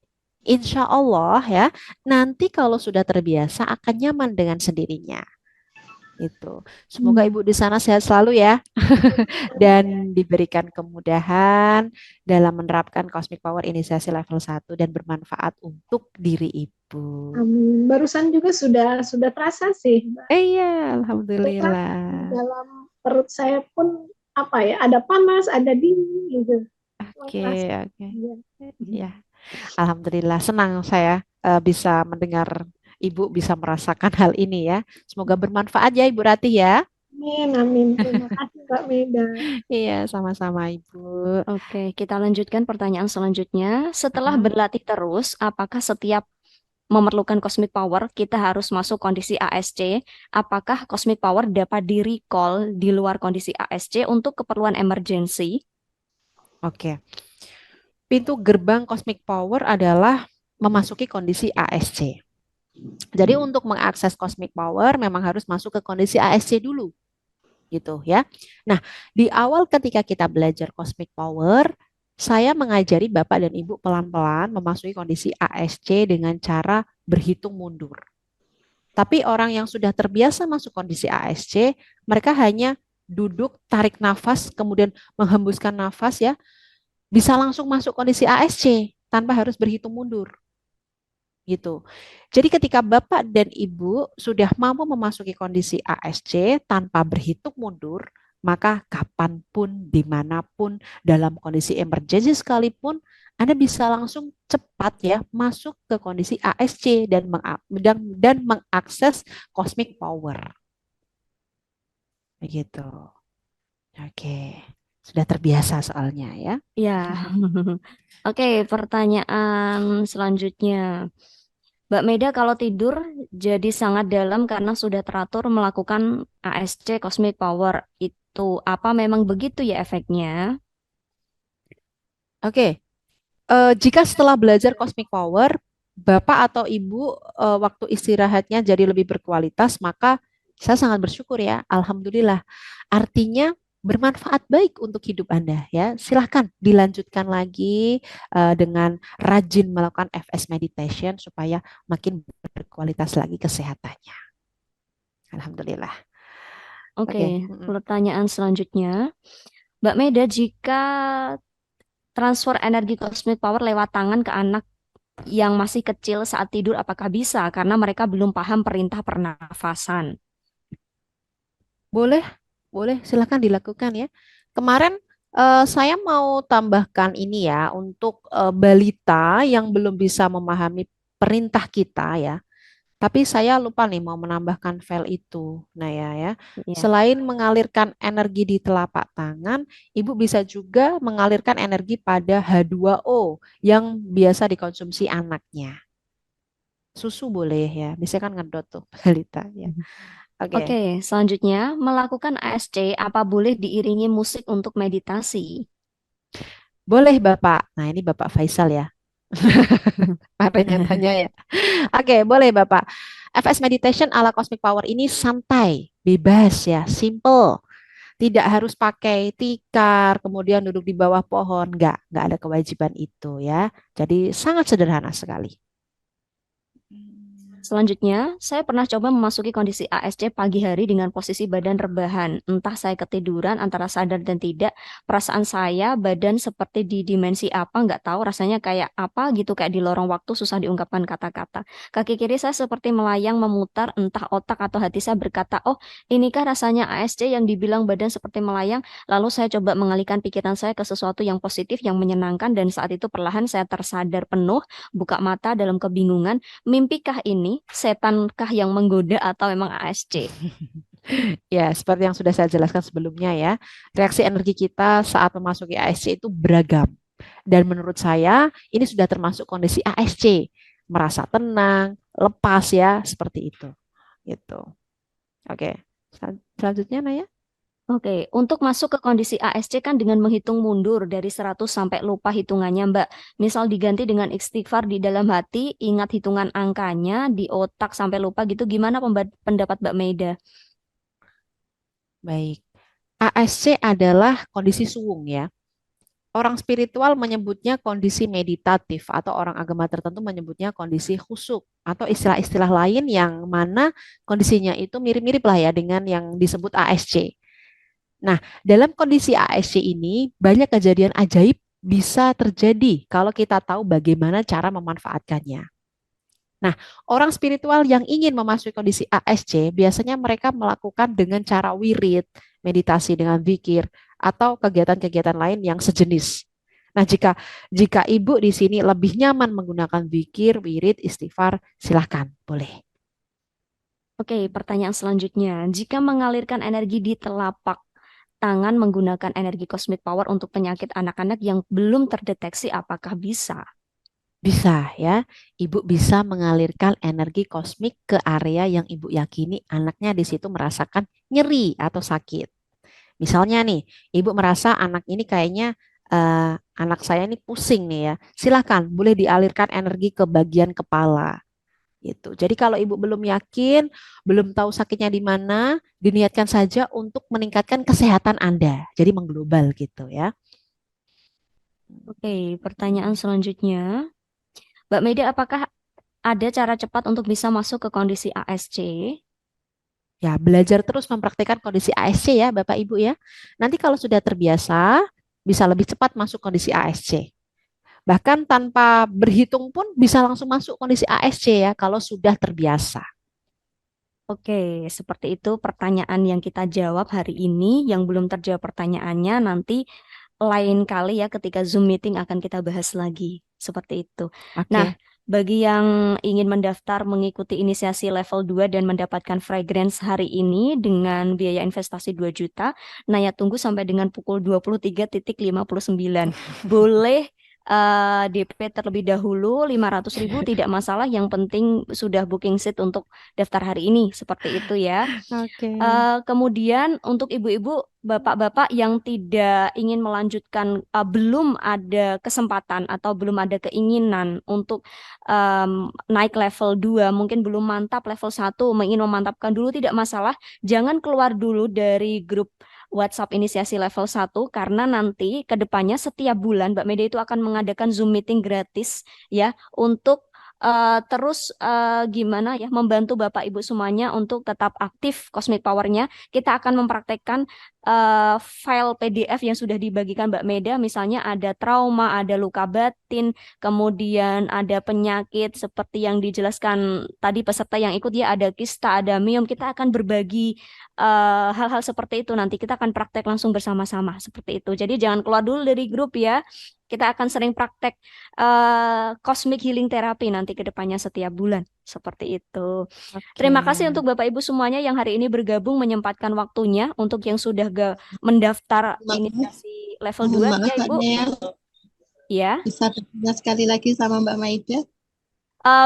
Insya Allah ya, nanti kalau sudah terbiasa akan nyaman dengan sendirinya. Itu. Semoga Ibu di sana sehat selalu ya dan diberikan kemudahan dalam menerapkan Cosmic Power inisiasi level 1 dan bermanfaat untuk diri Ibu. Amin. Barusan juga sudah terasa sih, Mbak. Iya, Terasa di alhamdulillah. dalam perut saya pun apa ya, ada panas, ada dingin gitu. Oke, Terasa. oke. Iya. Ya, alhamdulillah senang saya bisa mendengar Ibu bisa merasakan hal ini ya. Semoga bermanfaat ya Ibu Ratih ya. Amin, amin. Terima kasih Mbak Meda. Iya, sama-sama Ibu. Oke, kita lanjutkan pertanyaan selanjutnya. Setelah Mhm. berlatih terus, apakah setiap memerlukan cosmic power kita harus masuk kondisi ASC? Apakah cosmic power dapat di-recall di luar kondisi ASC untuk keperluan emergency? Oke. Pintu gerbang Cosmic Power adalah memasuki kondisi ASC. Jadi untuk mengakses Cosmic Power memang harus masuk ke kondisi ASC dulu. Gitu ya. Nah, di awal ketika kita belajar Cosmic Power, saya mengajari Bapak dan Ibu pelan-pelan memasuki kondisi ASC dengan cara berhitung mundur. Tapi orang yang sudah terbiasa masuk kondisi ASC, mereka hanya duduk, tarik nafas, kemudian menghembuskan nafas ya, bisa langsung masuk kondisi ASC tanpa harus berhitung mundur. Gitu. Jadi ketika Bapak dan Ibu sudah mampu memasuki kondisi ASC tanpa berhitung mundur, maka kapanpun, dimanapun, dalam kondisi emergensi sekalipun, Anda bisa langsung cepat ya masuk ke kondisi ASC dan mengakses cosmic power. Begitu. Oke, sudah terbiasa soalnya ya. Ya. Oke, pertanyaan selanjutnya. Mbak Meda kalau tidur jadi sangat dalam karena sudah teratur melakukan ASC Cosmic Power. Itu apa memang begitu ya efeknya? Oke, jika setelah belajar cosmic power, Bapak atau Ibu waktu istirahatnya jadi lebih berkualitas, maka saya sangat bersyukur ya, alhamdulillah. Artinya bermanfaat baik untuk hidup Anda ya. Silahkan dilanjutkan lagi dengan rajin melakukan FS meditation supaya makin berkualitas lagi kesehatannya. Alhamdulillah. Oke, Oke. pertanyaan selanjutnya. Mbak Meda, jika transfer energi cosmic power lewat tangan ke anak yang masih kecil saat tidur, apakah bisa? Karena mereka belum paham perintah pernafasan. Boleh, silakan dilakukan ya. Kemarin saya mau tambahkan ini ya untuk balita yang belum bisa memahami perintah kita ya. Tapi saya lupa nih mau menambahkan file itu. Nah ya. Ya. Selain mengalirkan energi di telapak tangan, Ibu bisa juga mengalirkan energi pada H2O yang biasa dikonsumsi anaknya. Susu boleh ya, biasanya kan ngedot tuh balita ya. Oke, selanjutnya melakukan ASC apa boleh diiringi musik untuk meditasi? Boleh Bapak. Nah ini Bapak Faisal ya. Tanya ya. Oke, boleh Bapak. FS Meditation ala Cosmic Power ini santai, bebas ya, simple. Tidak harus pakai tikar, kemudian duduk di bawah pohon. Nggak ada kewajiban itu ya. Jadi sangat sederhana sekali. Selanjutnya, saya pernah coba memasuki kondisi ASC pagi hari dengan posisi badan rebahan. Entah saya ketiduran, antara sadar dan tidak. Perasaan saya, badan seperti di dimensi apa, nggak tahu. Rasanya kayak apa gitu, kayak di lorong waktu, susah diungkapkan kata-kata. Kaki kiri saya seperti melayang, memutar, entah otak atau hati saya berkata, oh, inikah rasanya ASC yang dibilang badan seperti melayang? Lalu saya coba mengalihkan pikiran saya ke sesuatu yang positif, yang menyenangkan, dan saat itu perlahan saya tersadar penuh, buka mata dalam kebingungan. Mimpikah ini? Setankah yang menggoda atau memang ASC? Ya, seperti yang sudah saya jelaskan sebelumnya ya, reaksi energi kita saat memasuki ASC itu beragam. Dan menurut saya ini sudah termasuk kondisi ASC, merasa tenang, lepas ya, seperti itu. Gitu. Oke, selanjutnya Naya. Oke, untuk masuk ke kondisi ASC kan dengan menghitung mundur dari 100 sampai lupa hitungannya, Mbak. Misal diganti dengan istighfar di dalam hati, ingat hitungan angkanya, di otak sampai lupa gitu. Gimana pendapat Mbak Maida? Baik. ASC adalah kondisi suwung ya. Orang spiritual menyebutnya kondisi meditatif atau orang agama tertentu menyebutnya kondisi khusyuk atau istilah-istilah lain yang mana kondisinya itu mirip-mirip lah ya dengan yang disebut ASC. Nah, dalam kondisi ASC ini banyak kejadian ajaib bisa terjadi kalau kita tahu bagaimana cara memanfaatkannya. Nah, orang spiritual yang ingin memasuki kondisi ASC biasanya mereka melakukan dengan cara wirid, meditasi dengan zikir, atau kegiatan-kegiatan lain yang sejenis. Nah, jika ibu di sini lebih nyaman menggunakan zikir, wirid, istighfar, silahkan, boleh. Oke, pertanyaan selanjutnya. Jika mengalirkan energi di telapak tangan menggunakan energi cosmic power untuk penyakit anak-anak yang belum terdeteksi, apakah bisa? Bisa ya, ibu bisa mengalirkan energi kosmik ke area yang ibu yakini anaknya di situ merasakan nyeri atau sakit. Misalnya nih, ibu merasa anak ini kayaknya anak saya ini pusing nih ya. Silakan, boleh dialirkan energi ke bagian kepala. Gitu. Jadi kalau ibu belum yakin, belum tahu sakitnya di mana, diniatkan saja untuk meningkatkan kesehatan Anda. Jadi mengglobal gitu ya. Oke, pertanyaan selanjutnya. Mbak Maida, apakah ada cara cepat untuk bisa masuk ke kondisi ASC? Ya, belajar terus mempraktikkan kondisi ASC ya, Bapak Ibu ya. Nanti kalau sudah terbiasa, bisa lebih cepat masuk kondisi ASC. Bahkan tanpa berhitung pun bisa langsung masuk kondisi ASC ya, kalau sudah terbiasa. Oke, seperti itu pertanyaan yang kita jawab hari ini. Yang belum terjawab pertanyaannya nanti lain kali ya ketika Zoom meeting akan kita bahas lagi. Seperti itu. Oke. Nah, bagi yang ingin mendaftar mengikuti inisiasi level 2 dan mendapatkan fragrance hari ini dengan biaya investasi 2 juta, Naya tunggu sampai dengan pukul 23.59. Boleh DP terlebih dahulu 500.000 tidak masalah, yang penting sudah booking seat untuk daftar hari ini, seperti itu ya. Oke. Kemudian untuk ibu-ibu, bapak-bapak yang tidak ingin melanjutkan, belum ada kesempatan atau belum ada keinginan untuk naik level 2, mungkin belum mantap level 1, ingin memantapkan dulu, tidak masalah. Jangan keluar dulu dari grup WhatsApp inisiasi level 1 karena nanti ke depannya setiap bulan Mbak Meda itu akan mengadakan Zoom meeting gratis ya untuk terus gimana ya membantu Bapak Ibu semuanya untuk tetap aktif Cosmic Power-nya. Kita akan mempraktekkan file PDF yang sudah dibagikan Mbak Meda, misalnya ada trauma, ada luka batin, kemudian ada penyakit seperti yang dijelaskan tadi peserta yang ikut ya, ada kista, ada miom. Kita akan berbagi hal-hal seperti itu, nanti kita akan praktek langsung bersama-sama seperti itu. Jadi jangan keluar dulu dari grup ya. Kita akan sering praktek cosmic healing therapy nanti ke depannya setiap bulan. Seperti itu. Terima kasih untuk Bapak Ibu semuanya yang hari ini bergabung menyempatkan waktunya. Untuk yang sudah mendaftar inisiasi level 2 ya Ibu. Ya. Bisa bertanya sekali lagi sama Mbak Maida?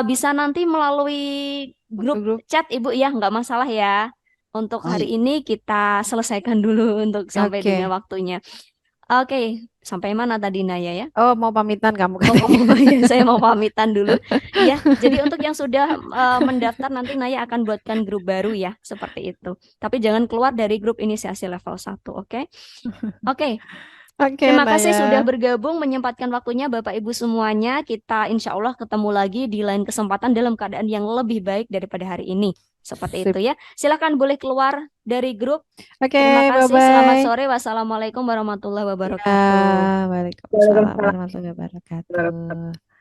Bisa nanti melalui grup chat Ibu ya, nggak masalah ya. Untuk hari ini kita selesaikan dulu untuk sampai dengan waktunya. Oke, sampai mana tadi Naya ya? Oh, mau pamitan kamu kan? Saya mau pamitan dulu. Ya, jadi untuk yang sudah mendaftar nanti Naya akan buatkan grup baru ya, seperti itu. Tapi jangan keluar dari grup inisiasi level 1, oke? Oke. Oke, Terima kasih Naya. sudah bergabung, menyempatkan waktunya Bapak Ibu semuanya. Kita insya Allah ketemu lagi di lain kesempatan dalam keadaan yang lebih baik daripada hari ini. Seperti Sip. itu ya. Silakan boleh keluar dari grup. Oke, Terima kasih. Selamat bye-bye. sore. Wassalamualaikum warahmatullahi Ya, wabarakatuh. Waalaikumsalam Waalaikumsalam. warahmatullahi wabarakatuh.